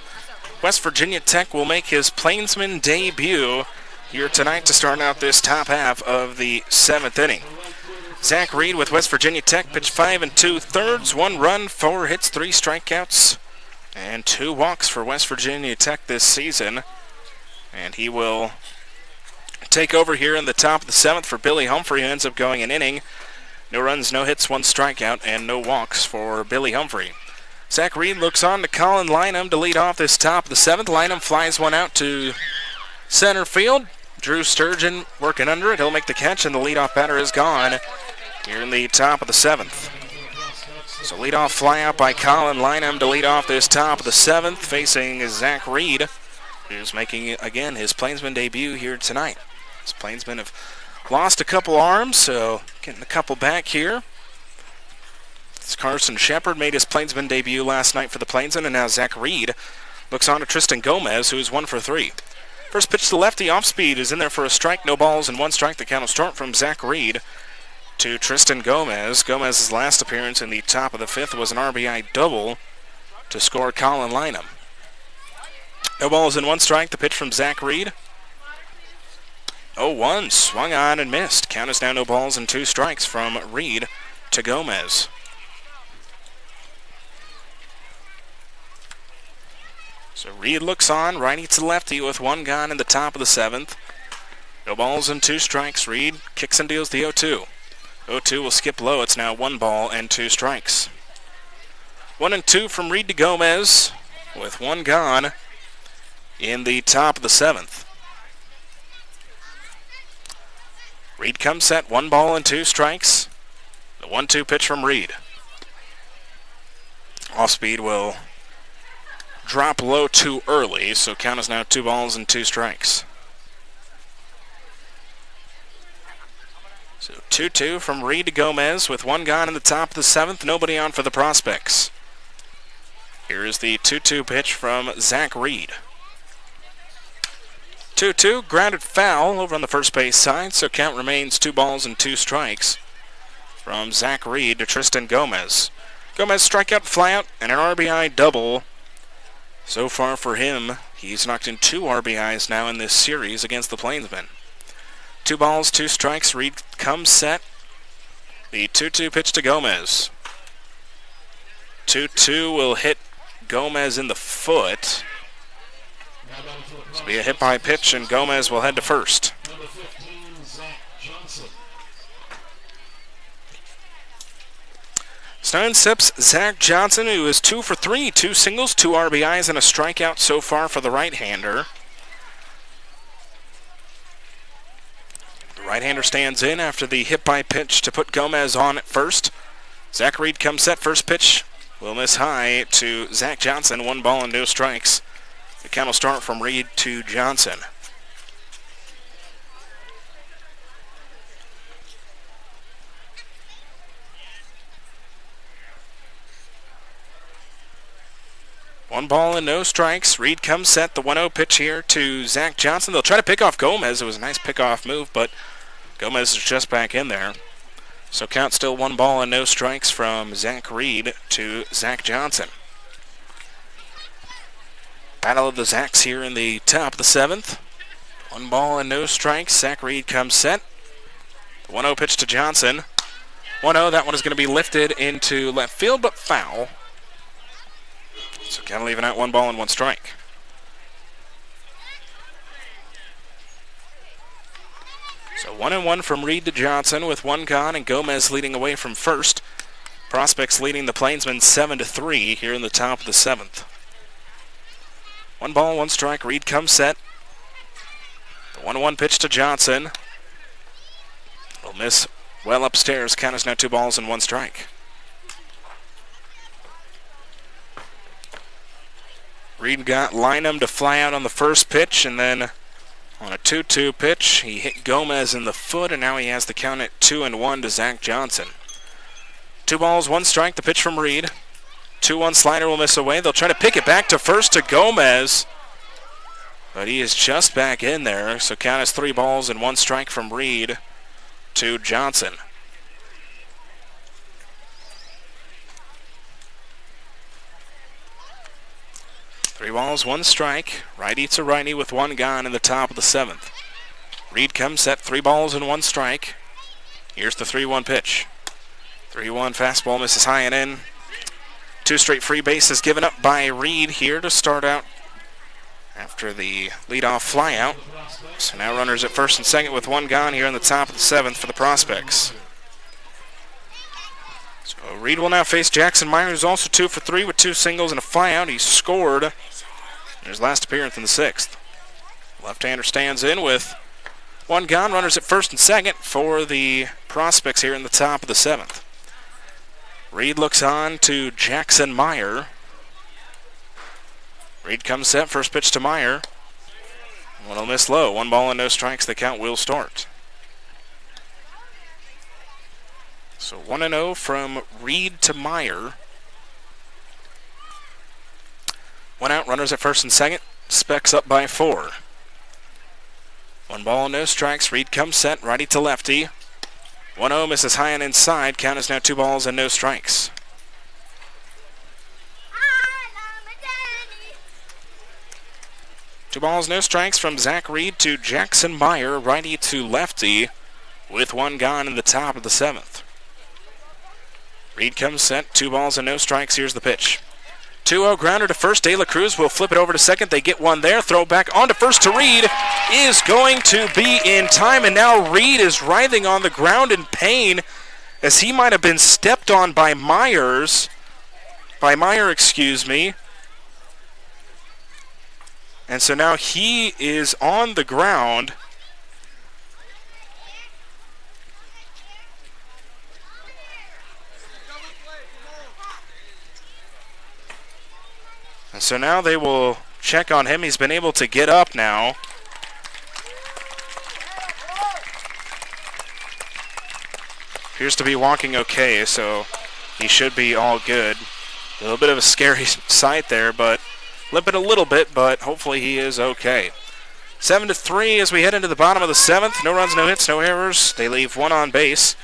West Virginia Tech, will make his Plainsman debut here tonight to start out this top half of the 7th inning. Zach Reed with West Virginia Tech pitched 5 2/3, 1 run, 4 hits, 3 strikeouts, and 2 walks for West Virginia Tech this season. And he will take over here in the top of the 7th for Billy Humphrey, who ends up going an inning. No runs, no hits, 1 strikeout, and no walks for Billy Humphrey. Zach Reed looks on to Colin Lynham to lead off this top of the 7th. Lynham flies one out to center field. Drew Sturgeon working under it. He'll make the catch, and the leadoff batter is gone here in the top of the 7th. So leadoff fly out by Colin Lynham to lead off this top of the 7th, facing Zach Reed, who's making, again, his Plainsman debut here tonight. His Plainsmen have lost a couple arms, so getting a couple back here. This Carson Shepard made his Plainsman debut last night for the Plainsmen, and now Zach Reed looks on to Tristan Gomez, who's 1 for 3. First pitch to lefty, off speed, is in there for a strike. No balls and 1 strike. The count will start from Zach Reed to Tristan Gomez. Gomez's last appearance in the top of the 5th was an RBI double to score Colin Lynham. No balls and 1 strike. The pitch from Zach Reed. 0-1, swung on and missed. Count is now no balls and 2 strikes from Reed to Gomez. So Reed looks on, righty to lefty with 1 gone in the top of the 7th. No balls and 2 strikes. Reed kicks and deals the 0-2. 0-2 will skip low. It's now 1 ball and 2 strikes. 1-2 from Reed to Gomez with 1 gone in the top of the 7th. Reed comes set, 1 ball and 2 strikes. The 1-2 pitch from Reed. Off speed will drop low too early, so count is now 2 balls and 2 strikes. So 2-2 from Reed to Gomez with 1 gone in the top of the 7th. Nobody on for the Prospects. Here is the 2-2 pitch from Zach Reed. 2-2, grounded foul over on the first base side, so count remains 2 balls and 2 strikes from Zach Reed to Tristan Gomez. Gomez strikeout, flyout, and an RBI double. So far for him, he's knocked in 2 RBIs now in this series against the Plainsmen. 2 balls, 2 strikes. Reed comes set. The 2-2 pitch to Gomez. 2-2 will hit Gomez in the foot. This will be a hit by pitch, and Gomez will head to first. Stein sips Zach Johnson, who is 2 for 3, 2 singles, 2 RBIs, and a strikeout so far for the right-hander. Right-hander stands in after the hit-by pitch to put Gomez on at first. Zach Reed comes set. First pitch will miss high to Zach Johnson. 1 ball and no strikes. The count will start from Reed to Johnson. One ball and no strikes. Reed comes set. The 1-0 pitch here to Zach Johnson. They'll try to pick off Gomez. It was a nice pickoff move, but Gomez is just back in there. So count still 1 ball and no strikes from Zach Reed to Zach Johnson. Battle of the Zacks here in the top of the 7th. 1 ball and no strikes. Zach Reed comes set. The 1-0 pitch to Johnson. 1-0. That one is going to be lifted into left field, but foul. So kind of leaving out 1 ball and 1 strike. So 1-1 from Reed to Johnson with 1 gone, and Gomez leading away from first. Prospects leading the Plainsmen 7-3 here in the top of the 7th. 1 ball, 1 strike. Reed comes set. The 1-1 pitch to Johnson. Will miss well upstairs. Count is now 2 balls and 1 strike. Reed got Lynham to fly out on the first pitch, and then on a 2-2 pitch, he hit Gomez in the foot, and now he has the count at 2-1 to Zach Johnson. 2 balls, 1 strike, the pitch from Reed. 2-1 slider will miss away. They'll try to pick it back to first to Gomez, but he is just back in there, so count is 3 balls and 1 strike from Reed to Johnson. Three balls, 1 strike. Righty to righty with 1 gone in the top of the 7th. Reed comes set. 3 balls and 1 strike. Here's the 3-1 pitch. 3-1 fastball misses high and in. 2 straight free bases given up by Reed here to start out after the leadoff flyout. So now runners at first and second with 1 gone here in the top of the 7th for the Prospects. So Reed will now face Jackson Meyer, who's also 2 for 3 with 2 singles and a flyout. He scored in his last appearance in the 6th. Left-hander stands in with 1 gone. Runners at first and second for the Prospects here in the top of the 7th. Reed looks on to Jackson Meyer. Reed comes set. First pitch to Meyer. One will miss low. 1 ball and no strikes. The count will start. So 1-0 from Reed to Meyer. 1 out, runners at first and second. Specs up by 4. 1 ball, no strikes. Reed comes set, righty to lefty. 1-0 misses high and inside. Count is now 2 balls and no strikes. Two balls, no strikes from Zach Reed to Jackson Meyer, righty to lefty, with 1 gone in the top of the 7th. Reed comes set, 2 balls and no strikes. Here's the pitch. 2-0 grounder to first. De La Cruz will flip it over to second. They get 1 there. Throw back on to first to Reed. Is going to be in time, and now Reed is writhing on the ground in pain as he might have been stepped on by Meyer, excuse me. And so now he is on the ground. And so now they will check on him. He's been able to get up now. Appears to be walking okay, so he should be all good. A little bit of a scary sight there, but limping a little bit, but hopefully he is okay. 7-3 as we head into the bottom of the 7th. No runs, no hits, no errors. They leave 1 on base.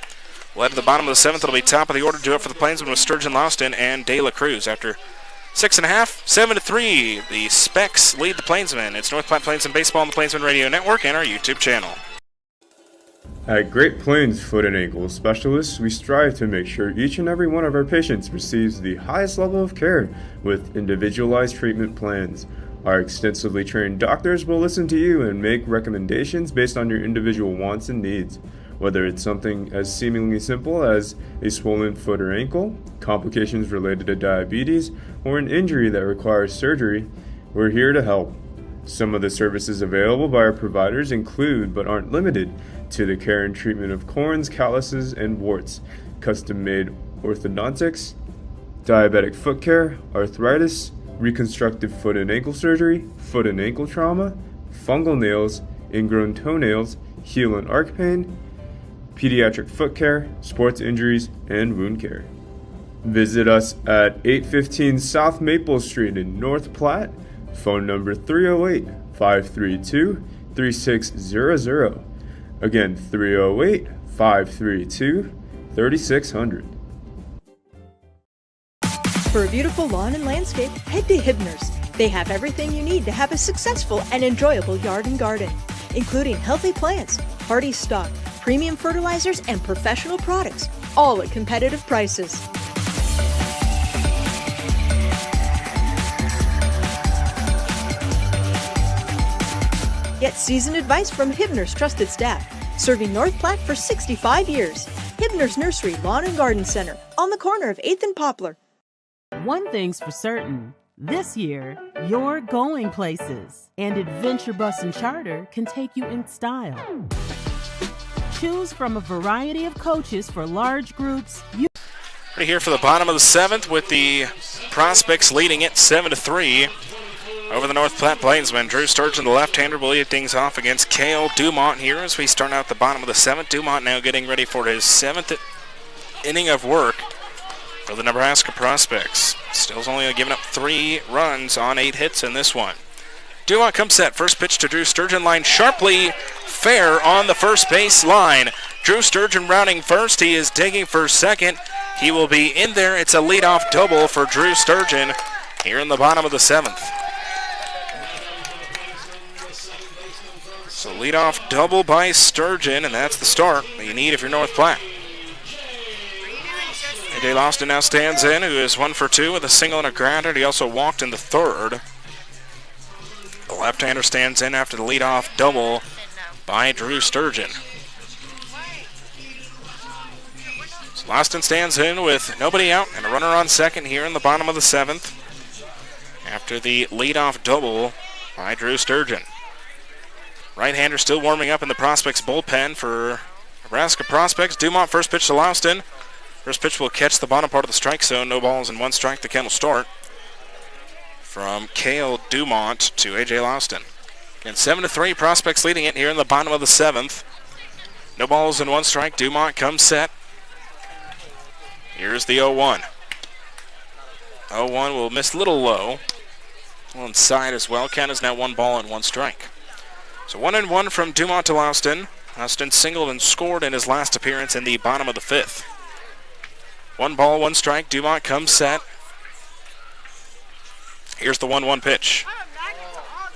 Led to the bottom of the 7th. It'll be top of the order to do it for the Plainsmen with Sturgeon Louston and De La Cruz. After 6.5, 7-3, the Specs lead the Plainsmen. It's North Platte Plainsmen Baseball on the Plainsmen Radio Network and our YouTube channel. At Great Plains Foot and Ankle Specialists, we strive to make sure each and every one of our patients receives the highest level of care with individualized treatment plans. Our extensively trained doctors will listen to you and make recommendations based on your individual wants and needs. Whether it's something as seemingly simple as a swollen foot or ankle, complications related to diabetes, or an injury that requires surgery, we're here to help. Some of the services available by our providers include, but aren't limited to, the care and treatment of corns, calluses, and warts, custom-made orthodontics, diabetic foot care, arthritis, reconstructive foot and ankle surgery, foot and ankle trauma, fungal nails, ingrown toenails, heel and arch pain, pediatric foot care, sports injuries, and wound care. Visit us at 815 South Maple Street in North Platte. Phone number 308-532-3600. Again, 308-532-3600. For a beautiful lawn and landscape, head to Hibner's. They have everything you need to have a successful and enjoyable yard and garden, including healthy plants, hardy stock, premium fertilizers, and professional products, all at competitive prices. Get seasoned advice from Hibner's trusted staff, serving North Platte for 65 years. Hibner's Nursery Lawn and Garden Center, on the corner of 8th and Poplar. One thing's for certain. This year, you're going places. And Adventure Bus and Charter can take you in style. Choose from a variety of coaches for large groups. Right here for the bottom of the 7th with the Prospects leading it 7-3 over the North Platte Plainsmen. Drew Sturgeon, the left-hander, will lead things off against Cale Dumont here as we start out the bottom of the 7th. Dumont now getting ready for his 7th inning of work for the Nebraska Prospects. Still's only giving up 3 runs on 8 hits in this one. Dumont comes set. First pitch to Drew Sturgeon, line sharply fair on the first base line. Drew Sturgeon rounding first. He is digging for second. He will be in there. It's a leadoff double for Drew Sturgeon here in the bottom of the 7th. So leadoff double by Sturgeon, and that's the start that you need if you're North Platte. A.J. Lawson now stands in, who is 1 for 2 with a single and a grounder. He also walked in the 3rd. The left-hander stands in after the leadoff double by Drew Sturgeon. So Lawson stands in with nobody out and a runner on second here in the bottom of the 7th after the leadoff double by Drew Sturgeon. Right-hander still warming up in the Prospects bullpen for Nebraska Prospects. Dumont, first pitch to Louston. First pitch will catch the bottom part of the strike zone. No balls and 1 strike. The count will start from Cale Dumont to A.J. Louston. Again, 7-3. Prospects leading it here in the bottom of the 7th. No balls and 1 strike. Dumont comes set. Here's the 0-1. 0-1 will miss a little low. A little inside as well. Count is now 1 ball and 1 strike. So 1-1 from Dumont to Louston. Louston singled and scored in his last appearance in the bottom of the 5th. 1 ball, 1 strike. Dumont comes set. Here's the 1-1 pitch.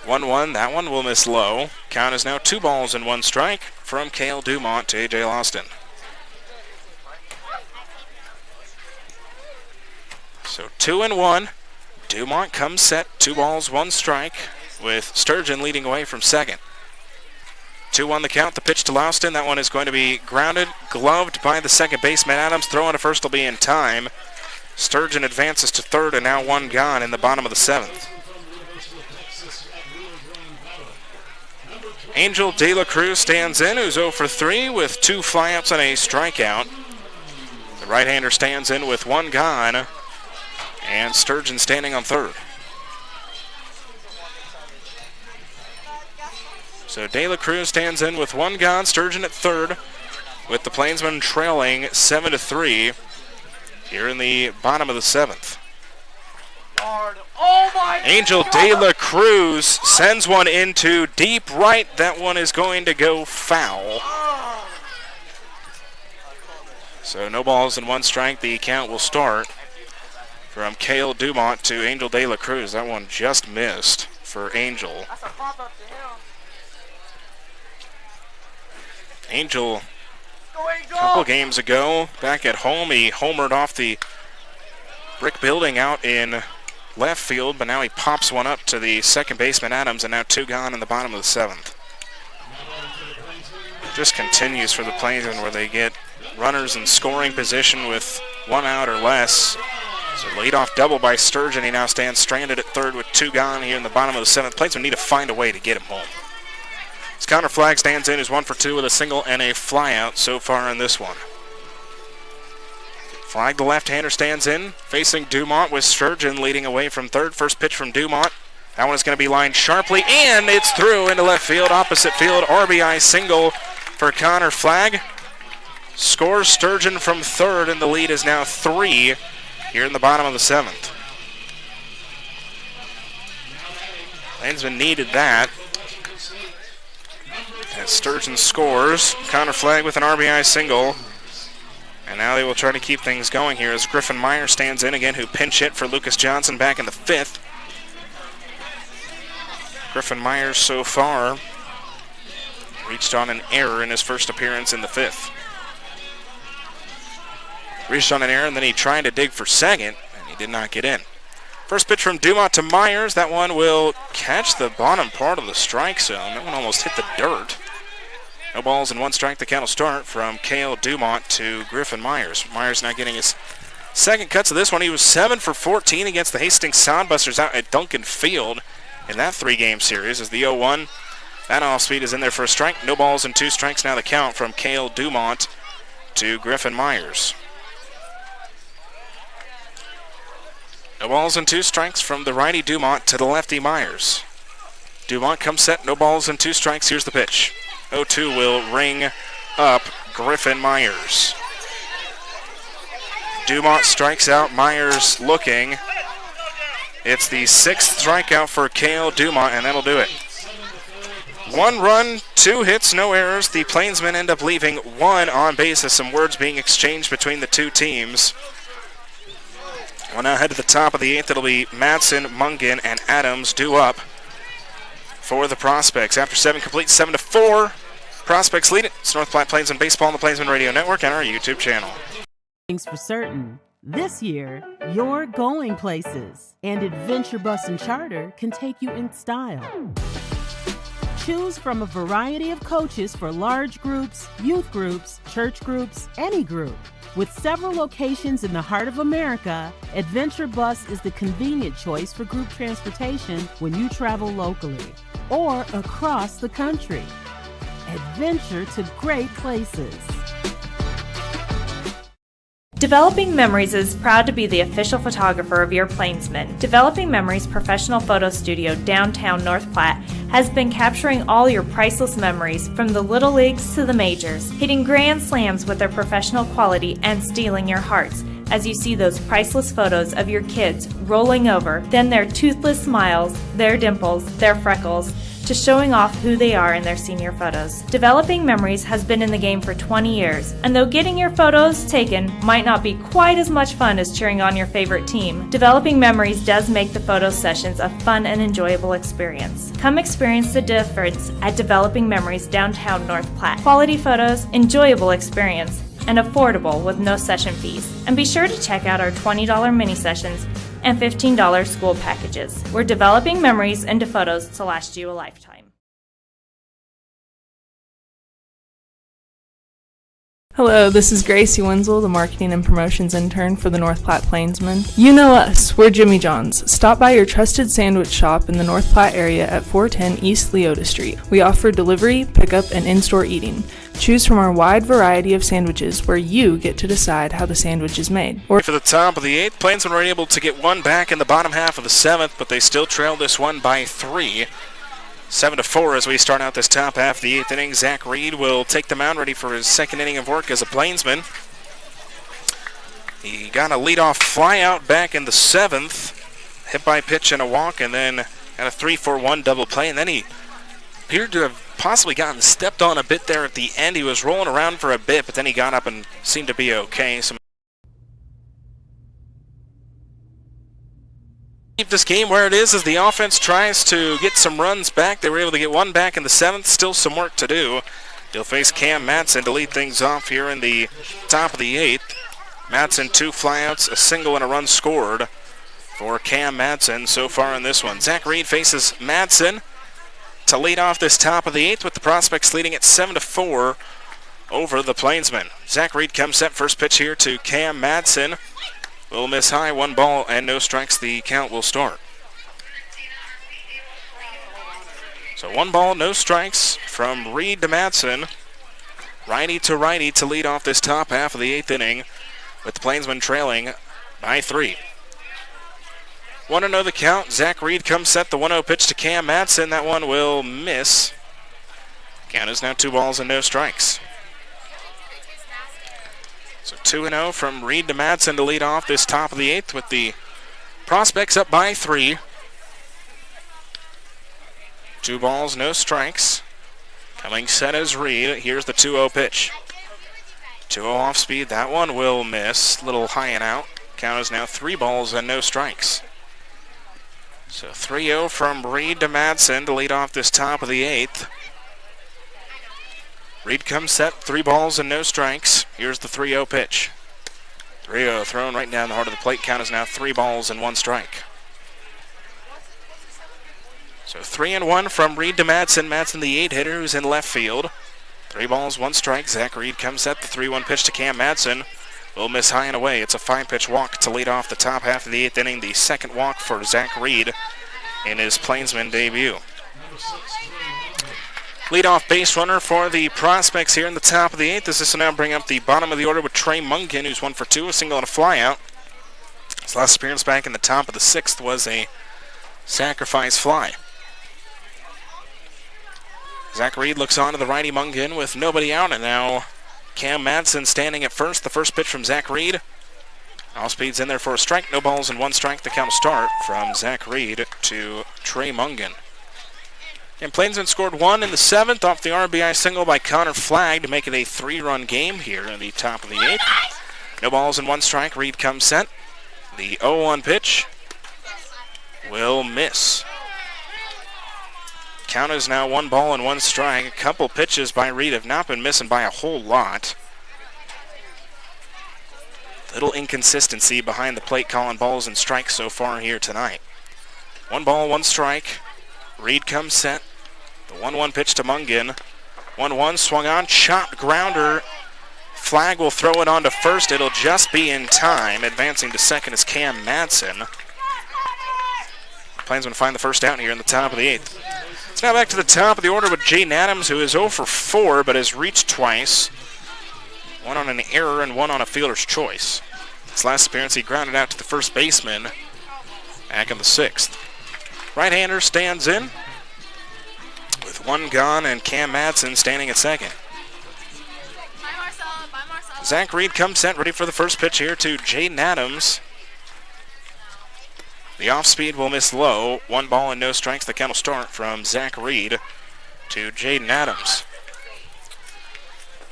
1-1, that one will miss low. Count is now 2 balls and 1 strike from Cale Dumont to A.J. Louston. So 2-1. Dumont comes set, 2 balls, 1 strike, with Sturgeon leading away from second. 2-1 the count, the pitch to Louston. That one is going to be grounded, gloved by the second baseman. Adams throwing to first will be in time. Sturgeon advances to third, and now 1 gone in the bottom of the 7th. Angel De La Cruz stands in, who's 0 for 3 with 2 flyups and a strikeout. The right-hander stands in with 1 gone, and Sturgeon standing on third. So De La Cruz stands in with 1 gone, Sturgeon at third, with the Plainsmen trailing 7-3 here in the bottom of the 7th. Angel De La Cruz sends one into deep right. That one is going to go foul. So no balls and 1 strike. The count will start from Cale Dumont to Angel De La Cruz. That one just missed for Angel. Angel, a couple games ago, back at home, he homered off the brick building out in left field, but now he pops one up to the second baseman Adams, and now 2 gone in the bottom of the 7th. Just continues for the Plainsmen where they get runners in scoring position with 1 out or less So leadoff double by Sturgeon. He now stands stranded at third with 2 gone here in the bottom of the 7th. Plainsmen need to find a way to get him home. As Connor Flagg stands in, who's 1 for 2 with a single and a flyout so far in this one. Flagg, the left-hander, stands in, facing Dumont with Sturgeon leading away from third. First pitch from Dumont. That one is going to be lined sharply, and it's through into left field, opposite field. RBI single for Connor Flagg. Scores Sturgeon from third, and the lead is now 3 here in the bottom of the 7th. Plainsmen needed that. As Sturgeon scores, Connor Flagg with an RBI single. And now they will try to keep things going here as Griffin Myers stands in again, who pinch hit for Lucas Johnson back in the 5th. Griffin Myers so far reached on an error in his first appearance in the 5th. Reached on an error, and then he tried to dig for second, and he did not get in. First pitch from Dumont to Myers. That one will catch the bottom part of the strike zone. That one almost hit the dirt. No balls and 1 strike. The count will start from Cale Dumont to Griffin Myers. Myers now getting his second cuts of this one. He was 7 for 14 against the Hastings Soundbusters out at Duncan Field in that 3-game series as the 0-1. That off-speed is in there for a strike. No balls and 2 strikes now the count from Cale Dumont to Griffin Myers. No balls and 2 strikes from the righty Dumont to the lefty Myers. Dumont comes set, no balls and 2 strikes. Here's the pitch. 0-2 will ring up Griffin Myers. Dumont strikes out, Myers looking. It's the 6th strikeout for Cale Dumont, and that'll do it. 1 run, 2 hits, no errors. The Plainsmen end up leaving 1 on base as some words being exchanged between the 2 teams. We'll now head to the top of the 8th. It'll be Madsen, Mungan, and Adams due up for the Prospects. After 7 complete, 7-4. Prospects lead it. It's North Platte Plainsmen Baseball on the Plainsmen Radio Network and our YouTube channel. Things for certain. This year, you're going places, and Adventure Bus and Charter can take you in style. Choose from a variety of coaches for large groups, youth groups, church groups, any group. With several locations in the heart of America, Adventure Bus is the convenient choice for group transportation when you travel locally or across the country. Adventure to great places. Developing Memories is proud to be the official photographer of your Plainsmen. Developing Memories professional photo studio downtown North Platte has been capturing all your priceless memories from the little leagues to the majors, hitting grand slams with their professional quality and stealing your hearts as you see those priceless photos of your kids rolling over, then their toothless smiles, their dimples, their freckles, to showing off who they are in their senior photos. Developing Memories has been in the game for 20 years, and though getting your photos taken might not be quite as much fun as cheering on your favorite team, Developing Memories does make the photo sessions a fun and enjoyable experience. Come experience the difference at Developing Memories downtown North Platte. Quality photos, enjoyable experience, and affordable with no session fees. And be sure to check out our $20 mini sessions and $15 school packages. We're developing memories into photos to last you a lifetime. Hello, this is Gracie Wenzel, the Marketing and Promotions Intern for the North Platte Plainsmen. You know us, we're Jimmy John's. Stop by your trusted sandwich shop in the North Platte area at 410 East Leota Street. We offer delivery, pickup, and in-store eating. Choose from our wide variety of sandwiches where you get to decide how the sandwich is made. For the top of the 8th, Plainsmen were able to get 1 back in the bottom half of the 7th, but they still trail this one by 3. 7-4 as we start out this top half of the 8th inning. Zach Reed will take the mound, ready for his 2nd inning of work as a Plainsman. He got a leadoff flyout back in the 7th, hit by pitch and a walk, and then got a 3-4-1 double play, and then he appeared to have possibly gotten stepped on a bit there at the end. He was rolling around for a bit, but then he got up and seemed to be okay. So keep this game where it is as the offense tries to get some runs back. They were able to get 1 back in the 7th. Still some work to do. He'll face Cam Madsen to lead things off here in the top of the 8th. Madsen 2 flyouts, a single and a run scored for Cam Madsen so far in this one. Zach Reed faces Madsen to lead off this top of the 8th, with the Prospects leading at 7-4 over the Plainsmen. Zach Reed comes set. First pitch here to Cam Madsen. will miss high. 1 ball and no strikes. The count will start. So 1 ball, no strikes from Reed to Madsen. Righty to lead off this top half of the 8th inning, with the Plainsmen trailing by 3. 1-0 the count. Zach Reed comes set. The 1-0 pitch to Cam Madsen. That one will miss. Count is now 2 balls and no strikes. So 2-0 from Reed to Madsen to lead off this top of the 8th, with the Prospects up by 3. 2 balls, no strikes. Coming set as Reed. Here's the 2-0 pitch. 2-0 off speed. That one will miss. Little high and out. Count is now 3 balls and no strikes. So 3-0 from Reed to Madsen to lead off this top of the 8th. Reed comes set. 3 balls and no strikes. Here's the 3-0 pitch. 3-0 thrown right down the heart of the plate. Count is now 3 balls and 1 strike. So 3-1 from Reed to Madsen. Madsen, the 8-hitter, who's in left field. 3 balls, 1 strike. Zach Reed comes set. The 3-1 pitch to Cam Madsen will miss high and away. It's a 5-pitch walk to lead off the top half of the 8th inning. The second walk for Zach Reed in his Plainsman debut. Leadoff base runner for the Prospects here in the top of the 8th. This will now bring up the bottom of the order with Trey Mungan, who's 1 for 2, a single and a flyout. His last appearance back in the top of the 6th was a sacrifice fly. Zach Reed looks on to the righty Mungan with nobody out, and now Cam Madsen standing at first. The first pitch from Zach Reed. All speed's in there for a strike. No balls and 1 strike. The count will start from Zach Reed to Trey Mungan. And Plainsmen scored 1 in the 7th off the RBI single by Connor Flagg to make it a 3-run game here in the top of the 8th. No balls and 1 strike. Reed comes set. The 0-1 pitch will miss. Count is now 1 ball and 1 strike. A couple pitches by Reed have not been missing by a whole lot. Little inconsistency behind the plate calling balls and strikes so far here tonight. 1 ball, 1 strike. Reed comes set. The 1-1 pitch to Mungan. 1-1 swung on, chopped grounder. Flagg will throw it on to first. It'll just be in time. Advancing to second is Cam Madsen. Plainsmen find the first out here in the top of the 8th. It's now back to the top of the order with Jaden Adams, who is 0 for 4, but has reached twice. 1 on an error and 1 on a fielder's choice. His last appearance, he grounded out to the first baseman back in the 6th. Right-hander stands in with 1 gone, and Cam Madsen standing at second. Zach Reed comes set, ready for the first pitch here to Jaden Adams. The off-speed will miss low. 1 ball and no strikes. The count will start from Zach Reed to Jaden Adams.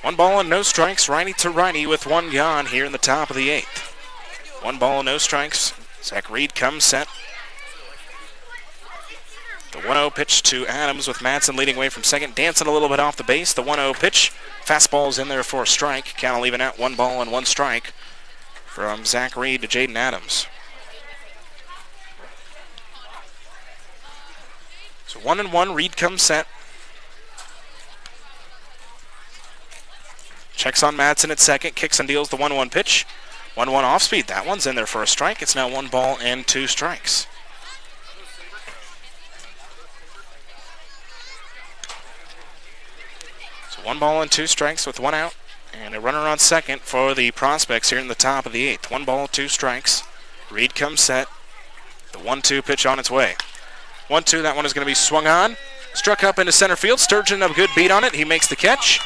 1 ball and no strikes. Righty to righty with 1 gone here in the top of the 8th. 1 ball and no strikes. Zach Reed comes set. The 1-0 pitch to Adams with Madsen leading away from second. Dancing a little bit off the base. The 1-0 pitch. Fastball's in there for a strike. Count will even out 1 ball and 1 strike from Zach Reed to Jaden Adams. So 1-1, Reed comes set. Checks on Madsen at second, kicks and deals the 1-1 pitch. 1-1 off speed, that one's in there for a strike. It's now 1 ball and 2 strikes. So 1 ball and 2 strikes with 1 out. And a runner on second for the Prospects here in the top of the 8th. 1 ball, 2 strikes. Reed comes set. The 1-2 pitch on its way. 1-2, that one is going to be swung on. Struck up into center field. Sturgeon a good beat on it. He makes the catch.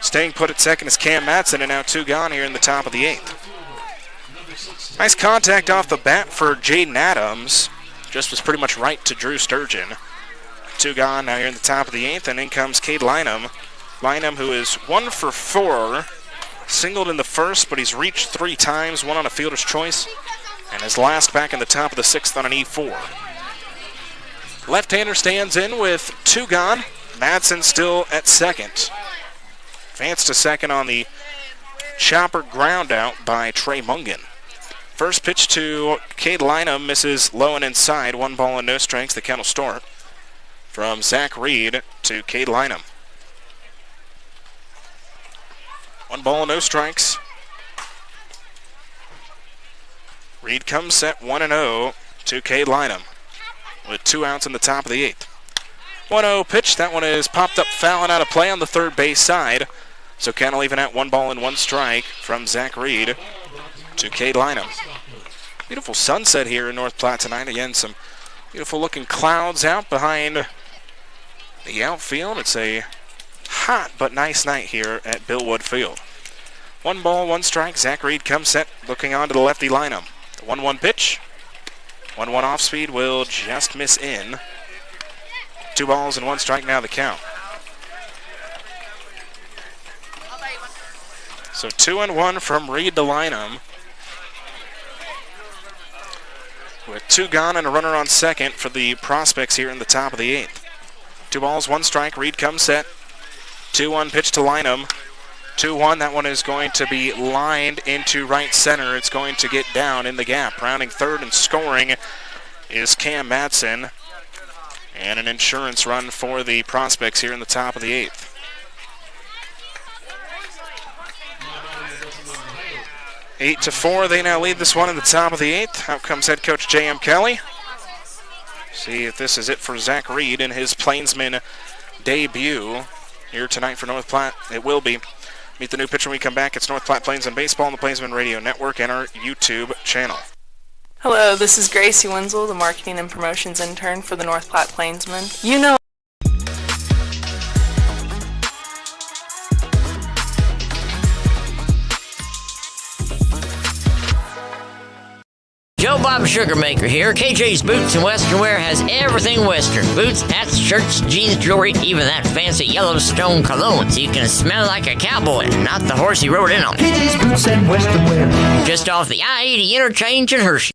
Staying put at second is Cam Madsen, and now 2 gone here in the top of the 8th. Nice contact off the bat for Jaden Adams. Just was pretty much right to Drew Sturgeon. 2 gone now here in the top of the 8th, and in comes Cade Lynham. Lynham, who is 1 for 4, singled in the first, but he's reached 3 times, 1 on a fielder's choice, and his last back in the top of the 6th on an E4. Left-hander stands in with 2 gone. Madsen still at second. Advanced to second on the chopper ground out by Trey Mungan. First pitch to Cade Lynham misses low and inside. 1 ball and no strikes. The count will start from Zach Reed to Cade Lynham. 1 ball and no strikes. Reed comes set 1-0 to Cade Lynham with 2 outs in the top of the 8th. 1-0 pitch. That one is popped up foul and out of play on the third base side. So Kennel even at 1 ball and 1 strike from Zach Reed to Cade Lynham. Beautiful sunset here in North Platte tonight. Again, some beautiful looking clouds out behind the outfield. It's a hot but nice night here at Billwood Field. 1 ball, 1 strike. Zach Reed comes set, looking on to the lefty Lynham. The 1-1 pitch. 1-1 off speed will just miss in. 2 balls and 1 strike now the count. So 2-1 from Reed to Lynham. With 2 gone and a runner on second for the Prospects here in the top of the 8th. 2 balls, 1 strike. Reed comes set. 2-1 pitch to Lynham. 2-1. That one is going to be lined into right center. It's going to get down in the gap. Rounding third and scoring is Cam Madsen. And an insurance run for the Prospects here in the top of the 8th. Eight to 4, they now lead this one in the top of the 8th. Out comes head coach J.M. Kelly. See if this is it for Zach Reed in his Plainsman debut here tonight for North Platte. It will be. Meet the new pitcher when we come back. It's North Platte Plainsmen Baseball on the Plainsman Radio Network and our YouTube channel. Hello, this is Gracie Wenzel, the marketing and promotions intern for the North Platte Plainsmen. You know Joe Bob Sugar Maker here. KJ's Boots and Western Wear has everything Western. Boots, hats, shirts, jeans, jewelry, even that fancy Yellowstone cologne, so you can smell like a cowboy, not the horse he rode in on. KJ's Boots and Western Wear. Just off the I-80 interchange in Hershey.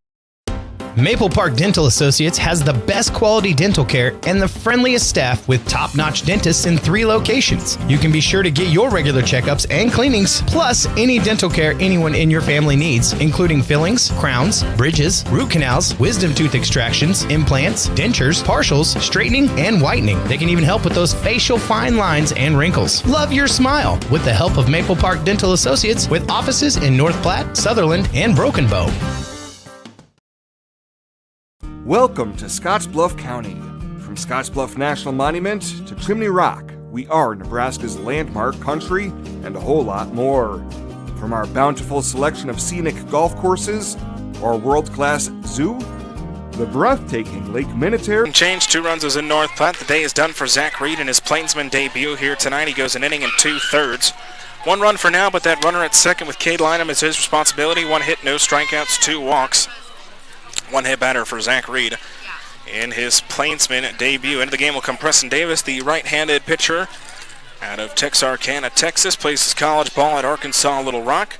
Maple Park Dental Associates has the best quality dental care and the friendliest staff with top-notch dentists in 3 locations. You can be sure to get your regular checkups and cleanings, plus any dental care anyone in your family needs, including fillings, crowns, bridges, root canals, wisdom tooth extractions, implants, dentures, partials, straightening, and whitening. They can even help with those facial fine lines and wrinkles. Love your smile with the help of Maple Park Dental Associates with offices in North Platte, Sutherland, and Broken Bow. Welcome to Scottsbluff County. From Scottsbluff National Monument to Chimney Rock, we are Nebraska's landmark country and a whole lot more. From our bountiful selection of scenic golf courses, our world-class zoo, the breathtaking Lake Minnetonka. Change, 2 runs is in North Platte. The day is done for Zach Reed in his Plainsman debut here tonight. He goes an inning and 2/3. 1 run for now, but that runner at second with Cade Lynham is his responsibility. 1 hit, no strikeouts, 2 walks. 1 hit batter for Zach Reed in his Plainsman debut. Into the game will come Preston Davis, the right-handed pitcher out of Texarkana, Texas. Plays his college ball at Arkansas Little Rock.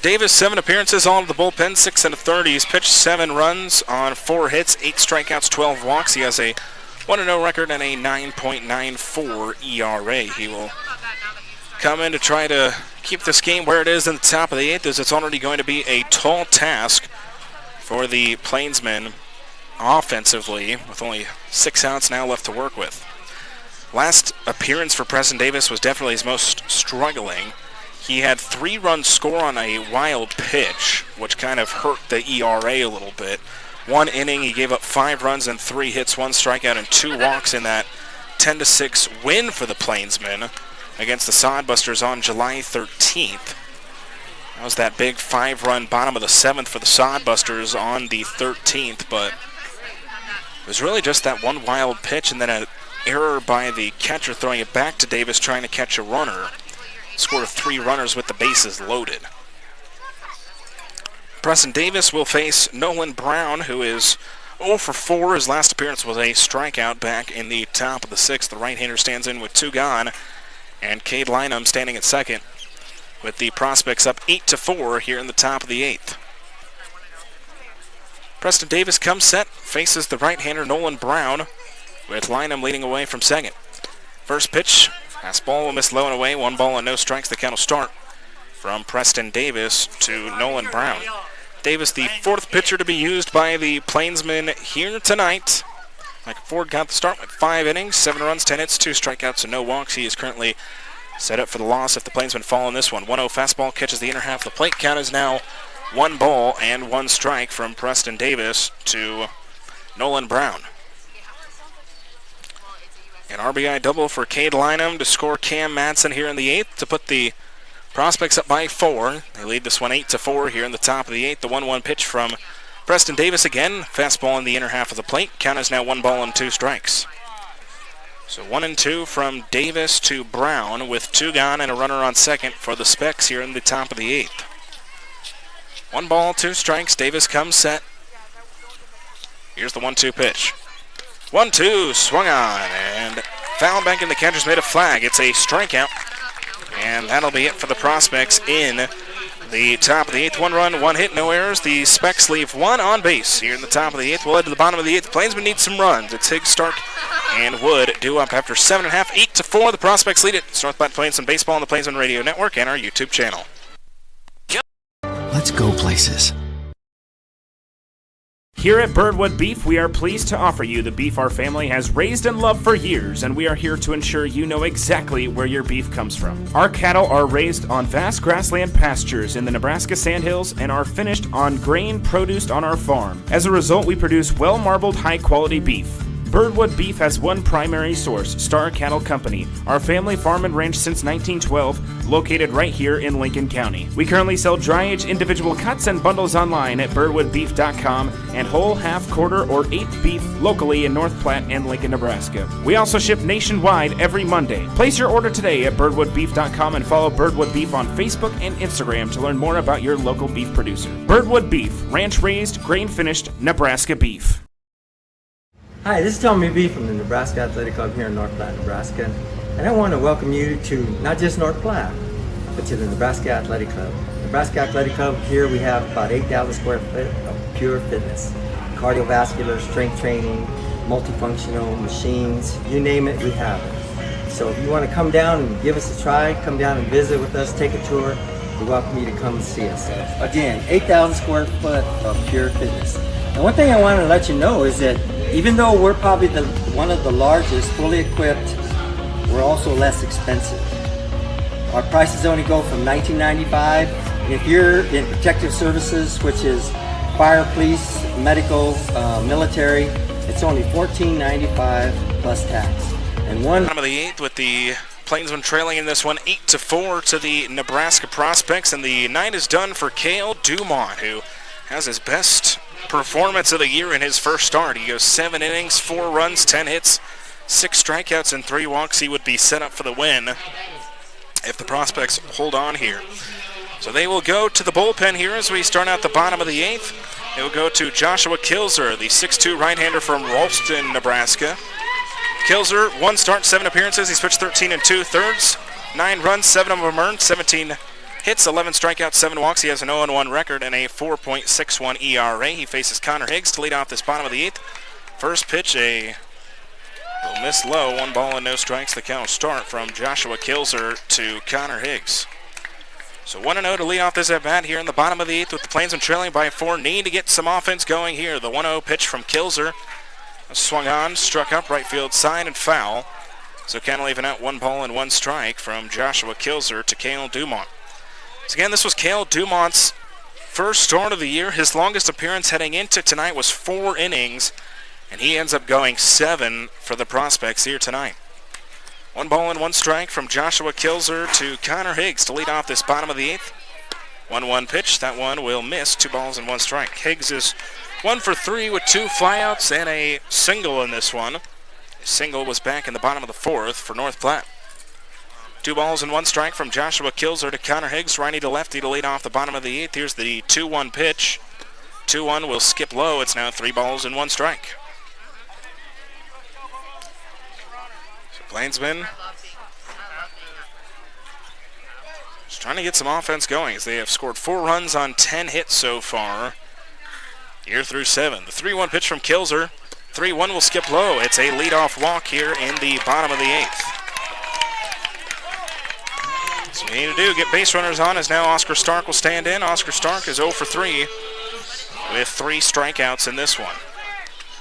Davis, 7 appearances, all to the bullpen, 6 1/3. He's pitched 7 runs on 4 hits, 8 strikeouts, 12 walks. He has a 1-0 record and a 9.94 ERA. He will come in to try to keep this game where it is in the top of the 8th, as it's already going to be a tall task for the Plainsmen offensively, with only 6 outs now left to work with. Last appearance for Preston Davis was definitely his most struggling. He had 3-run score on a wild pitch, which kind of hurt the ERA a little bit. 1 inning, he gave up 5 runs and 3 hits, 1 strikeout, and 2 walks in that 10-6 win for the Plainsmen against the Sodbusters on July 13th. That was that big 5-run bottom of the 7th for the Sodbusters on the 13th, but it was really just that 1 wild pitch and then an error by the catcher throwing it back to Davis trying to catch a runner. Scored 3 runners with the bases loaded. Preston Davis will face Nolan Brown, who is 0 for 4. His last appearance was a strikeout back in the top of the 6th. The right-hander stands in with 2 gone, and Cade Lynham standing at second, with the Prospects up 8-4 here in the top of the 8th. Preston Davis comes set, faces the right-hander Nolan Brown, with Lynham leading away from second. First pitch, fastball will miss low and away, 1 ball and no strikes. The count will start from Preston Davis to Nolan Brown. Davis, the 4th pitcher to be used by the Plainsmen here tonight. Mike Ford got the start with 5 innings, 7 runs, 10 hits, 2 strikeouts, and no walks. He is currently set up for the loss if the Plainsmen fall in this one. 1-0 fastball catches the inner half of the plate. Count is now 1 ball and 1 strike from Preston Davis to Nolan Brown. An RBI double for Cade Lynham to score Cam Madsen here in the 8th to put the Prospects up by 4. They lead this one 8-4 here in the top of the 8th. The 1-1 pitch from Preston Davis again. Fastball in the inner half of the plate. Count is now 1 ball and 2 strikes. So 1-2 from Davis to Brown with 2 gone and a runner on second for the Specs here in the top of the 8th. 1 ball, 2 strikes. Davis comes set. Here's the 1-2 pitch. 1-2, swung on, and foul back in the catcher's made a flag. It's a strikeout, and that'll be it for the Prospects in the top of the 8th. 1 run, 1 hit, no errors. The Specs leave 1 on base here in the top of the 8th. We'll head to the bottom of the 8th. The Plainsmen need some runs. It's Higgs, Stark, and Wood due up after 7.5, 8-4. The Prospects lead it. It's North Platte Plainsmen Baseball on the Plainsmen Radio Network and our YouTube channel. Let's go places. Here at Birdwood Beef, we are pleased to offer you the beef our family has raised and loved for years, and we are here to ensure you know exactly where your beef comes from. Our cattle are raised on vast grassland pastures in the Nebraska Sandhills and are finished on grain produced on our farm. As a result, we produce well-marbled, high-quality beef. Birdwood Beef has one primary source, Star Cattle Company, our family farm and ranch since 1912, located right here in Lincoln County. We currently sell dry-age individual cuts and bundles online at birdwoodbeef.com and whole, half, quarter, or eighth beef locally in North Platte and Lincoln, Nebraska. We also ship nationwide every Monday. Place your order today at birdwoodbeef.com and follow Birdwood Beef on Facebook and Instagram to learn more about your local beef producer. Birdwood Beef, ranch-raised, grain-finished Nebraska beef. Hi, this is Tommy B from the Nebraska Athletic Club here in North Platte, Nebraska. And I want to welcome you to not just North Platte, but to the Nebraska Athletic Club. Nebraska Athletic Club, here we have about 8,000 square foot of pure fitness. Cardiovascular, strength training, multifunctional machines, you name it, we have it. So if you want to come down and give us a try, come down and visit with us, take a tour, we welcome you to come and see us. Again, 8,000 square foot of pure fitness. And one thing I want to let you know is that even though we're probably one of the largest fully equipped, we're also less expensive. Our prices only go from $19.95. And if you're in protective services, which is fire, police, medical, military, it's only $14.95 plus tax. And Bottom of the 8th with the Plainsmen trailing in this one 8-4 to the Nebraska Prospects, and the night is done for Cale Dumont, who has his best performance of the year in his first start. He goes 7 innings, 4 runs, 10 hits, 6 strikeouts, and 3 walks. He would be set up for the win if the Prospects hold on here. So they will go to the bullpen here as we start out the bottom of the 8th. They will go to Joshua Kilzer, the 6'2 right-hander from Ralston, Nebraska. Kilzer, 1 start, 7 appearances. He's pitched 13 2/3, 9 runs, 7 of them earned, 17 hits, 11 strikeouts, 7 walks. He has an 0-1 record and a 4.61 ERA. He faces Connor Higgs to lead off this bottom of the 8th. First pitch, a little miss low, 1 ball and no strikes. The count will start from Joshua Kilzer to Connor Higgs. So 1-0 to lead off this at-bat here in the bottom of the 8th with the Plainsmen trailing by 4. Need to get some offense going here. The 1-0 pitch from Kilzer. Swung on, struck up, right field side, and foul. So count leaving out 1 ball and 1 strike from Joshua Kilzer to Cale Dumont. So again, this was Cale Dumont's first start of the year. His longest appearance heading into tonight was 4 innings, and he ends up going 7 for the Prospects here tonight. 1 ball and 1 strike from Joshua Kilzer to Connor Higgs to lead off this bottom of the 8th. 1-1 pitch. That one will miss. 2 balls and 1 strike. Higgs is 1 for 3 with 2 flyouts and a single in this one. His single was back in the bottom of the 4th for North Platte. 2 balls and 1 strike from Joshua Kilzer to Connor Higgs, righty to lefty to lead off the bottom of the 8th. Here's the 2-1 pitch. 2-1 will skip low. It's now 3 balls and 1 strike. So Plainsmen just trying to get some offense going as they have scored 4 runs on 10 hits so far here through 7. The 3-1 pitch from Kilzer. 3-1 will skip low. It's a leadoff walk here in the bottom of the 8th. So what we need to do, get base runners on, as now Oscar Stark will stand in. Oscar Stark is 0 for 3 with 3 strikeouts in this one.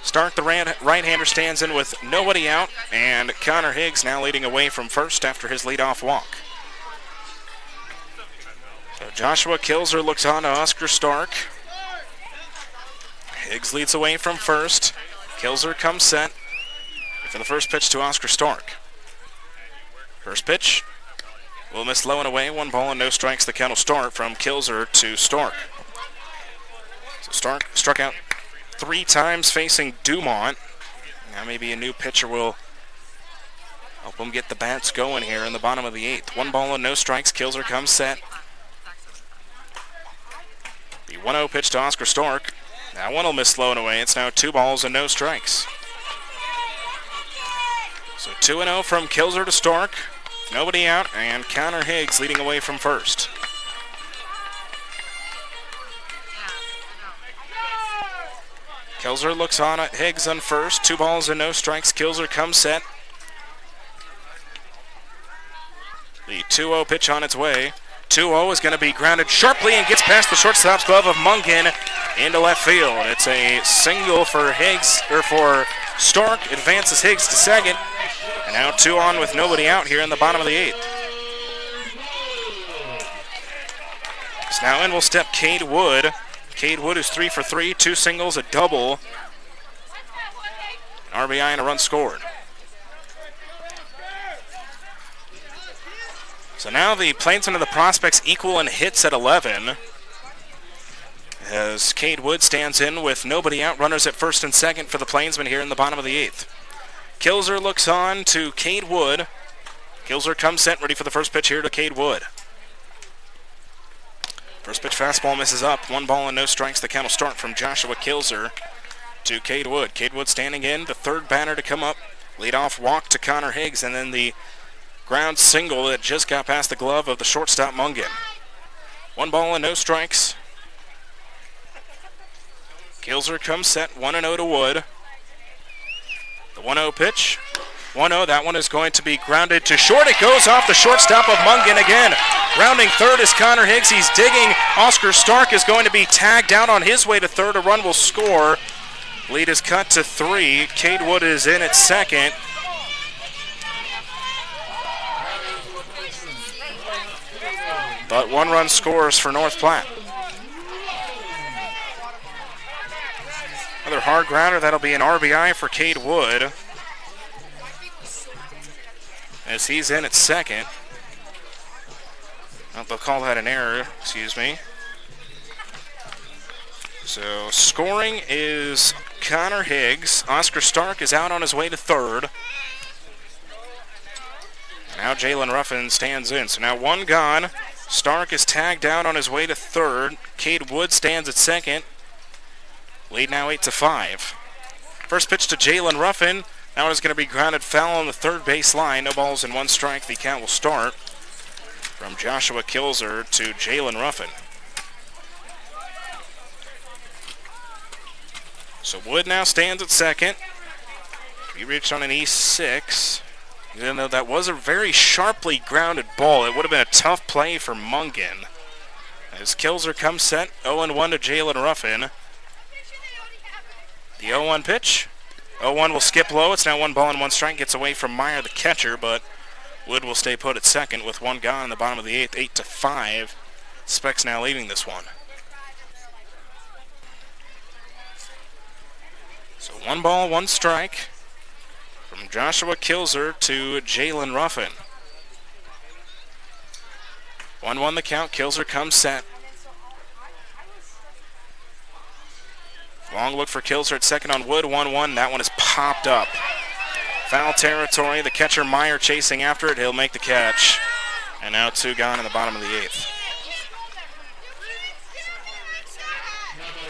Stark, the right-hander, stands in with nobody out, and Connor Higgs now leading away from first after his leadoff walk. So Joshua Kilzer looks on to Oscar Stark. Higgs leads away from first. Kilzer comes set for the first pitch to Oscar Stark. First pitch will miss low and away. 1 ball and no strikes. The count will start from Kilzer to Stark. So Stark struck out 3 times facing Dumont. Now maybe a new pitcher will help him get the bats going here in the bottom of the 8th. 1 ball and no strikes. Kilzer comes set. The 1-0 pitch to Oscar Stark. That one will miss low and away. It's now 2 balls and no strikes. So 2-0 from Kilzer to Stark. Nobody out, and Connor Higgs leading away from first. Kilzer looks on at Higgs on first. 2 balls and no strikes. Kilzer comes set. The 2-0 pitch on its way. 2-0 is going to be grounded sharply and gets past the shortstop's glove of Mungan into left field. It's a single for Higgs, or for Stark. Advances Higgs to second. And now 2 on with nobody out here in the bottom of the 8th. So now in will step Cade Wood. Cade Wood is 3 for 3, 2 singles, a double. An RBI and a run scored. So now the Plainsmen and the Prospects equal in hits at 11. As Cade Wood stands in with nobody out, runners at first and second for the Plainsmen here in the bottom of the 8th. Kilzer looks on to Cade Wood. Kilzer comes set, ready for the first pitch here to Cade Wood. First pitch fastball misses up. 1 ball and no strikes. The count will start from Joshua Kilzer to Cade Wood. Cade Wood standing in, the 3rd batter to come up. Leadoff walk to Connor Higgs, and then the ground single that just got past the glove of the shortstop Mungan. 1 ball and no strikes. Kilzer comes set, 1-0 to Wood. The 1-0 pitch. 1-0, that one is going to be grounded to short. It goes off the shortstop of Mungan again. Rounding third is Connor Higgs. He's digging. Oscar Stark is going to be tagged out on his way to third. A run will score. Lead is cut to 3. Cade Wood is in at second. But 1 run scores for North Platte. Another hard grounder. That'll be an RBI for Cade Wood, as he's in at second. Oh, they'll call that an error, excuse me. So scoring is Connor Higgs. Oscar Stark is out on his way to third. Now Jalen Ruffin stands in. So now 1 gone. Stark is tagged out on his way to third. Cade Wood stands at second. Lead now 8-5. First pitch to Jalen Ruffin. Now it's going to be grounded foul on the third base line. No balls and 1 strike. The count will start from Joshua Kilzer to Jalen Ruffin. So Wood now stands at second. He reached on an E6. Even though that was a very sharply grounded ball, it would have been a tough play for Mungan. As Kilzer comes set, 0-1 to Jalen Ruffin. The 0-1 pitch. 0-1 will skip low. It's now 1 ball and 1 strike. Gets away from Meyer, the catcher, but Wood will stay put at second with 1 gone in the bottom of the 8th, 8-5. Specs now leading this one. So 1 ball, 1 strike from Joshua Kilzer to Jalen Ruffin. 1-1 the count. Kilzer comes set. Long look for Kilzer at second on Wood. 1-1. That one is popped up. Foul territory. The catcher Meyer chasing after it. He'll make the catch. And now 2 gone in the bottom of the 8th.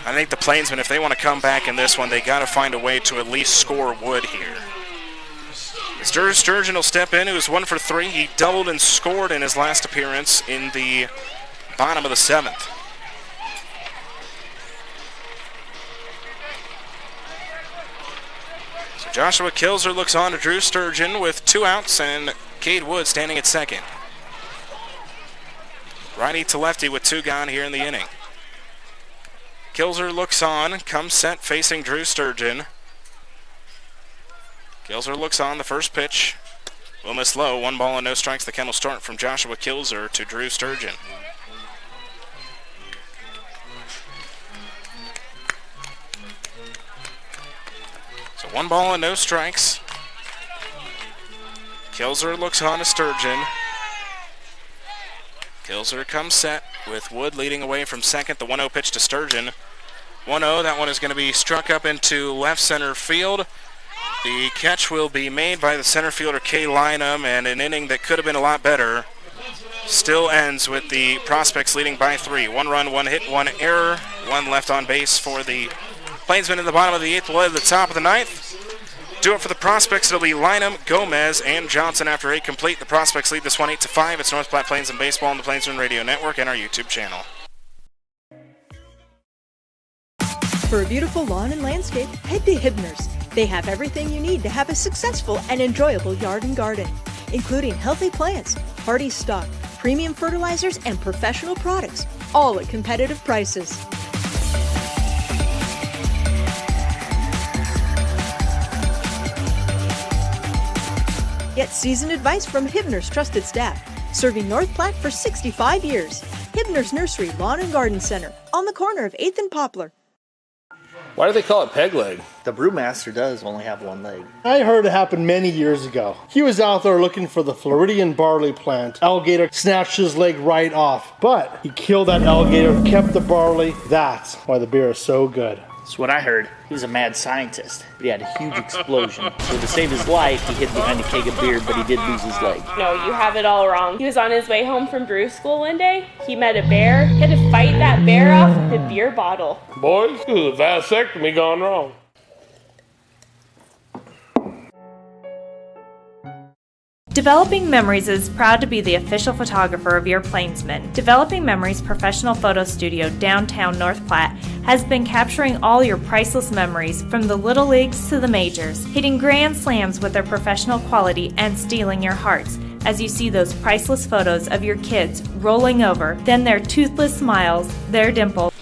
I think the Plainsmen, if they want to come back in this one, they got to find a way to at least score Wood here. Sturgeon will step in, who's 1 for 3. He doubled and scored in his last appearance in the bottom of the 7th. So Joshua Kilzer looks on to Drew Sturgeon with 2 outs and Cade Wood standing at second. Righty to lefty with 2 gone here in the inning. Kilzer looks on, comes set facing Drew Sturgeon. Kilzer looks on, the first pitch will miss low. 1 ball and no strikes. The count will start from Joshua Kilzer to Drew Sturgeon. So 1 ball and no strikes. Kilzer looks on to Sturgeon. Kilzer comes set with Wood leading away from second. The 1-0 pitch to Sturgeon. 1-0, that one is going to be struck up into left center field. The catch will be made by the center fielder, Kay Lynham, and an inning that could have been a lot better still ends with the Prospects leading by 3. 1 run, 1 hit, 1 error, 1 left on base for the Plainsmen in the bottom of the 8th. We'll head to the top of the 9th. Do it for the Prospects. It'll be Lynham, Gomez, and Johnson after 8 complete. The Prospects lead this one 8-5. It's North Platte Plainsmen Baseball on the Plainsmen Radio Network and our YouTube channel. For a beautiful lawn and landscape, head to Hibner's. They have everything you need to have a successful and enjoyable yard and garden, including healthy plants, hardy stock, premium fertilizers, and professional products, all at competitive prices. Get seasoned advice from Hibner's trusted staff, serving North Platte for 65 years. Hibner's Nursery Lawn and Garden Center, on the corner of 8th and Poplar. Why do they call it peg leg? The brewmaster does only have 1 leg. I heard it happened many years ago. He was out there looking for the Floridian barley plant. Alligator snatched his leg right off, but he killed that alligator, kept the barley. That's why the beer is so good. That's what I heard. He was a mad scientist, but he had a huge explosion. So to save his life, he hid behind a keg of beer, but he did lose his leg. No, you have it all wrong. He was on his way home from brew school one day. He met a bear. He had to fight that bear off with a beer bottle. Boys, this is a vasectomy gone wrong. Developing Memories is proud to be the official photographer of your Plainsmen. Developing Memories professional photo studio downtown North Platte has been capturing all your priceless memories from the little leagues to the majors, hitting grand slams with their professional quality and stealing your hearts as you see those priceless photos of your kids rolling over, then their toothless smiles, their dimples.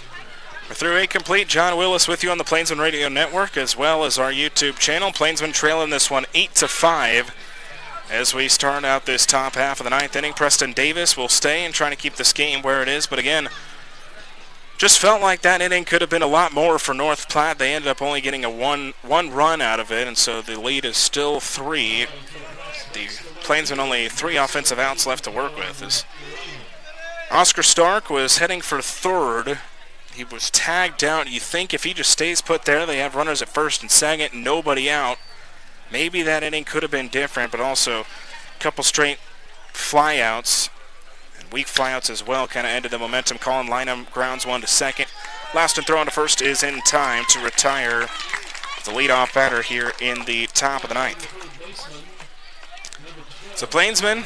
We're through 8 complete. John Willis with you on the Plainsmen Radio Network as well as our YouTube channel. Plainsmen trailing this one 8-5. As we start out this top half of the 9th inning, Preston Davis will stay and trying to keep this game where it is. But again, just felt like that inning could have been a lot more for North Platte. They ended up only getting a one run out of it, and so the lead is still 3. The Plainsmen only 3 offensive outs left to work with. As Oscar Stark was heading for third. He was tagged out. You think if he just stays put there, they have runners at first and second, nobody out. Maybe that inning could have been different, but also a couple straight flyouts and weak flyouts as well kind of ended the momentum. Colin Lynham grounds 1 to second. Last and throw on to first is in time to retire the leadoff batter here in the top of the 9th. So Plainsmen,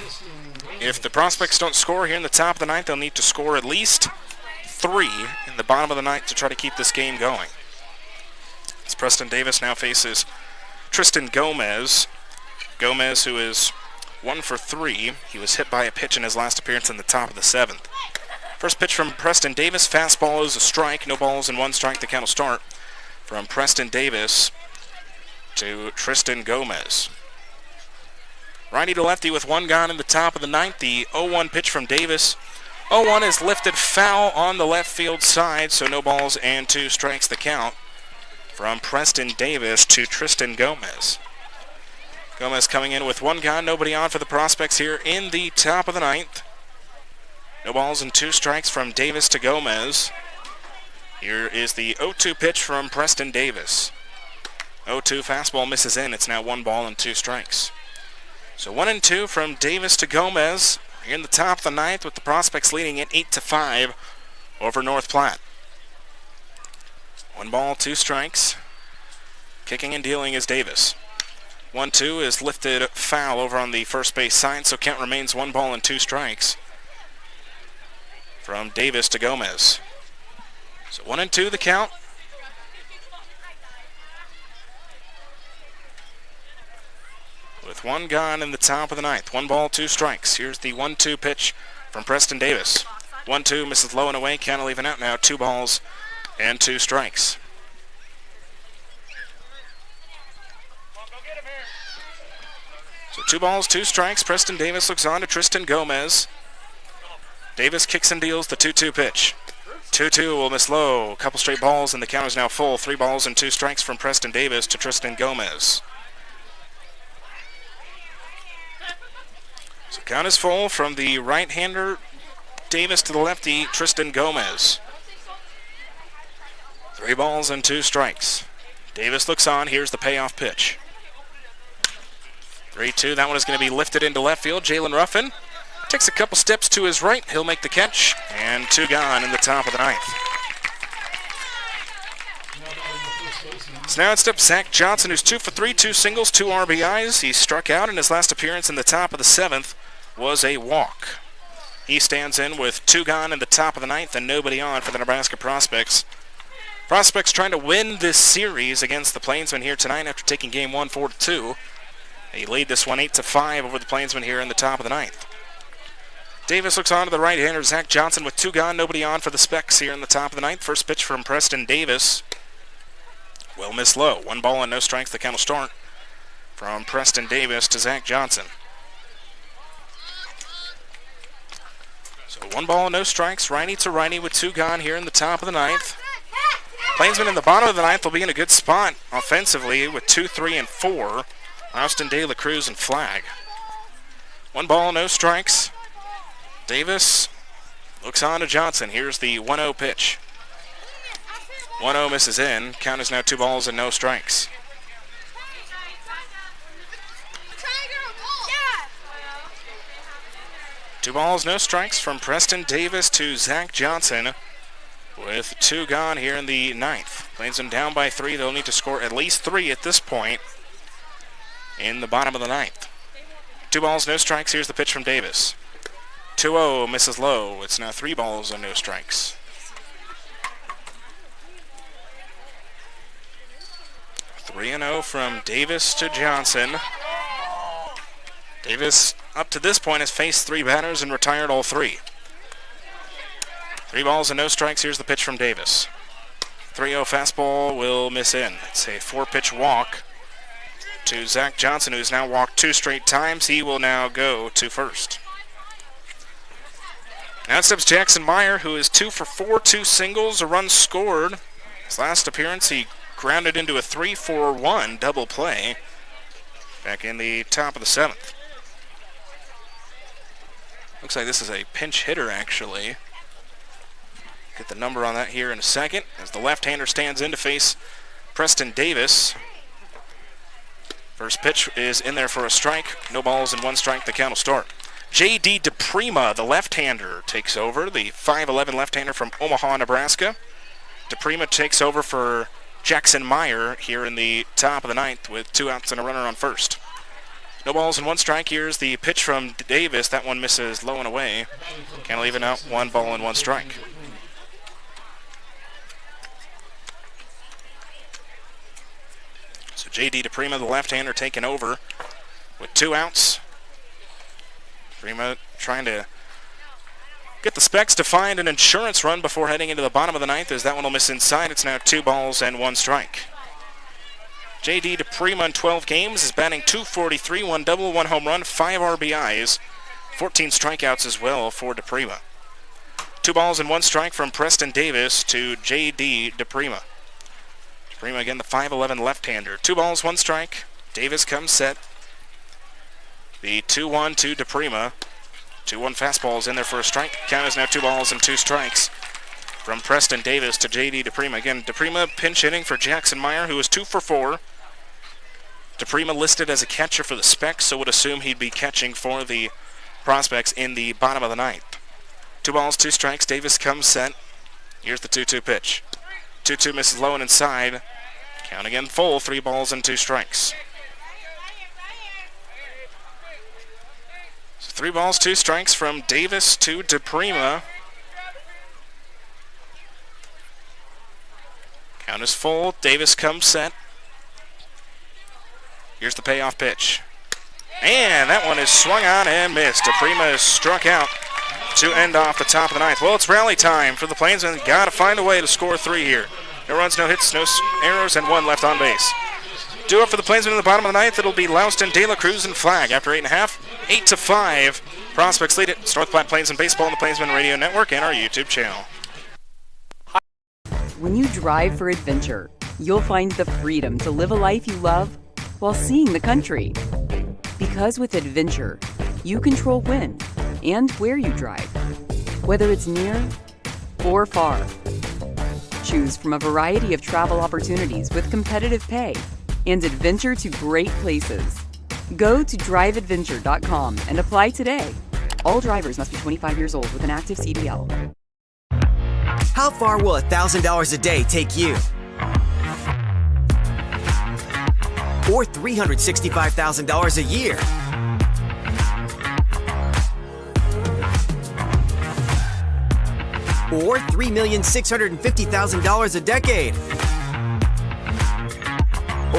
if the Prospects don't score here in the top of the 9th, they'll need to score at least 3 in the bottom of the 9th to try to keep this game going. As Preston Davis now faces Tristan Gomez. Gomez, who is 1 for 3. He was hit by a pitch in his last appearance in the top of the 7th. First pitch from Preston Davis. Fastball is a strike. No balls and 1 strike. The count will start from Preston Davis to Tristan Gomez. Righty to lefty with 1 gone in the top of the 9th. The 0-1 pitch from Davis. 0-1 is lifted foul on the left field side, so no balls and 2 strikes the count from Preston Davis to Tristan Gomez. Gomez coming in with 1 gone, nobody on for the Prospects here in the top of the 9th. No balls and 2 strikes from Davis to Gomez. Here is the 0-2 pitch from Preston Davis. 0-2 fastball misses in. It's now 1 ball and 2 strikes. So 1-2 from Davis to Gomez here in the top of the 9th with the Prospects leading it 8-5 over North Platte. 1 ball, 2 strikes. Kicking and dealing is Davis. 1-2 is lifted foul over on the first base side, so count remains 1 ball and 2 strikes from Davis to Gomez. So 1-2 the count. With 1 gone in the top of the 9th. 1 ball, 2 strikes. Here's the 1-2 pitch from Preston Davis. 1-2 misses low and away. Count will even out now. 2 balls and 2 strikes. So 2 balls, 2 strikes. Preston Davis looks on to Tristan Gomez. Davis kicks and deals the 2-2 pitch. 2-2 will miss low. Couple straight balls, and the count is now full. 3 balls and 2 strikes from Preston Davis to Tristan Gomez. So count is full from the right-hander Davis to the lefty Tristan Gomez. 3 balls and 2 strikes. Davis looks on. Here's the payoff pitch. 3-2. That one is going to be lifted into left field. Jalen Ruffin takes a couple steps to his right. He'll make the catch. And 2 gone in the top of the 9th. So now it's up Zach Johnson, who's 2 for 3, 2 singles, 2 RBIs. He struck out in his last appearance in the top of the 7th was a walk. He stands in with 2 gone in the top of the 9th and nobody on for the Nebraska Prospects. Prospects trying to win this series against the Plainsmen here tonight after taking game 1 4-2. They lead this one 8-5 over the Plainsmen here in the top of the 9th. Davis looks on to the right-hander, Zach Johnson, with 2 gone, nobody on for the Specs here in the top of the 9th. First pitch from Preston Davis will miss low. 1 ball and no strikes, the count will start from Preston Davis to Zach Johnson. So 1 ball and no strikes, righty to righty with 2 gone here in the top of the 9th. Plainsmen in the bottom of the 9th will be in a good spot offensively with 2, 3, and 4. Austin De La Cruz and Flag. 1 ball, no strikes. Davis looks on to Johnson. Here's the 1-0 pitch. 1-0 misses in. Count is now 2 balls and no strikes. Two balls, no strikes from Preston Davis to Zach Johnson with 2 gone here in the 9th. Plainsmen down by 3. They'll need to score at least 3 at this point in the bottom of the 9th. 2 balls, no strikes. Here's the pitch from Davis. 2-0 misses low. It's now 3 balls and no strikes. 3-0 from Davis to Johnson. Davis, up to this point, has faced 3 batters and retired all 3. 3 balls and no strikes. Here's the pitch from Davis. 3-0 fastball will miss in. It's a 4-pitch walk to Zach Johnson, who's now walked 2 straight times. He will now go to first. Now steps Jackson Meyer, who is 2 for 4, 2 singles, a run scored. His last appearance, he grounded into a 3-4-1 double play back in the top of the 7th. Looks like this is a pinch hitter, actually. Get the number on that here in a second as the left-hander stands in to face Preston Davis. First pitch is in there for a strike. No balls and 1 strike. The count will start. J.D. DePrima, the left-hander, takes over. The 5'11 left-hander from Omaha, Nebraska. DePrima takes over for Jackson Meyer here in the top of the 9th with 2 outs and a runner on first. No balls and 1 strike. Here's the pitch from Davis. That one misses low and away. Can't leave it out. 1 ball and 1 strike. So J.D. DePrima, the left-hander, taking over with 2 outs. DePrima trying to get the Specs to find an insurance run before heading into the bottom of the 9th as that one will miss inside. It's now 2 balls and 1 strike. J.D. DePrima in 12 games is batting .243, 1 double, 1 home run, 5 RBIs, 14 strikeouts as well for DePrima. 2 balls and 1 strike from Preston Davis to J.D. DePrima. DePrima again, the 5'11 left-hander. 2 balls, 1 strike. Davis comes set. The 2-1 to DePrima. 2-1 fastball is in there for a strike. Count is now 2 balls and 2 strikes from Preston Davis to J.D. DePrima. Again, DePrima pinch hitting for Jackson Meyer, who is 2 for 4. DePrima listed as a catcher for the Specs, so would assume he'd be catching for the Prospects in the bottom of the 9th. 2 balls, 2 strikes. Davis comes set. Here's the 2-2 pitch. 2-2 misses low and inside. Count again full, 3 balls and 2 strikes. So 3 balls, 2 strikes from Davis to DePrima. Count is full. Davis comes set. Here's the payoff pitch. And that one is swung on and missed. DePrima is struck out to end off the top of the 9th. Well, it's rally time for the Plainsmen. Got to find a way to score 3 here. No runs, no hits, no errors, and 1 left on base. Do it for the Plainsmen in the bottom of the 9th. It'll be Louston, De La Cruz, and Flag after 8.5. 8-5. Prospects lead it. It's North Platte Plainsmen Baseball on the Plainsmen Radio Network and our YouTube channel. When you drive for adventure, you'll find the freedom to live a life you love while seeing the country. Because with adventure, you control when and where you drive, whether it's near or far. Choose from a variety of travel opportunities with competitive pay and adventure to great places. Go to driveadventure.com and apply today. All drivers must be 25 years old with an active CDL. How far will $1,000 a day take you? Or $365,000 a year? Or $3,650,000 a decade?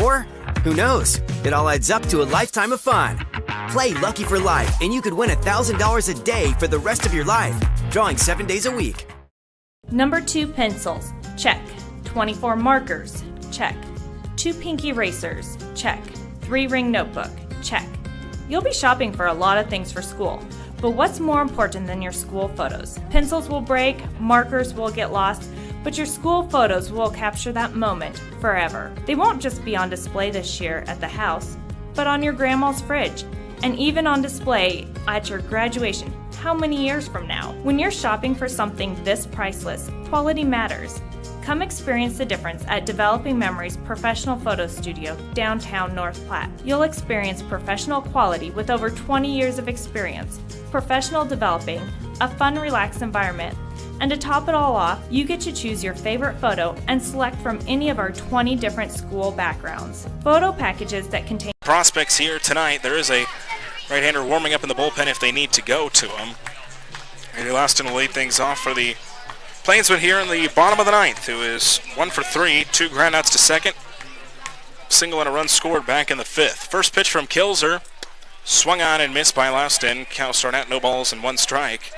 Or, who knows? It all adds up to a lifetime of fun. Play Lucky for Life, and you could win $1,000 a day for the rest of your life, drawing 7 days a week. Number 2 pencils, check. 24 markers, check. 2 pink erasers, check. 3 ring notebook, check. You'll be shopping for a lot of things for school, but what's more important than your school photos? Pencils will break, markers will get lost, but your school photos will capture that moment forever. They won't just be on display this year at the house, but on your grandma's fridge, and even on display at your graduation. How many years from now? When you're shopping for something this priceless, quality matters. Come experience the difference at Developing Memories Professional Photo Studio, downtown North Platte. You'll experience professional quality with over 20 years of experience, professional developing, a fun, relaxed environment, and to top it all off, you get to choose your favorite photo and select from any of our 20 different school backgrounds. Photo packages that contain Prospects here tonight. There is a right-hander warming up in the bullpen if they need to go to him. Andy Laston will lead things off for the Plainsmen here in the bottom of the ninth, who is 1 for 3, 2 groundouts to second, single and a run scored back in the fifth. First pitch from Kilzer, swung on and missed by Laston. Count start out, no balls and 1 strike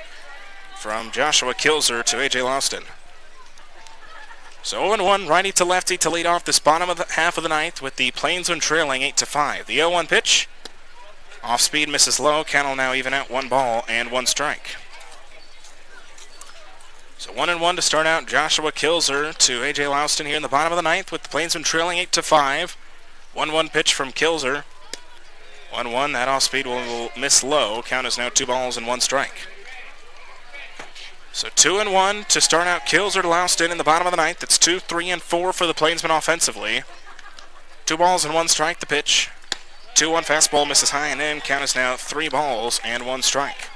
from Joshua Kilzer to A.J. Laston. So 0-1, righty to lefty to lead off this bottom of the half of the ninth with the Plainsmen trailing 8-5. The 0-1 pitch. Off speed, misses low. Count will now even out 1 ball and 1 strike. So 1-1 to start out. Joshua Kilzer to A.J. Louston here in the bottom of the ninth with the Plainsmen trailing 8-5. 1-1 pitch from Kilzer. 1-1, that off speed will miss low. Count is now 2 balls and 1 strike. So 2-1 to start out. Kilzer to Louston in the bottom of the ninth. It's 2, 3, and 4 for the Plainsmen offensively. 2 balls and 1 strike the pitch. 2-1 fastball misses high and in. Count is now 3 balls and 1 strike.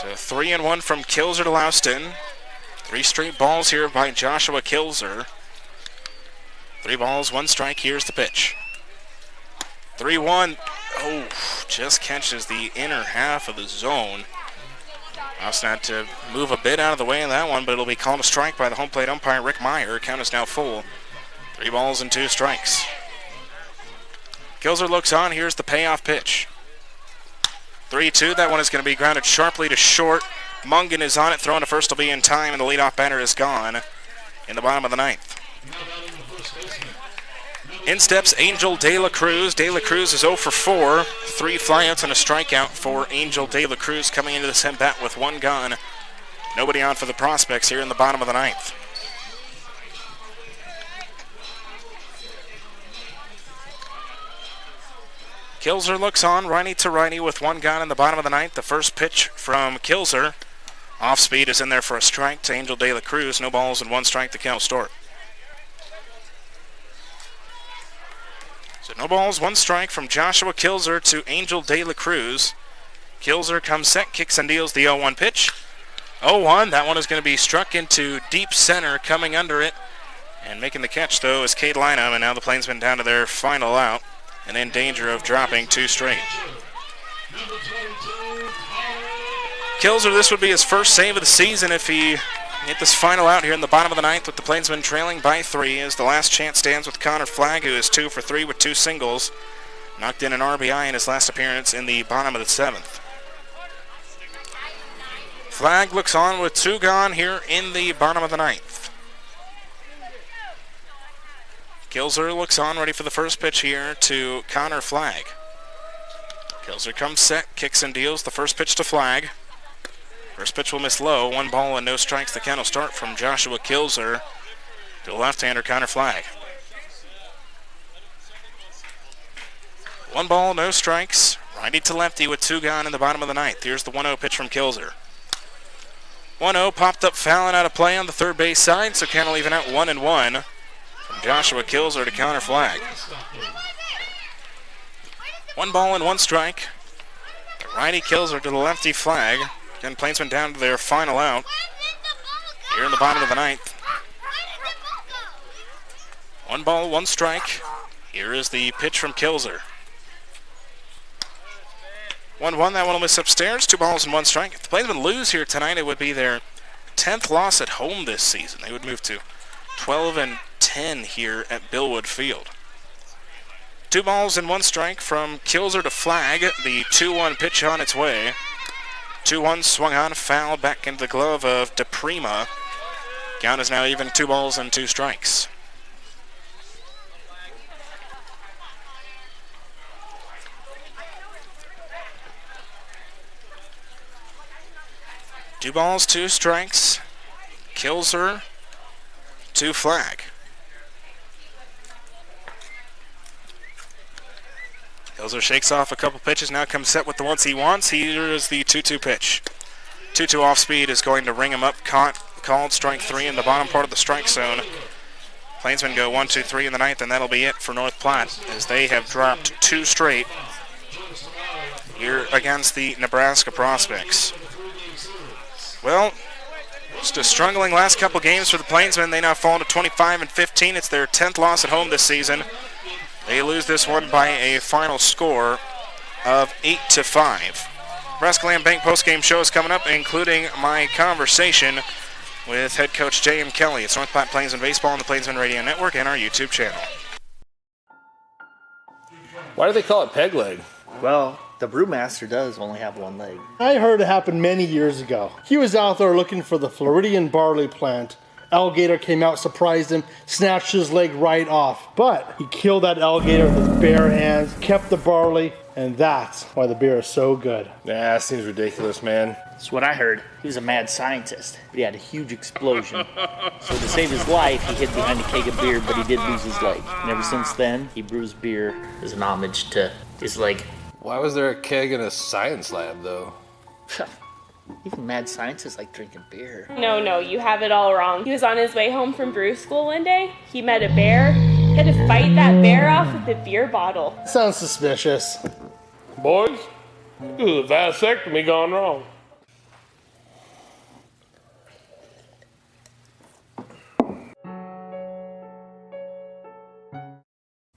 So 3-1 from Kilzer to Louston. 3 straight balls here by Joshua Kilzer. 3 balls, 1 strike. Here's the pitch. 3-1. Oh, just catches the inner half of the zone. Louston had to move a bit out of the way in that one, but it'll be called a strike by the home plate umpire, Rick Meyer. Count is now full. 3 balls and 2 strikes. Kilzer looks on. Here's the payoff pitch. 3-2. That one is going to be grounded sharply to short. Mungan is on it. Throwing to first will be in time, and the leadoff batter is gone in the bottom of the ninth. In steps Angel De La Cruz. De La Cruz is 0 for 4. 3 flyouts and a strikeout for Angel De La Cruz coming into this at-bat with 1 gone. Nobody on for the Prospects here in the bottom of the ninth. Kilzer looks on, righty to righty with 1 gone in the bottom of the ninth. The first pitch from Kilzer. Off speed is in there for a strike to Angel De La Cruz. No balls and 1 strike to count start. So no balls, 1 strike from Joshua Kilzer to Angel De La Cruz. Kilzer comes set, kicks and deals the 0-1 pitch. 0-1, that one is going to be struck into deep center, coming under it. And making the catch, though, is Cade Lynham, and now the Plainsmen down to their final out and in danger of dropping 2 straight. Kilzer, this would be his first save of the season if he hit this final out here in the bottom of the ninth with the Plainsmen trailing by 3 as the last chance stands with Connor Flagg, who is 2 for 3 with 2 singles. Knocked in an RBI in his last appearance in the bottom of the 7th. Flagg looks on with 2 gone here in the bottom of the ninth. Kilzer looks on, ready for the first pitch here to Connor Flagg. Kilzer comes set, kicks and deals the first pitch to Flagg. First pitch will miss low. 1 ball and no strikes. The count will start from Joshua Kilzer to the left-hander counter flag. 1 ball, no strikes. Righty to lefty with 2 gone in the bottom of the ninth. Here's the 1-0 pitch from Kilzer. 1-0 popped up fouling out of play on the third base side, so count will even out 1-1 from Joshua Kilzer to counter flag. 1 ball and 1 strike. The righty Kilzer to the lefty flag. Again, Plainsmen down to their final out here in the bottom of the ninth. 1 ball, 1 strike. Here is the pitch from Kilzer. 1-1, that one will miss upstairs. 2 balls and 1 strike. If the Plainsmen lose here tonight, it would be their 10th loss at home this season. They would move to 12-10 here at Billwood Field. 2 balls and 1 strike from Kilzer to flag. The 2-1 pitch on its way. 2-1 swung on, foul back into the glove of DePrima. Count is now even, 2 balls and 2 strikes. Two balls, 2 strikes. Kilzer to flag. Kilzer shakes off a couple pitches, now comes set with the ones he wants. Here is the 2-2 pitch. 2-2 off speed is going to ring him up. Called strike 3 in the bottom part of the strike zone. Plainsmen go 1-2-3 in the ninth, and that'll be it for North Platte as they have dropped 2 straight here against the Nebraska Prospects. Well, just a struggling last couple games for the Plainsmen. They now fall to 25-15. It's their 10th loss at home this season. They lose this one by a final score of 8-5. Nebraska Land Bank postgame show is coming up, including my conversation with head coach J.M. Kelly. It's North Platte Plainsmen Baseball on the Plainsmen Radio Network and our YouTube channel. Why do they call it peg leg? Well, the brewmaster does only have 1 leg. I heard it happened many years ago. He was out there looking for the Floridian barley plant. Alligator came out, surprised him, snatched his leg right off. But he killed that alligator with his bare hands, kept the barley, and that's why the beer is so good. Nah, that seems ridiculous, man. That's what I heard. He was a mad scientist, but he had a huge explosion. So to save his life, he hid behind a keg of beer, but he did lose his leg. And ever since then, he brews beer as an homage to his leg. Why was there a keg in a science lab, though? Even mad scientists like drinking beer. No, you have it all wrong. He was on his way home from brew school one day. He met a bear. He had to fight that bear off with a beer bottle. Sounds suspicious. Boys, this is a vasectomy gone wrong.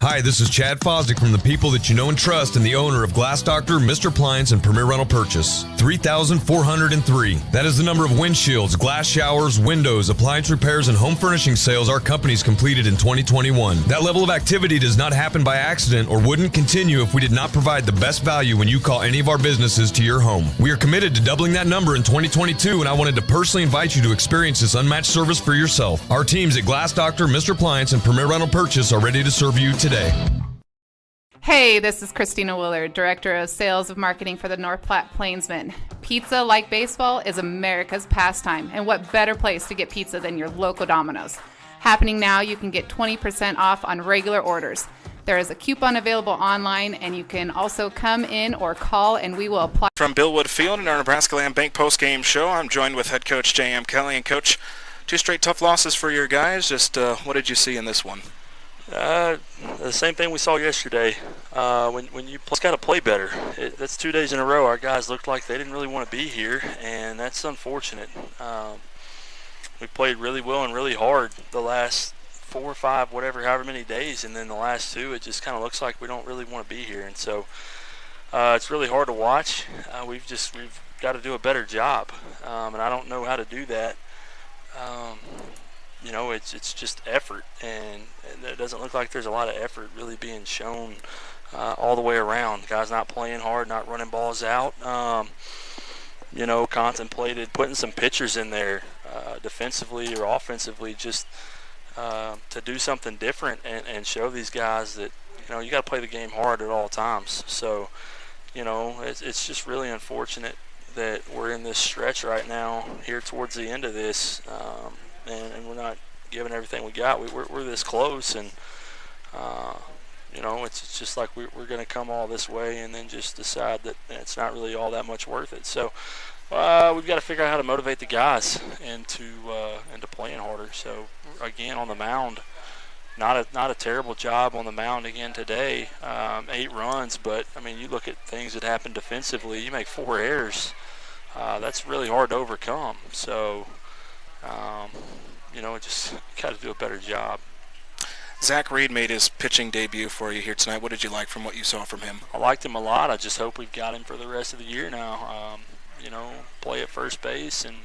Hi, this is Chad Fosdick from the people that you know and trust and the owner of Glass Doctor, Mr. Appliance, and Premier Rental Purchase. 3,403. That is the number of windshields, glass showers, windows, appliance repairs, and home furnishing sales our company's completed in 2021. That level of activity does not happen by accident or wouldn't continue if we did not provide the best value when you call any of our businesses to your home. We are committed to doubling that number in 2022, and I wanted to personally invite you to experience this unmatched service for yourself. Our teams at Glass Doctor, Mr. Appliance, and Premier Rental Purchase are ready to serve you today. Hey, this is Christina Willard, Director of Sales of Marketing for the North Platte Plainsmen. Pizza, like baseball, is America's pastime, and what better place to get pizza than your local Domino's. Happening now, you can get 20% off on regular orders. There is a coupon available online, and you can also come in or call, and we will apply. From Billwood Field in our Nebraska Land Bank postgame show, I'm joined with head coach J.M. Kelly. And Coach, 2 straight tough losses for your guys. Just what did you see in this one? The same thing we saw yesterday. When you got to play better. That's 2 days in a row. Our guys looked like they didn't really want to be here, and that's unfortunate. We played really well and really hard the last 4 or 5, however many days, and then the last 2, it just kind of looks like we don't really want to be here, and so it's really hard to watch. We've got to do a better job, and I don't know how to do that. It's just effort, and it doesn't look like there's a lot of effort really being shown all the way around. Guys not playing hard, not running balls out. Contemplated putting some pitchers in there defensively or offensively just to do something different and show these guys that, you got to play the game hard at all times. So, it's just really unfortunate that we're in this stretch right now here towards the end of this, and we're not giving everything we got. We're this close, and it's just like we're going to come all this way and then just decide that it's not really all that much worth it. So we've got to figure out how to motivate the guys into playing harder. So again, on the mound, not a terrible job on the mound again today. 8 runs, but I mean, you look at things that happen defensively. You make 4 errors. That's really hard to overcome. So just got to do a better job. Zach Reed made his pitching debut for you here tonight. What did you like from what you saw from him? I liked him a lot. I just hope we've got him for the rest of the year now. Play at first base and,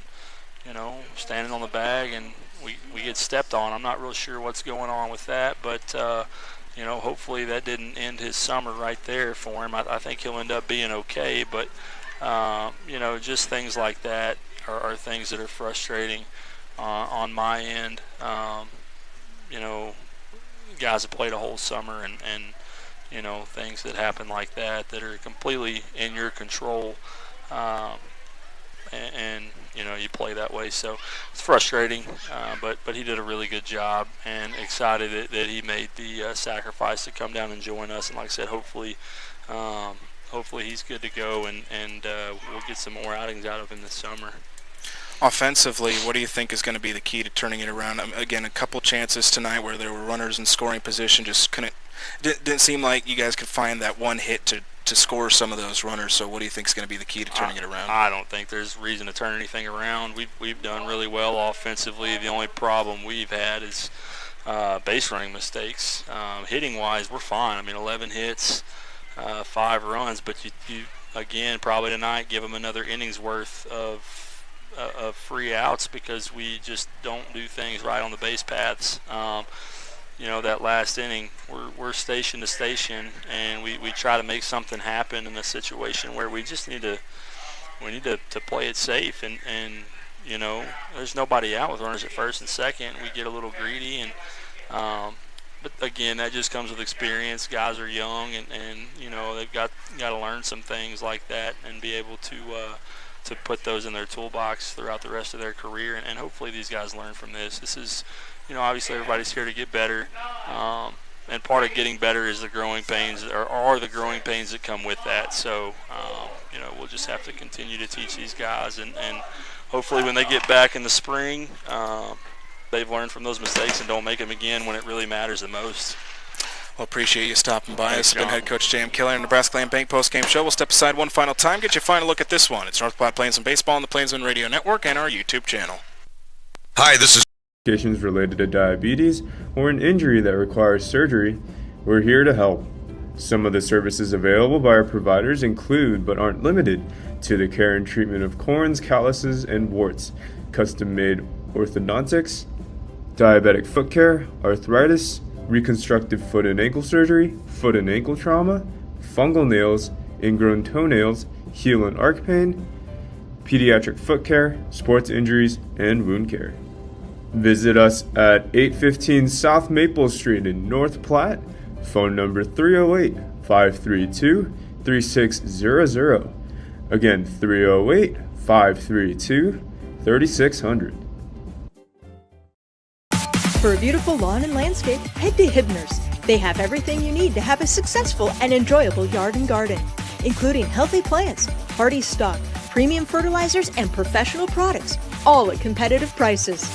standing on the bag, and we get stepped on. I'm not real sure what's going on with that, but, hopefully that didn't end his summer right there for him. I think he'll end up being okay, but, just things like that are things that are frustrating on my end. Guys have played a whole summer and things that happen like that are completely in your control, and you play that way, so it's frustrating, but he did a really good job, and excited that he made the sacrifice to come down and join us, and like I said, hopefully he's good to go, and we'll get some more outings out of him this summer. Offensively, what do you think is going to be the key to turning it around? Again, a couple chances tonight where there were runners in scoring position, just didn't seem like you guys could find that one hit to score some of those runners. So what do you think is going to be the key to turning it around? I don't think there's reason to turn anything around. We've done really well offensively. The only problem we've had is base running mistakes. Hitting-wise, we're fine. I mean, 11 hits, 5 runs, but you again, probably tonight, give them another inning's worth of free outs because we just don't do things right on the base paths. That last inning, we're station to station, and we try to make something happen in a situation where we just need to play it safe, and there's nobody out with runners at first and second. We get a little greedy, and but again, that just comes with experience. Guys are young, and they've got to learn some things like that and be able to put those in their toolbox throughout the rest of their career, and hopefully these guys learn from this. This is, obviously everybody's here to get better, and part of getting better is the growing pains, or are the growing pains that come with that. So, we'll just have to continue to teach these guys, and hopefully when they get back in the spring, they've learned from those mistakes and don't make them again when it really matters the most. Well, appreciate you stopping by. This has been head coach J.M. Killer in the Nebraska Land Bank postgame show. We'll step aside one final time, get you a final look at this one. It's North Platte Plainsmen Baseball on the Plainsmen Radio Network and our YouTube channel. Hi, this is Complications related to diabetes or an injury that requires surgery. We're here to help. Some of the services available by our providers include, but aren't limited to, the care and treatment of corns, calluses, and warts, custom-made orthodontics, diabetic foot care, arthritis, reconstructive foot and ankle surgery, foot and ankle trauma, fungal nails, ingrown toenails, heel and arc pain, pediatric foot care, sports injuries, and wound care. Visit us at 815 South Maple Street in North Platte. Phone number 308-532-3600. Again, 308-532-3600. For a beautiful lawn and landscape, head to Hibner's. They have everything you need to have a successful and enjoyable yard and garden, including healthy plants, hardy stock, premium fertilizers, and professional products, all at competitive prices.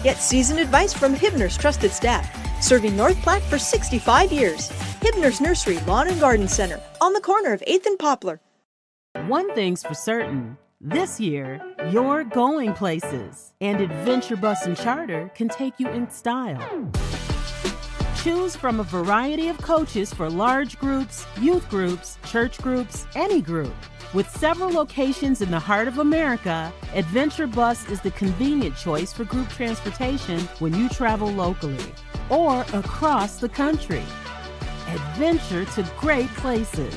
Get seasoned advice from Hibner's trusted staff, serving North Platte for 65 years. Hibner's Nursery Lawn and Garden Center, on the corner of 8th and Poplar. One thing's for certain, this year, you're going places, and Adventure Bus and Charter can take you in style. Choose from a variety of coaches for large groups, youth groups, church groups, any group. With several locations in the heart of America, Adventure Bus is the convenient choice for group transportation when you travel locally or across the country. Adventure to great places.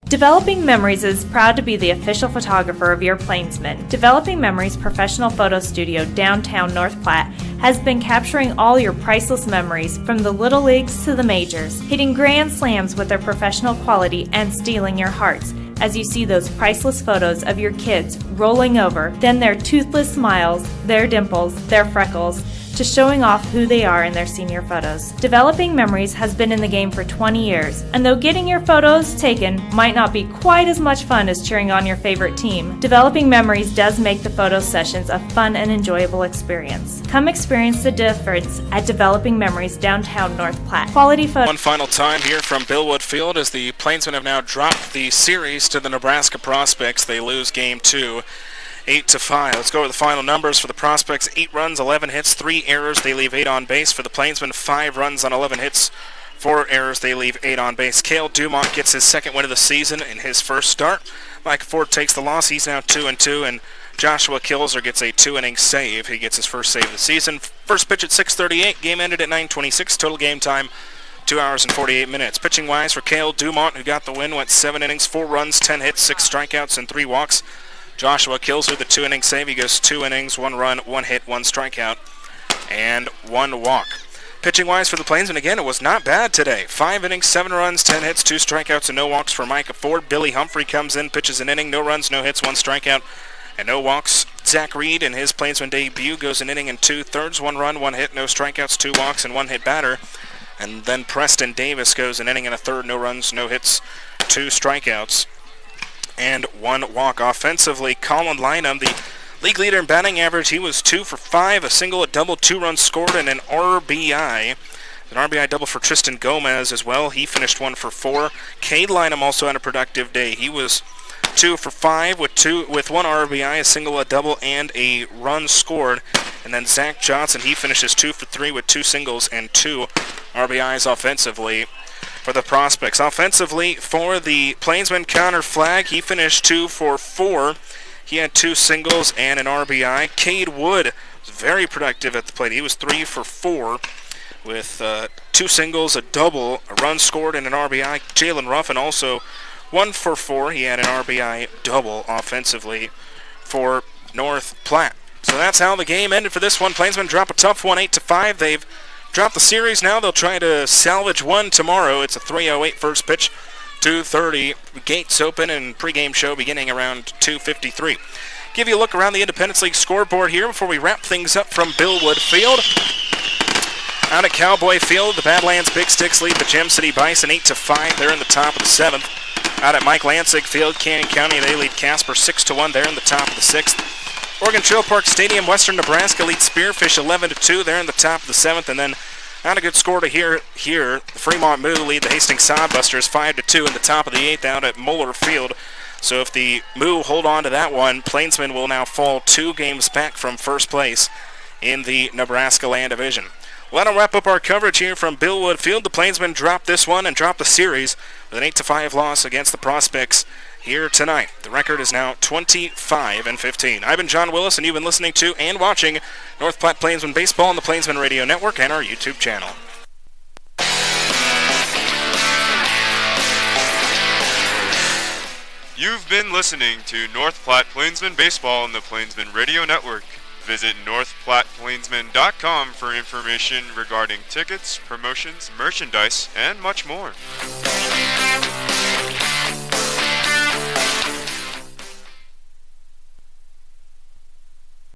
Developing Memories is proud to be the official photographer of your Plainsmen. Developing Memories professional photo studio downtown North Platte has been capturing all your priceless memories from the little leagues to the majors, hitting grand slams with their professional quality and stealing your hearts as you see those priceless photos of your kids rolling over, then their toothless smiles, their dimples, their freckles, to showing off who they are in their senior photos. Developing Memories has been in the game for 20 years, and though getting your photos taken might not be quite as much fun as cheering on your favorite team, Developing Memories does make the photo sessions a fun and enjoyable experience. Come experience the difference at Developing Memories downtown North Platte. Quality photo. One final time here from Billwood Field as the Plainsmen have now dropped the series to the Nebraska Prospects. They lose game 2. 8-5. Let's go over the final numbers for the Prospects. 8 runs, 11 hits, 3 errors. They leave 8 on base. For the Plainsmen, 5 runs on 11 hits, 4 errors. They leave 8 on base. Cale Dumont gets his second win of the season in his first start. Mike Ford takes the loss. He's now 2-2, and Joshua Kilzer gets a 2-inning save. He gets his first save of the season. First pitch at 6:38. Game ended at 9:26. Total game time 2 hours and 48 minutes. Pitching-wise for Cale Dumont, who got the win, went 7 innings, 4 runs, 10 hits, 6 strikeouts, and 3 walks. Joshua Kilzer, the 2-inning save. He goes 2 innings, 1 run, 1 hit, 1 strikeout, and 1 walk. Pitching-wise for the Plainsmen, again, it was not bad today. 5 innings, 7 runs, 10 hits, 2 strikeouts, and no walks for Micah Ford. Billy Humphrey comes in, pitches an inning, no runs, no hits, 1 strikeout, and no walks. Zach Reed, in his Plainsman debut, goes an inning and 2/3, 1 run, 1 hit, no strikeouts, 2 walks, and 1 hit batter. And then Preston Davis goes an inning and 1/3, no runs, no hits, 2 strikeouts, and 1 walk. Offensively, Colin Lynham, the league leader in batting average, he was 2 for 5, a single, a double, 2 runs scored, and an RBI. An RBI double for Tristan Gomez as well. He finished 1 for 4. Cade Lynham also had a productive day. He was 2 for 5 with 1 RBI, a single, a double, and a run scored. And then Zach Johnson, he finishes 2 for 3 with 2 singles and 2 RBIs offensively for the Prospects. Offensively, for the Plainsman, Connor Flagg, he finished 2 for 4. He had 2 singles and an RBI. Cade Wood was very productive at the plate. He was 3 for 4 with 2 singles, a double, a run scored, and an RBI. Jalen Ruffin also 1 for 4. He had an RBI double offensively for North Platte. So that's how the game ended for this one. Plainsmen drop a tough one, 8-5. They've dropped the series now. They'll try to salvage one tomorrow. It's a 3:08 first pitch, 2:30. Gates open and pregame show beginning around 2:53. Give you a look around the Independence League scoreboard here before we wrap things up from Billwood Field. Out at Cowboy Field, the Badlands Big Sticks lead the Gem City Bison 8-5. They're in the top of the 7th. Out at Mike Lansing Field, Canyon County, they lead Casper 6-1. They're in the top of the 6th. Oregon Trail Park Stadium, Western Nebraska leads Spearfish 11-2. They're in the top of the 7th. And then not a good score to here. The Fremont Moo lead the Hastings Sodbusters 5-2 in the top of the 8th out at Moeller Field. So if the Moo hold on to that one, Plainsmen will now fall 2 games back from first place in the Nebraska Land Division. Well, that'll wrap up our coverage here from Billwood Field. The Plainsmen dropped this one and dropped the series with an 8-5 loss against the Prospects here tonight. The record is now 25-15. I've been John Willis, and you've been listening to and watching North Platte Plainsmen Baseball on the Plainsmen Radio Network and our YouTube channel. You've been listening to North Platte Plainsmen Baseball on the Plainsmen Radio Network. Visit northplatteplainsmen.com for information regarding tickets, promotions, merchandise, and much more.